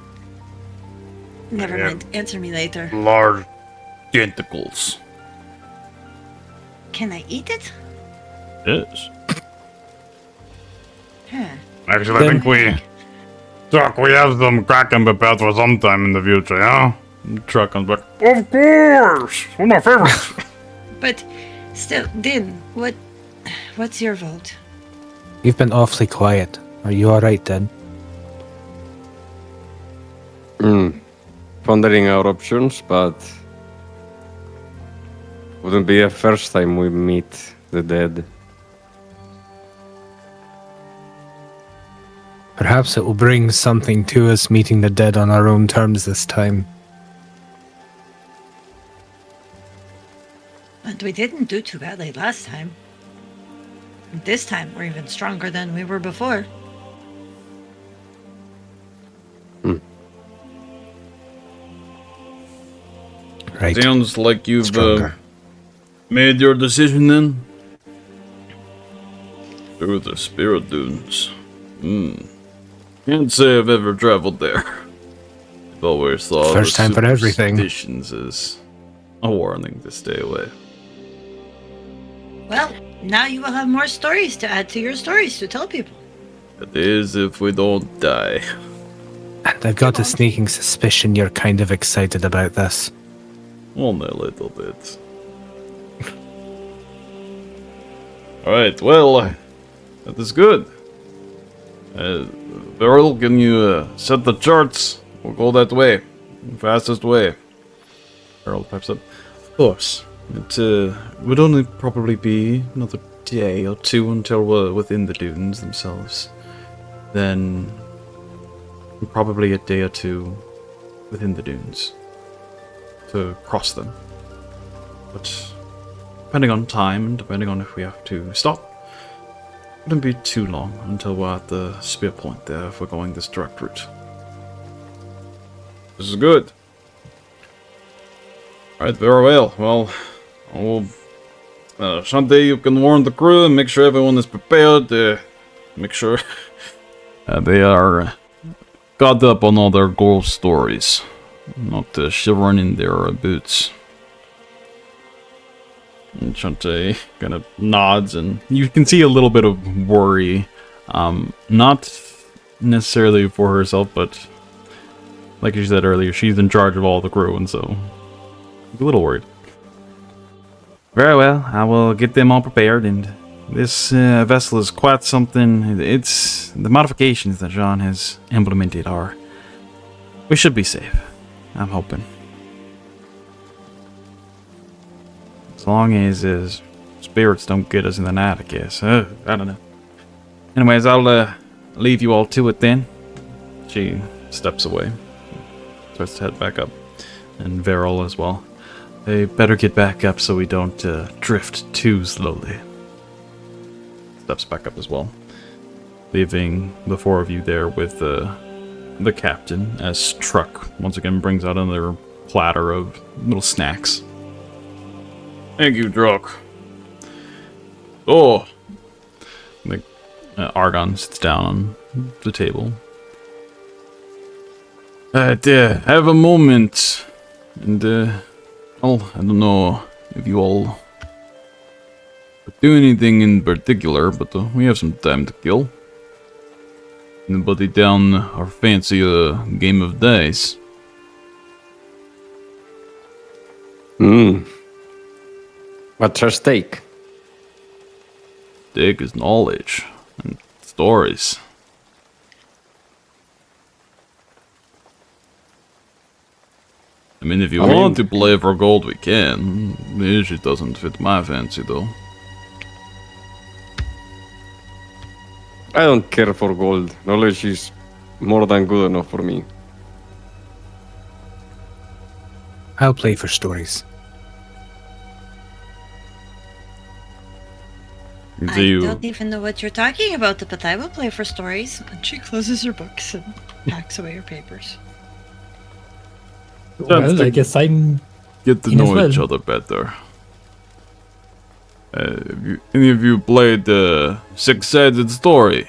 Never mind. Answer me later. Large tentacles. Can I eat it? Yes. Huh. Actually, I think we have some Kraken prepared for sometime in the future, yeah? The truck comes back. Of course! One of my favorites! But still, Din, what's your vote? You've been awfully quiet. Are you alright, then? Pondering our options, but wouldn't be the first time we meet the dead. Perhaps it will bring something to us meeting the dead on our own terms this time. And we didn't do too badly last time. This time we're even stronger than we were before. Right. Sounds like you've Stronger. made your decision then? Through the Spirit Dunes. Can't say I've ever traveled there. I've always thought First time for everything. superstitions is a warning to stay away. Well, now you will have more stories to add to your stories to tell people. That is, if we don't die. And I've got a sneaking suspicion you're kind of excited about this. Only a little bit. Alright, well, that is good. Beryl, can you set the charts? We'll go that way. Fastest way. Beryl pipes up. Of course. It would only probably be another day or two until we're within the dunes themselves. Then probably a day or two within the dunes to cross them. But depending on time and depending on if we have to stop, it wouldn't be too long until we're at the spear point there if we're going this direct route. This is good. Alright, very well. Well, Shantae, you can warn the crew and make sure everyone is prepared. Make sure they are caught up on all their ghost stories. Not shivering in their boots. And Shantae kind of nods, and you can see a little bit of worry. Not necessarily for herself, but like you said earlier, she's in charge of all the crew, and so a little worried. Very well, I will get them all prepared, and this vessel is quite something. It's the modifications that Jean has implemented are. We should be safe. I'm hoping. As long as spirits don't get us in the night, I guess. I don't know. Anyways, I'll leave you all to it then. She steps away. Starts to head back up. And Veril as well. They better get back up so we don't drift too slowly. Steps back up as well. Leaving the four of you there with the captain as Truck once again brings out another platter of little snacks. Thank you, Druck. Oh! Argon sits down on the table. Have a moment. And, I don't know if you all do anything in particular, but we have some time to kill. Anybody down or fancy a game of dice? What's her stake? Stake is knowledge and stories. I mean, if you want to play for gold, we can. The issue doesn't fit my fancy, though. I don't care for gold. Knowledge is more than good enough for me. I'll play for stories. Do you... I don't even know what you're talking about, but I will play for stories. And she closes her books and packs away her papers. Well, I guess I'm get to in as know well. each other better. Any of you played the Six-Sided Story?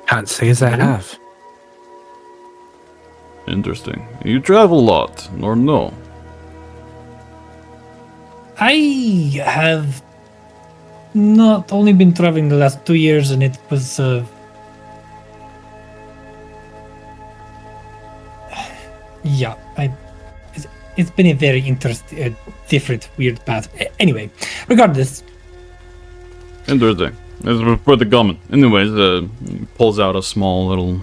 Can't say as I have. Interesting. You travel a lot, or no? I have not only been traveling the last 2 years, and it was yeah, it's been a very interesting, different, weird path. Anyway, regardless, Interesting. It's pretty common. Anyways, pulls out a small little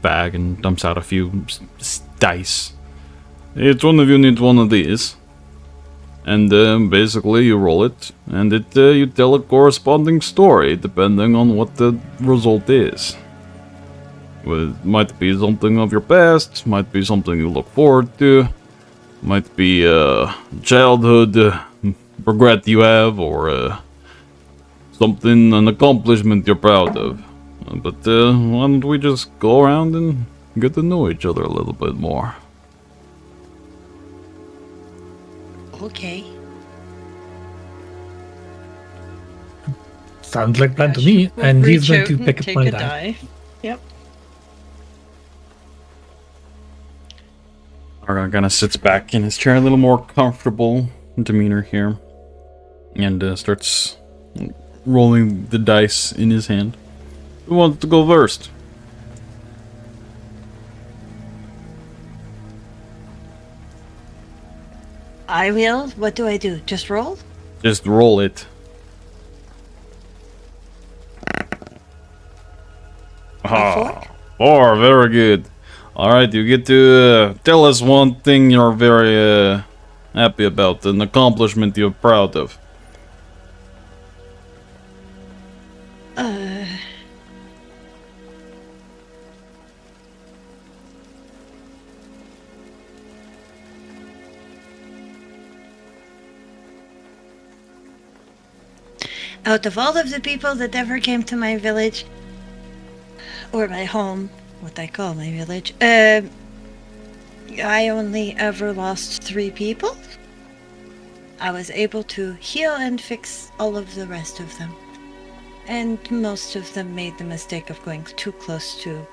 bag and dumps out a few dice. Each one of you needs one of these. And basically you roll it, and you tell a corresponding story depending on what the result is. Well, it might be something of your past, might be something you look forward to, might be a childhood regret you have, or something, an accomplishment you're proud of. But why don't we just go around and get to know each other a little bit more? Okay. sounds like a plan to me. And he's going to pick up take one a die. die. Yep. Rhukkarrak kind of sits back in his chair, a little more comfortable demeanor here, and starts rolling the dice in his hand. Who wants to go first? I will. What do I do? Just roll? Just roll it. A 4, very good. Alright, you get to tell us one thing you're very happy about, an accomplishment you're proud of. Out of all of the people that ever came to my village, or my home, what I call my village, I only ever lost 3 people. I was able to heal and fix all of the rest of them. And most of them made the mistake of going too close to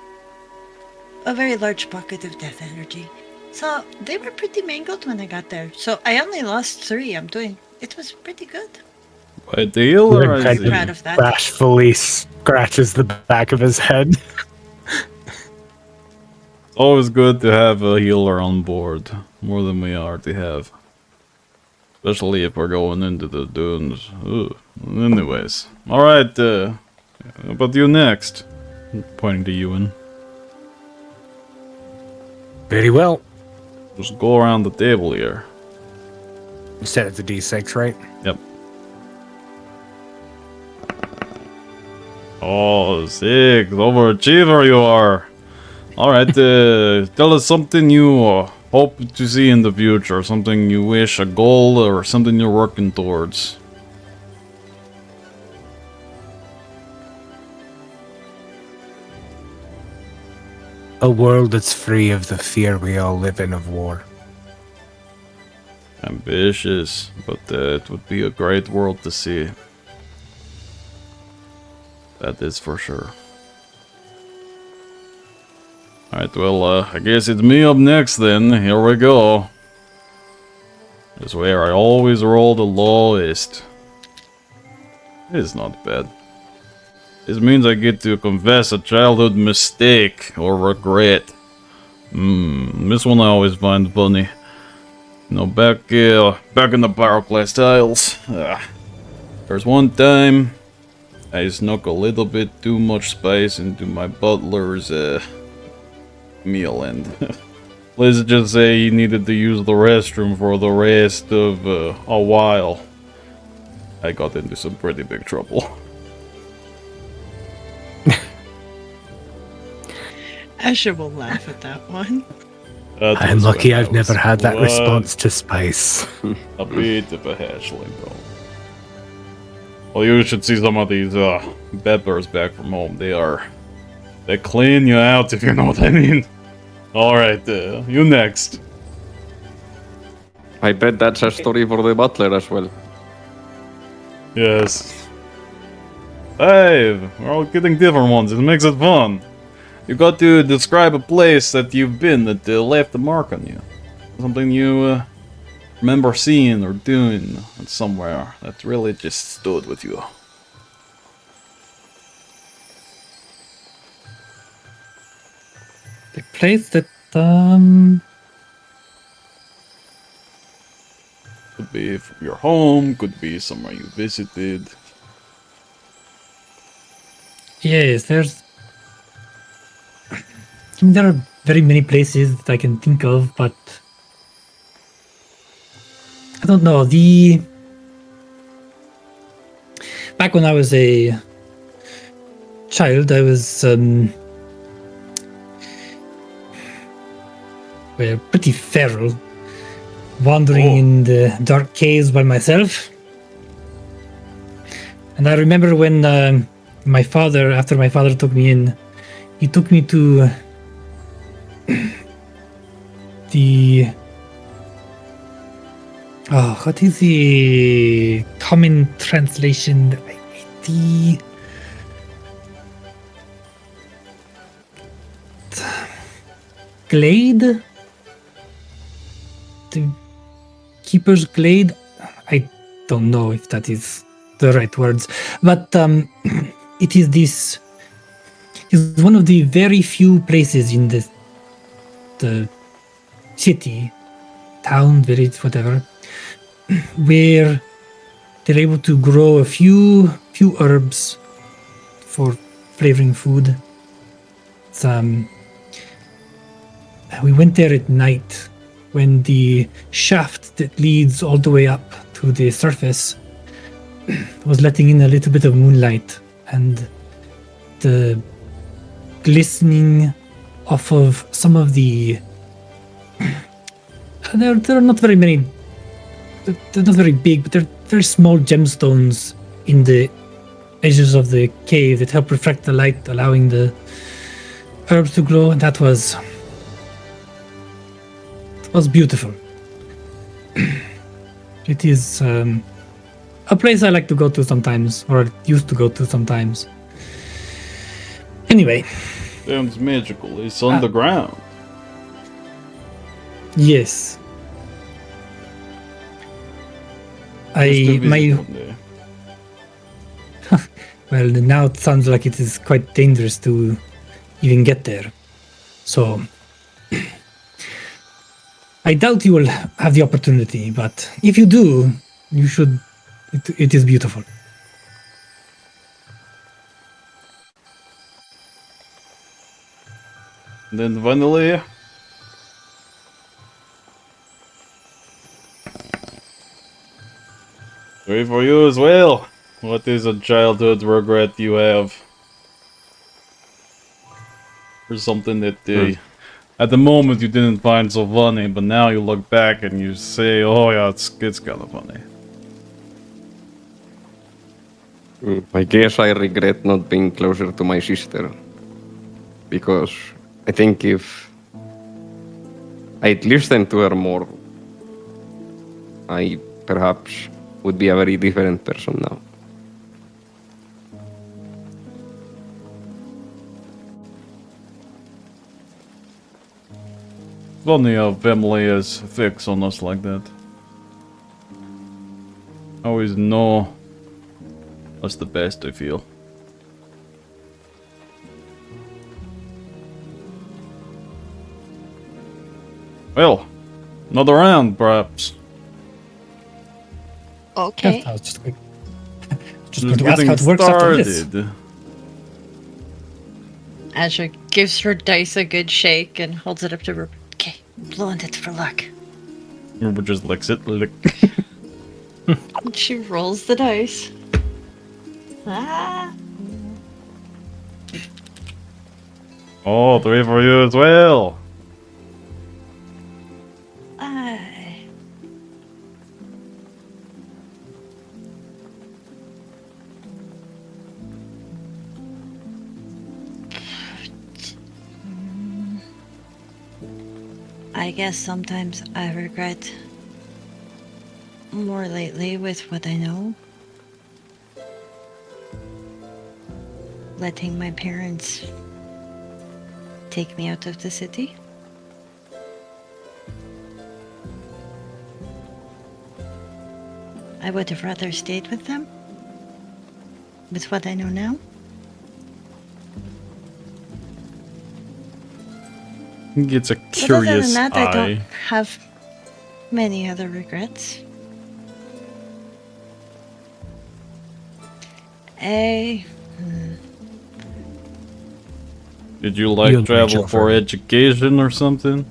a very large pocket of death energy. So they were pretty mangled when I got there. So I only lost 3. It was pretty good. By the healer, I Kind see. of Proud of that. bashfully scratches the back of his head. Always good to have a healer on board, more than we already have. Especially if we're going into the dunes. Ugh. Anyways, alright, how about you next? Pointing to Euan. Very well. Just go around the table here. You said it's a D6, right? Yep. Oh, 6. Overachiever you are. Alright, tell us something you hope to see in the future. Something you wish, a goal, or something you're working towards. A world that's free of the fear we all live in of war. Ambitious, but it would be a great world to see. That is for sure. Alright, well, I guess it's me up next then. Here we go. This is where I always roll the lowest. It's not bad. This means I get to confess a childhood mistake or regret. This one I always find funny. You know, back in the Pyroclast Isles, there's one time I snuck a little bit too much spice into my butler's meal, and let's just say he needed to use the restroom for the rest of a while. I got into some pretty big trouble. Asja will laugh at that one. That I'm was lucky when I I've never was had that one response to spice. A bit of a hatchling, though. Well, you should see some of these peppers back from home. They clean you out, if you know what I mean. Alright, you next. I bet that's a story for the butler as well. Yes. Hey, we're all getting different ones. It makes it fun. You got to describe a place that you've been that left a mark on you. Something you remember seeing or doing somewhere that really just stood with you. The place that Could be from your home, could be somewhere you visited. yes, there are very many places that I can think of, but I don't know. Back when I was a child, I was pretty feral, wandering in the dark caves by myself. And I remember when after my father took me in, he took me to what is the common translation? The glade? The keeper's glade? I don't know if that is the right words, but it is one of the very few places in the city, town, village, whatever, where they're able to grow a few herbs for flavoring food. It's, we went there at night when the shaft that leads all the way up to the surface was letting in a little bit of moonlight, and the glistening off of some of the there are not very many, they're not very big, but they're very small gemstones in the edges of the cave that help reflect the light, allowing the herbs to glow. And that was beautiful. It is a place I like to go to sometimes, or used to go to sometimes. Anyway. Sounds magical. It's underground. Yes. Well, now it sounds like it is quite dangerous to even get there. So I doubt you will have the opportunity, but if you do, you should. It is beautiful. And then finally, sorry for you as well. What is a childhood regret you have? Or something that at the moment you didn't find so funny, but now you look back and you say, oh yeah, it's kind of funny. I guess I regret not being closer to my sister. Because I think if I'd listened to her more, I perhaps would be a very different person now. Funny how family is fixed on us like that. Always know what's the best, I feel. Well, another round, perhaps. Okay. Yeah, I was just going to ask how it works after this. Asja gives her dice a good shake and holds it up to her. Okay, blowing it for luck. Rupert just licks it. Lick. And she rolls the dice. Ah. Oh, 3 for you as well. I guess sometimes I regret more lately with what I know. Letting my parents take me out of the city. I would have rather stayed with them. With what I know now. He gets a But other curious than that, I don't eye. have many other regrets. Did you like You'll travel reach for over. education or something?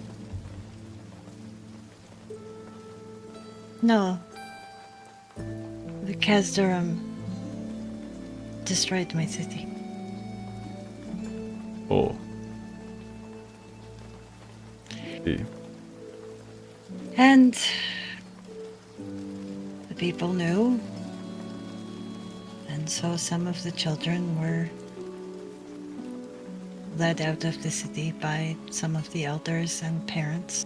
No. The Kazdurum destroyed my city. Oh. See. And the people knew. And so some of the children were led out of the city by some of the elders and parents.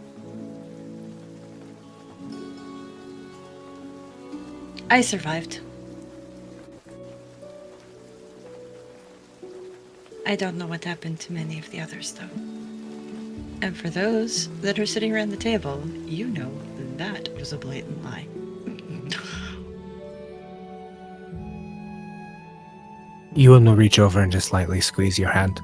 I survived. I don't know what happened to many of the others, though. And for those that are sitting around the table, you know that was a blatant lie. Euan will reach over and just lightly squeeze your hand.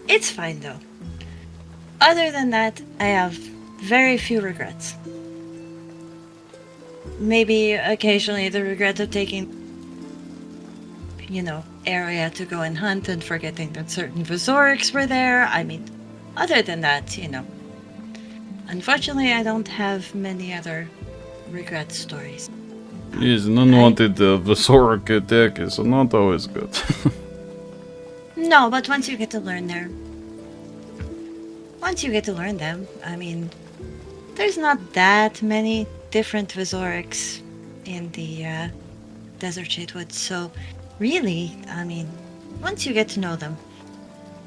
It's fine, though. Other than that, I have very few regrets. Maybe occasionally the regret of taking, area to go and hunt and forgetting that certain Vazorics were there. I mean, other than that, unfortunately, I don't have many other regret stories. Yes, an unwanted Vasoric attack is not always good. No, but once you get to learn them, I mean, there's not that many different Vazorics in the Desert Shade Woods, so really, I mean, once you get to know them,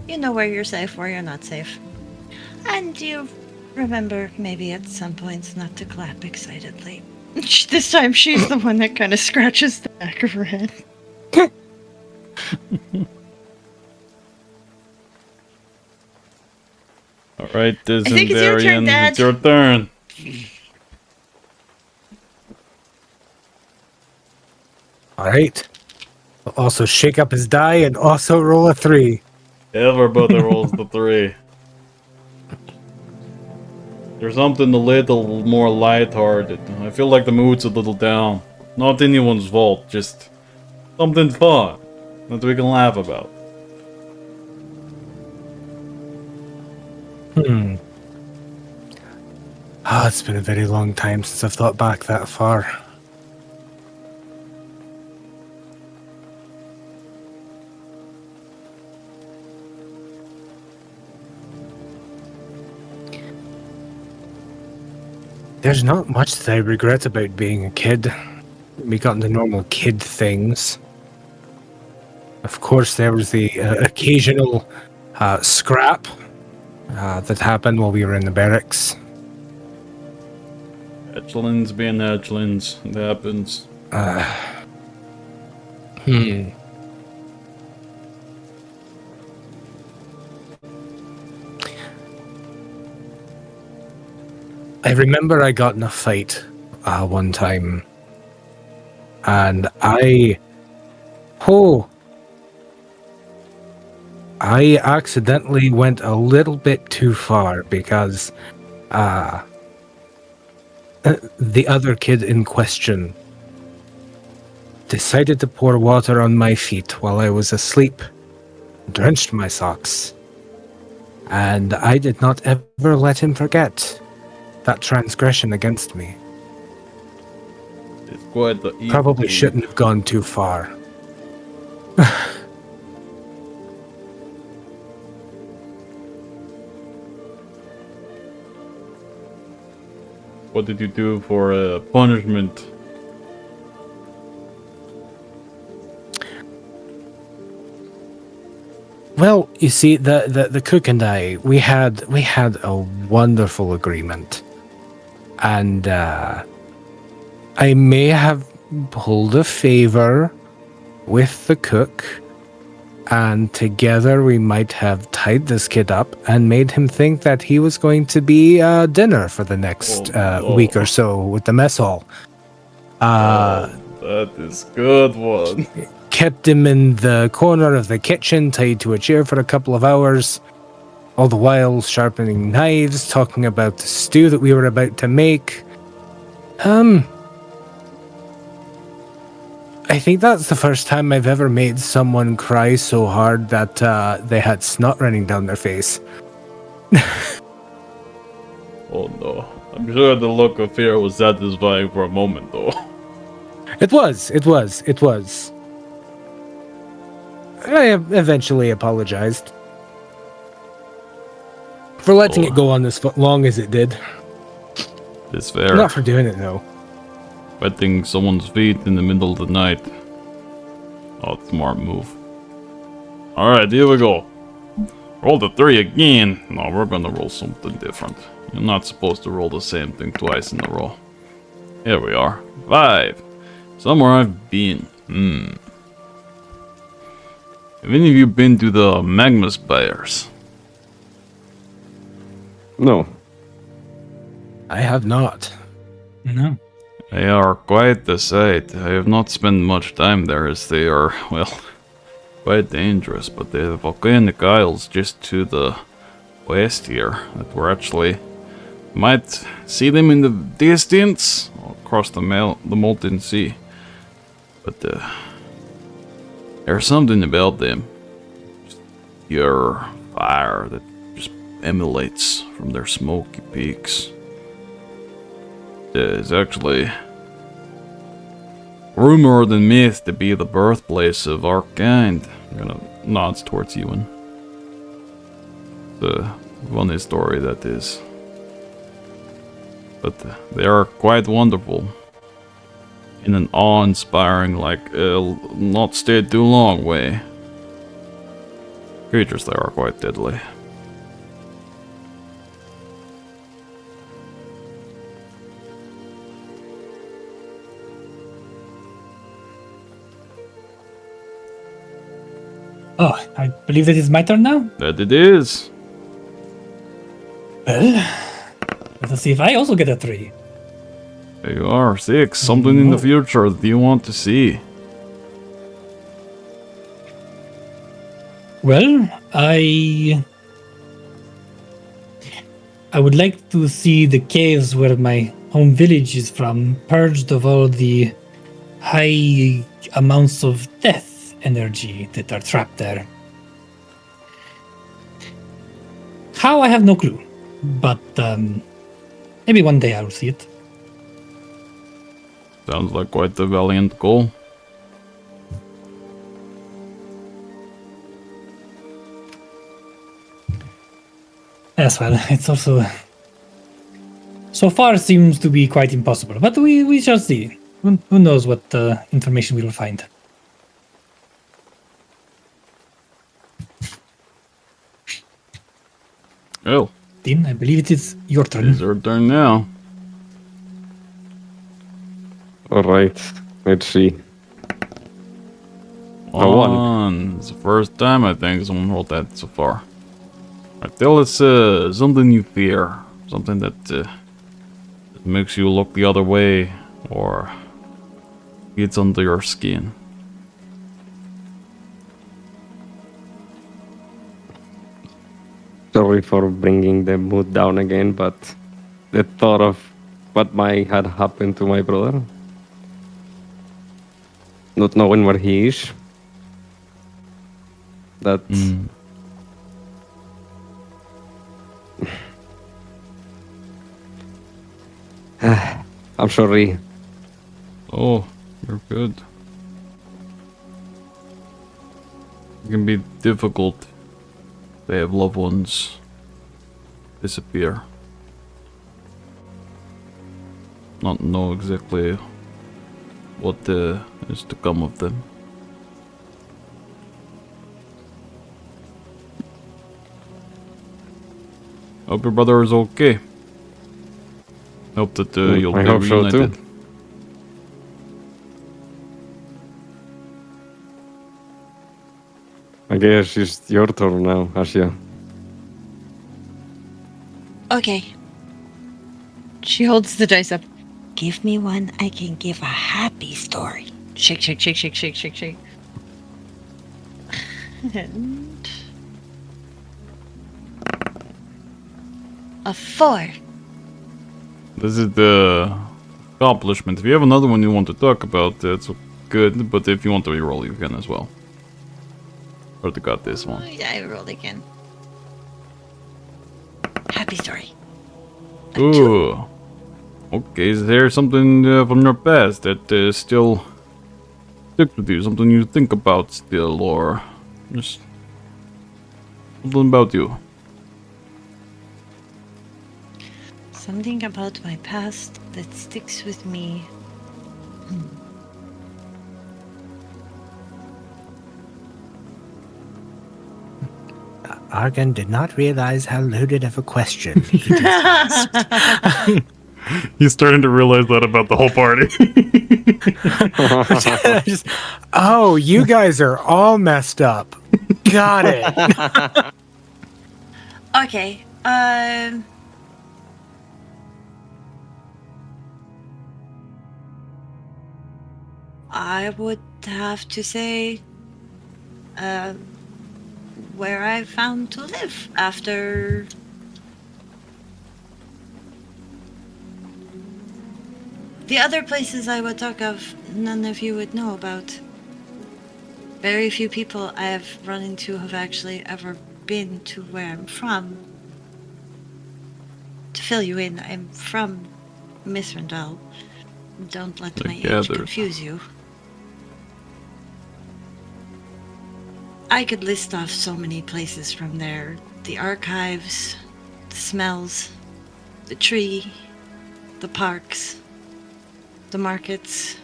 you know where you're safe, where you're not safe. And you remember maybe at some points not to clap excitedly. This time she's the one that kind of scratches the back of her head. Alright, think it's your turn, Dizendarian, Dad. it's your turn. Alright. Also shake up his die and also roll a 3. Everybody rolls the 3. There's something a little more lighthearted. I feel like the mood's a little down. Not anyone's fault, just something fun that we can laugh about. It's been a very long time since I've thought back that far. There's not much that I regret about being a kid. We got the normal kid things. Of course, there was the occasional scrap that happened while we were in the barracks. Hatchlings being hatchlings, it happens. I remember I got in a fight one time, and I accidentally went a little bit too far because the other kid in question decided to pour water on my feet while I was asleep, drenched my socks. And I did not ever let him forget that transgression against me. It's quite the Probably shouldn't have gone too far. What did you do for a punishment? Well, you see, the cook and I, we had a wonderful agreement, and I may have pulled a favor with the cook, and together we might have tied this kid up and made him think that he was going to be dinner for the next week or so with the mess hall. That is good one. Kept him in the corner of the kitchen, tied to a chair for a couple of hours, all the while sharpening knives, talking about the stew that we were about to make. I think that's the first time I've ever made someone cry so hard that they had snot running down their face. Oh no. I'm sure the look of fear was satisfying for a moment though. It was. I eventually apologized for letting it go on as long as it did. It's fair. Not for doing it, though. Wetting someone's feet in the middle of the night. Oh, smart move. Alright, here we go. Roll the 3 again. No, we're gonna roll something different. You're not supposed to roll the same thing twice in a row. Here we are. 5. Somewhere I've been. Have any of you been to the magma spires? No. I have not. No. They are quite the sight. I have not spent much time there as they are, well, quite dangerous, but they have volcanic isles just to the west here that we're actually might see them in the distance across the molten sea. But there's something about them. Just pure fire that just emanates from their smoky peaks. It's actually rumored and myth to be the birthplace of our kind. I'm gonna nods towards Euan. The funny story that is. But they are quite wonderful. In an awe-inspiring, like, not stay too long way. Creatures there are quite deadly. Oh, I believe that is my turn now. That it is. Well, let us see if I also get a 3. There you are, 6. Something in the future that you want to see. Well, I would like to see the caves where my home village is from purged of all the high amounts of death energy that are trapped there. How, I have no clue, but maybe one day I will see it. Sounds like quite the valiant goal. Yes, well, it's also so far seems to be quite impossible, but we shall see. Who knows what information we will find. Well, Dean, I believe it is your turn. it's our turn now. Alright, let's see. A 1. It's the first time I think someone rolled that so far. Alright, tell us something you fear. Something that makes you look the other way or gets under your skin. Sorry for bringing the mood down again, but the thought of what had happened to my brother. not knowing where he is. That's I'm sorry. Oh, you're good. It can be difficult. They have loved ones disappear. Not know exactly what is to come of them. Hope your brother is okay. Hope that you'll I be hope so reunited. too. I guess it's your turn now, Asja. Okay, She holds the dice up. give me one I can give a happy story. Shake, shake, shake, shake, shake, shake, shake. And A 4. This is the accomplishment. If you have another one you want to talk about, that's good. But if you want to reroll, you can as well. Or to got this one. Yeah, I rolled again. Happy story. Ooh. Okay, is there something from your past that still sticks with you? Something you think about still, or just something about you? Something about my past that sticks with me. Argon did not realize how loaded of a question he just asked. He's starting to realize that about the whole party. Oh, you guys are all messed up. Got it. Okay, I would have to say, where I found to live after the other places I would talk of, none of you would know about. Very few people I have run into have actually ever been to where I'm from. To fill you in, I'm from Mithrandal. Don't let my age gathered. confuse you. I could list off so many places from there. The archives, the smells, the tree, the parks, the markets,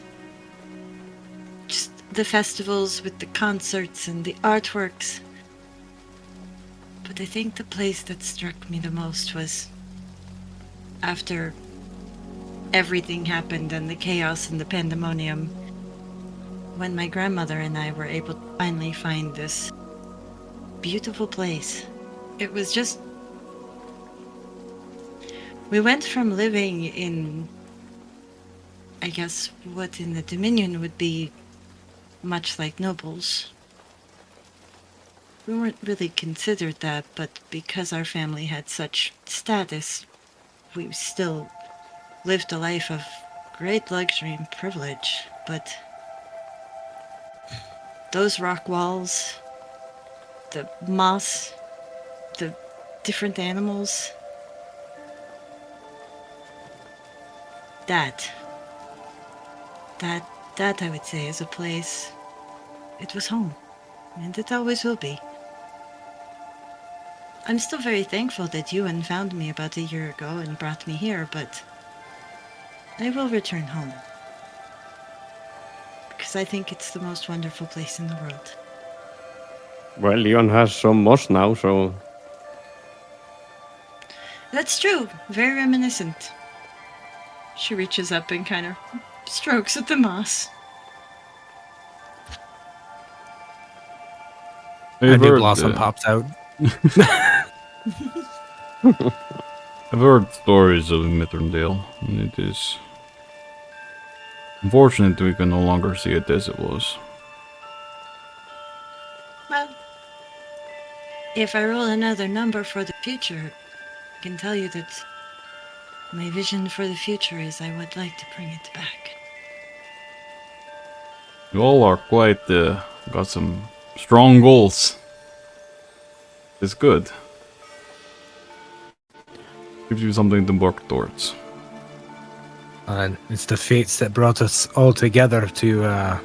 just the festivals with the concerts and the artworks. But I think the place that struck me the most was after everything happened and the chaos and the pandemonium, when my grandmother and I were able to finally find this beautiful place. It was just... We went from living in, I guess, what in the Dominion would be much like nobles. We weren't really considered that, but because our family had such status, we still lived a life of great luxury and privilege, but those rock walls, the moss, the different animals, that I would say is a place. It was home, and it always will be. I'm still very thankful that Euan found me about a year ago and brought me here, but I will return home. Because I think it's the most wonderful place in the world. Well, Leon has some moss now, so That's true. Very reminiscent. She reaches up and kind of strokes at the moss. A new blossom pops out. I've heard stories of Mithrandale, and it is unfortunate we can no longer see it as it was. Well, if I roll another number for the future, I can tell you that my vision for the future is I would like to bring it back. You all are quite, got some strong goals. It's good. Gives you something to work towards. And it's the fates that brought us all together to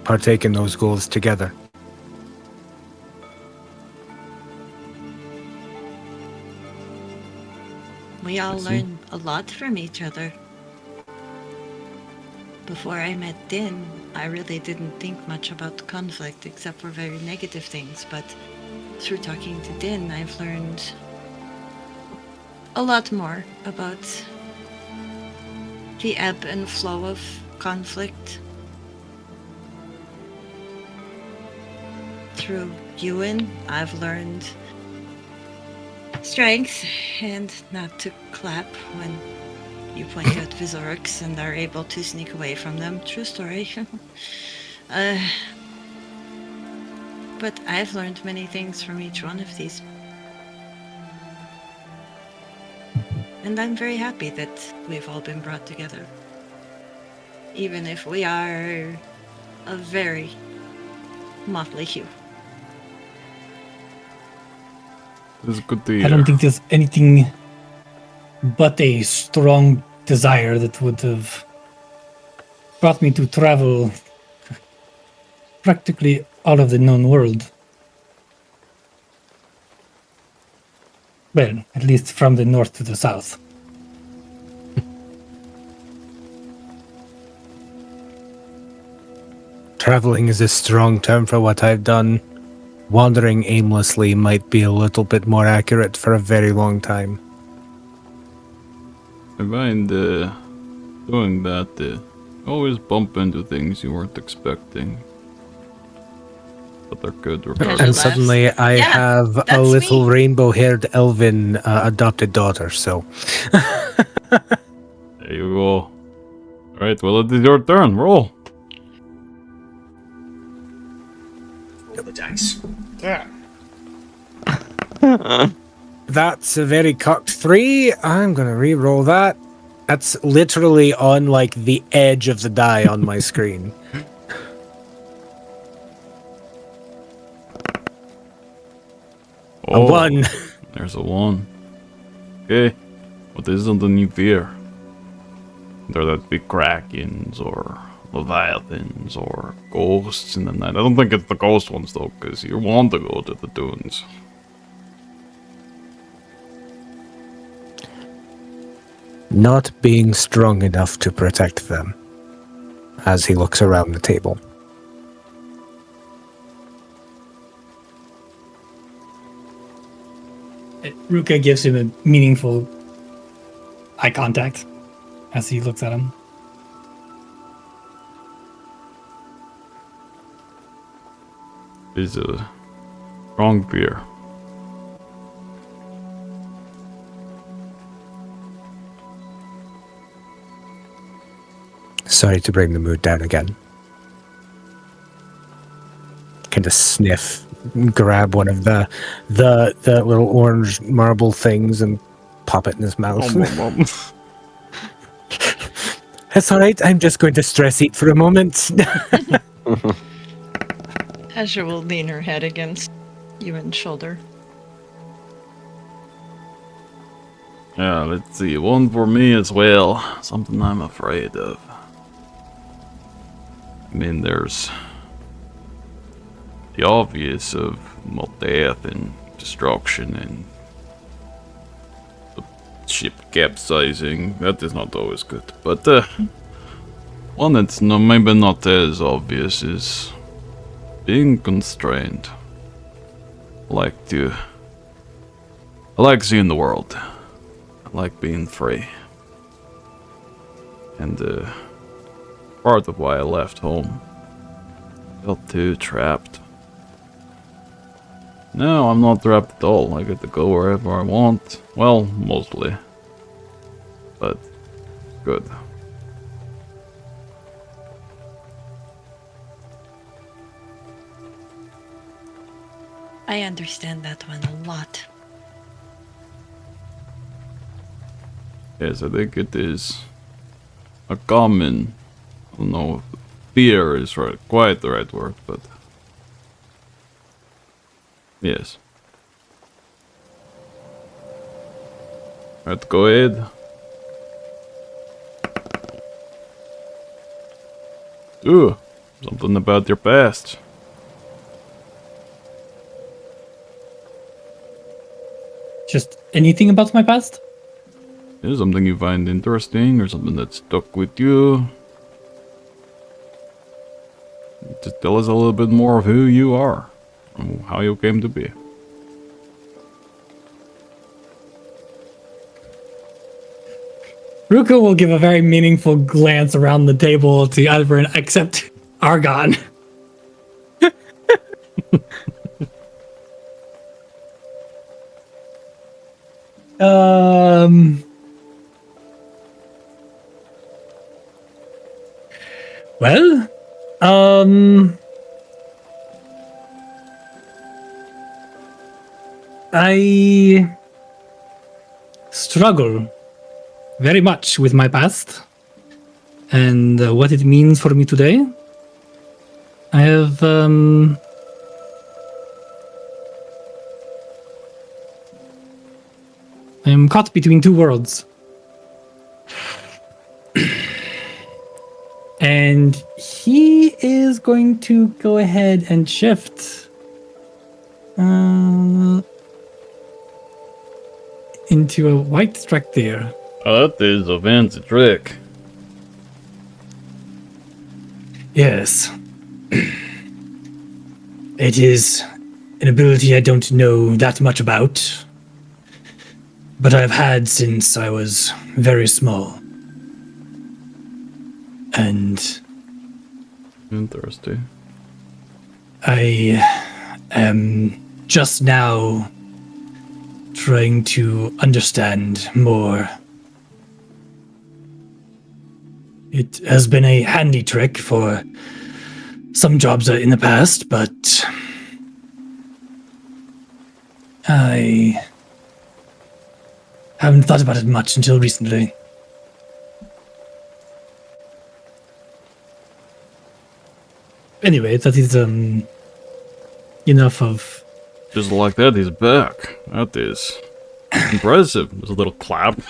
partake in those goals together. We all I see. learn a lot from each other. Before I met Din, I really didn't think much about conflict except for very negative things, but through talking to Din, I've learned a lot more about the ebb and flow of conflict. Through Euan, I've learned strength and not to clap when you point out Vizorix and are able to sneak away from them. True story. But I've learned many things from each one of these. And I'm very happy that we've all been brought together. Even if we are a very motley hue. It's good to hear. I don't think there's anything but a strong desire that would have brought me to travel practically all of the known world. Well, at least from the north to the south. Traveling is a strong term for what I've done. Wandering aimlessly might be a little bit more accurate for a very long time. I find doing that, always bump into things you weren't expecting. But they're good regardless. And Yes. suddenly I Yeah, have a that's little me. rainbow-haired elven adopted daughter, so... There you go. Alright, well it is your turn. Roll. Roll the dice. Yeah. That's a very cocked 3. I'm gonna re-roll that. That's literally on, like, the edge of the die on my screen. A 1. There's a 1. Okay. What isn't a new fear? There that big krakens or leviathans or ghosts in the night. I don't think it's the ghost ones though, because you want to go to the dunes. Not being strong enough to protect them. As he looks around the table. Ruka gives him a meaningful eye contact as he looks at him. It's a strong fear. Sorry to bring the mood down again. Kind of sniff, grab one of the little orange marble things and pop it in his mouth. That's all right. I'm just going to stress eat for a moment. Asja will lean her head against Euan's shoulder. Yeah, let's see. One for me as well. Something I'm afraid of. I mean, there's the obvious of more death and destruction and the ship capsizing. That is not always good. But one that's maybe not as obvious is being constrained. I like seeing the world. I like being free. And part of why I left home. Felt too trapped. No, I'm not trapped at all. I get to go wherever I want. Well, mostly. But good. I understand that one a lot. Yes, I think it is a common I don't know if fear is quite the right word, but yes. Alright, go ahead. Ooh, something about your past. Just anything about my past? Is something you find interesting or something that stuck with you? Just tell us a little bit more of who you are and how you came to be. Ruka will give a very meaningful glance around the table to everyone except Argon. Well, I struggle very much with my past and what it means for me today. I have I am caught between two worlds. And he is going to go ahead and shift into a white struck there. Oh, that is a fancy trick. Yes. It is an ability I don't know that much about, but I've had since I was very small. And interesting. I am just now trying to understand more. It has been a handy trick for some jobs in the past, but I haven't thought about it much until recently. Anyway, that is enough of. Just like that, he's back. That is impressive. There's a little clap.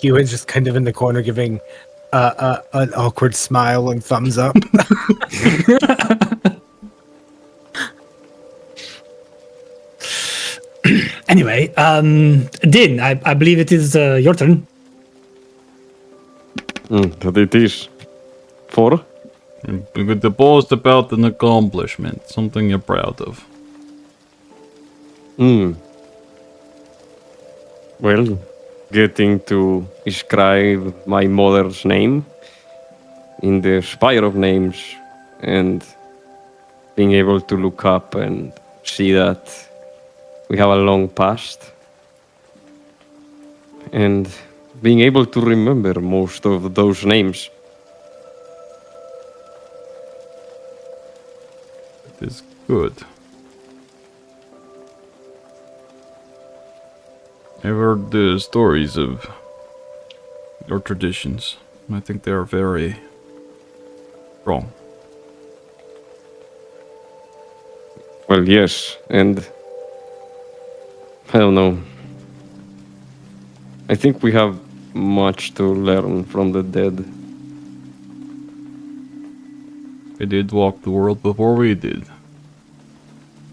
Euan's just kind of in the corner giving an awkward smile and thumbs up. Anyway, Din, I believe it is your turn. That it is. 4? We could boast about an accomplishment, something you're proud of. Well, getting to describe my mother's name in the Spire of Names and being able to look up and see that we have a long past and being able to remember most of those names. It is good. I've heard the stories of your traditions. I think they are very strong. Well, yes, and I don't know. I think we have much to learn from the dead. They did walk the world before we did.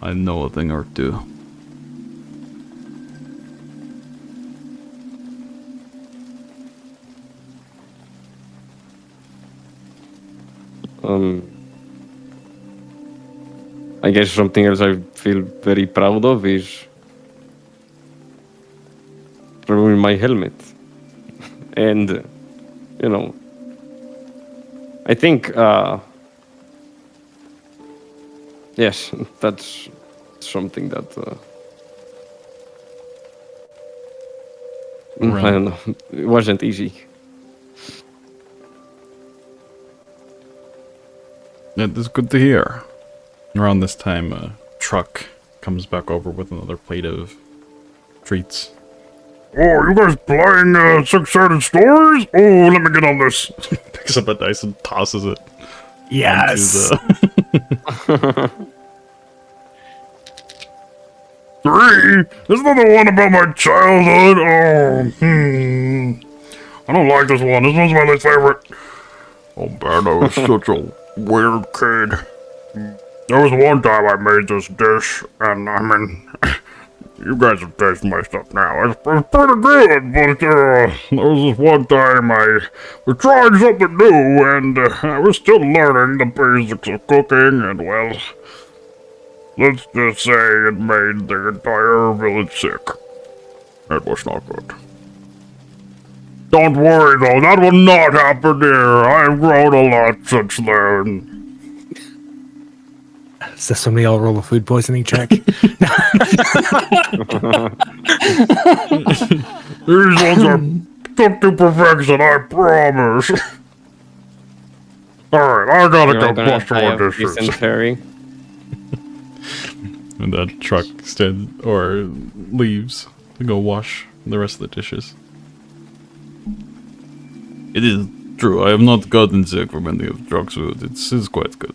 I know a thing or two. I guess something else I feel very proud of is removing my helmet. And, you know, I think, yes, that's something that, I don't know, it wasn't easy. It is good to hear. Around this time, a truck comes back over with another plate of treats. Oh, you guys playing Six-Sided Stories? Oh, let me get on this. Picks up a dice and tosses it. Yes. Onto 3? Isn't that the one about my childhood? I don't like this one. This one's my least favorite. Oh, man, I was such a weird kid. There was one time I made this dish, and I mean, you guys have tasted my stuff now. It's pretty good, but there was this one time I was trying something new, and I was still learning the basics of cooking, and well, let's just say it made the entire village sick. It was not good. Don't worry though, that will not happen here. I've grown a lot since then. So somebody all roll a food poisoning check. These ones are cooked to perfection, I promise. Alright, I gotta go wash all dishes. Dysentery. And that truck leaves to go wash the rest of the dishes. It is true. I have not gotten sick from any of truck's food. It's quite good.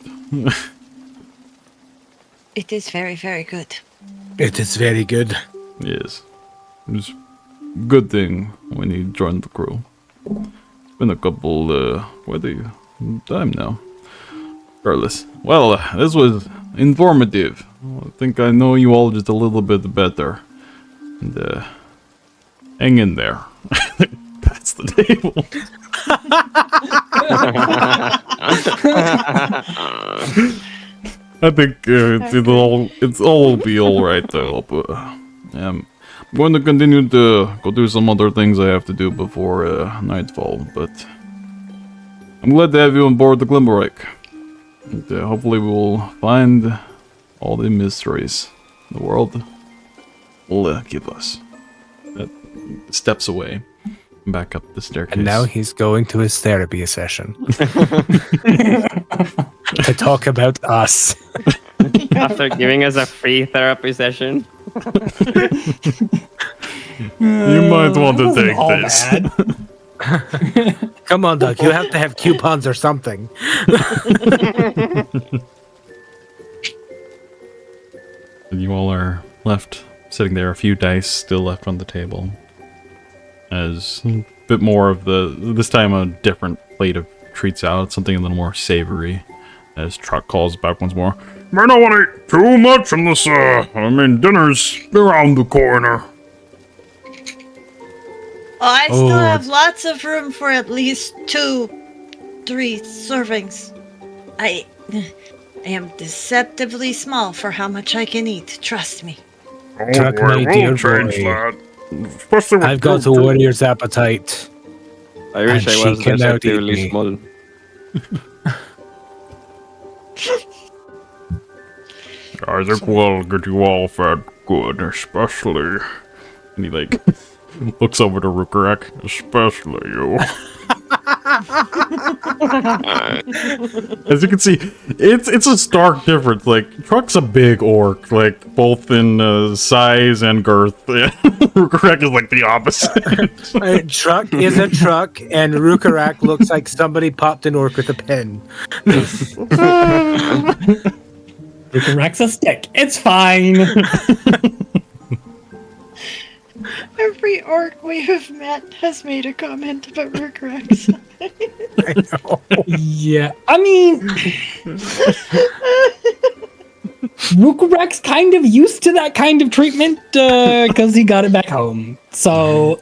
It is very, very good. It is very good. Yes. It was a good thing when he joined the crew. It's been a couple, time now. Regardless. Well, this was informative. I think I know you all just a little bit better. And, hang in there. That's the table. I think it's all will be all right though. But I'm going to continue to go do some other things I have to do before nightfall. But I'm glad to have you on board the Glimmerike. And, hopefully we will find all the mysteries the world will give us. That steps away, back up the staircase. And now he's going to his therapy session. To talk about us. After giving us a free therapy session. You might want to take all this. bad. Come on, Doug. You have to have coupons or something. You all are left sitting there, a few dice still left on the table. As a bit more of this time a different plate of treats out, something a little more savory. As Truck calls back once more. Man, I don't want to eat too much from this, dinner's around the corner. Oh, I still have lots of room for at least 2-3 servings. I am deceptively small for how much I can eat, trust me. Oh, Truck, my dear we'll change boy. that. Especially with I've got a warrior's appetite. I wish And I she was cannot eat deceptively me. small. I think we'll get you all fed good, especially... And he looks over to Rhukkarrak. Especially you. As you can see, it's a stark difference. Truck's a big orc, both in size and girth. Rhukkarrak is the opposite. Truck is a truck, and Rhukkarrak looks like somebody popped an orc with a pen. Rhukkarrak's a stick. It's fine. Every orc we have met has made a comment about Rhukkarrak's. I know. Yeah, I mean, Rhukkarrak's kind of used to that kind of treatment because he got it back home. So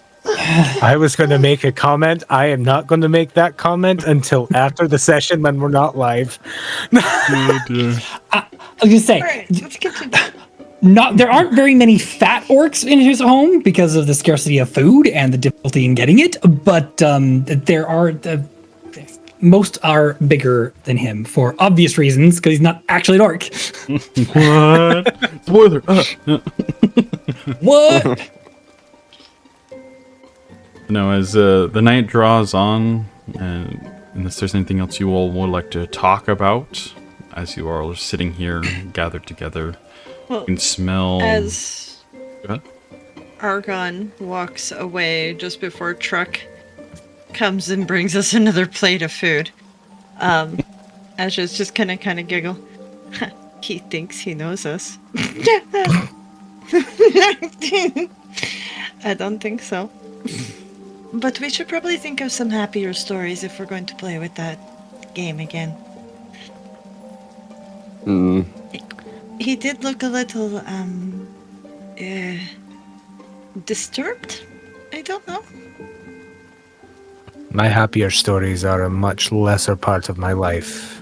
I was going to make a comment. I am not going to make that comment until after the session when we're not live. I was gonna say, Alright, let's continue. there aren't very many fat orcs in his home because of the scarcity of food and the difficulty in getting it. But there are most are bigger than him for obvious reasons because he's not actually an orc. What? Spoiler. What? Now, as the night draws on, and unless there's anything else you all would like to talk about, as you are all sitting here gathered together, you can smell. As Go ahead. Argon walks away just before Truck comes and brings us another plate of food. Asja's just gonna kind of giggle. He thinks he knows us. I don't think so. But we should probably think of some happier stories if we're going to play with that game again. He did look a little, disturbed? I don't know. My happier stories are a much lesser part of my life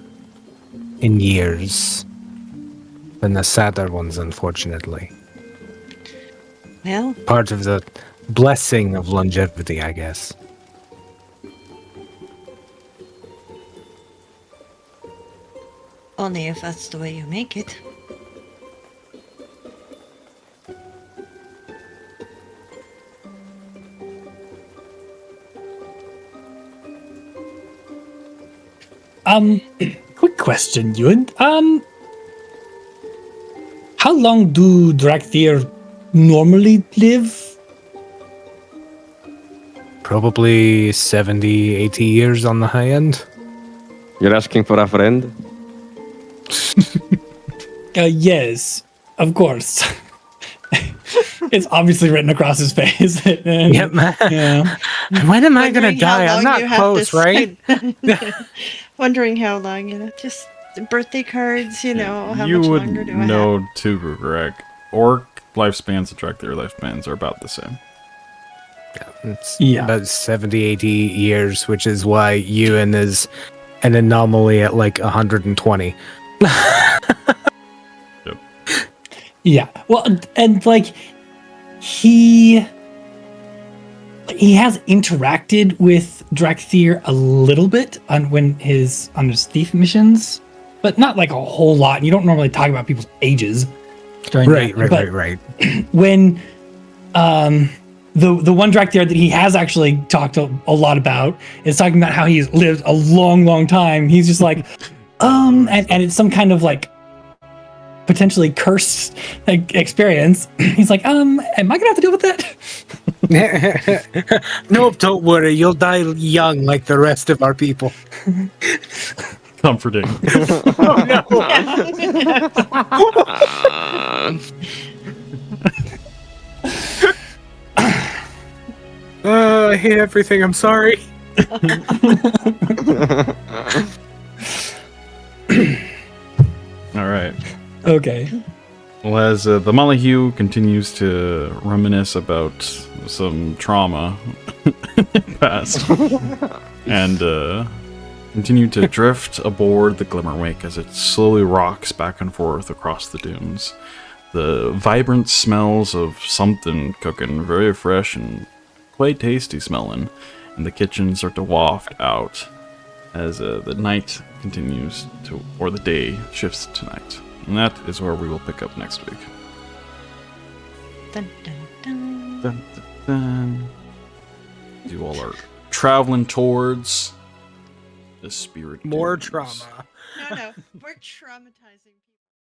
in years than the sadder ones, unfortunately. Well, Part of the blessing of longevity, I guess. Only if that's the way you make it. Quick question, Euan. How long do Drakthir normally live? Probably 70, 80 years on the high end. You're asking for a friend? Yes, of course. It's obviously written across his face. Yep, man. Yeah. When am I gonna wondering how die? I'm long not you have close, to right? Wondering how long, just birthday cards, how you much would longer do I know have? too, Rhukkarrak. Orc lifespans and Drakthir lifespans are about the same. It's Yeah. about 70, 80 years, which is why Euan is an anomaly at like 120. Yeah. Well, and like he has interacted with Drakthir a little bit on his thief missions, but not like a whole lot. You don't normally talk about people's ages during that. But Right. when the one Drakthir that he has actually talked a lot about is talking about how he's lived a long time. He's just like, and it's some kind of like potentially cursed experience. He's like, am I gonna have to deal with that? Nope, don't worry. You'll die young like the rest of our people. Comforting. I hate everything. I'm sorry. All right. Okay. Well, as the Molyneux continues to reminisce about some trauma past, and continue to drift aboard the Glimmerwake as it slowly rocks back and forth across the dunes. The vibrant smells of something cooking, very fresh and quite tasty smelling, in the kitchen start to waft out as the night continues to, or the day shifts to night. And that is where we will pick up next week. Dun, dun, dun. Dun, dun, dun. You all are traveling towards the spirit. More dunes. trauma. No, we're traumatizing people.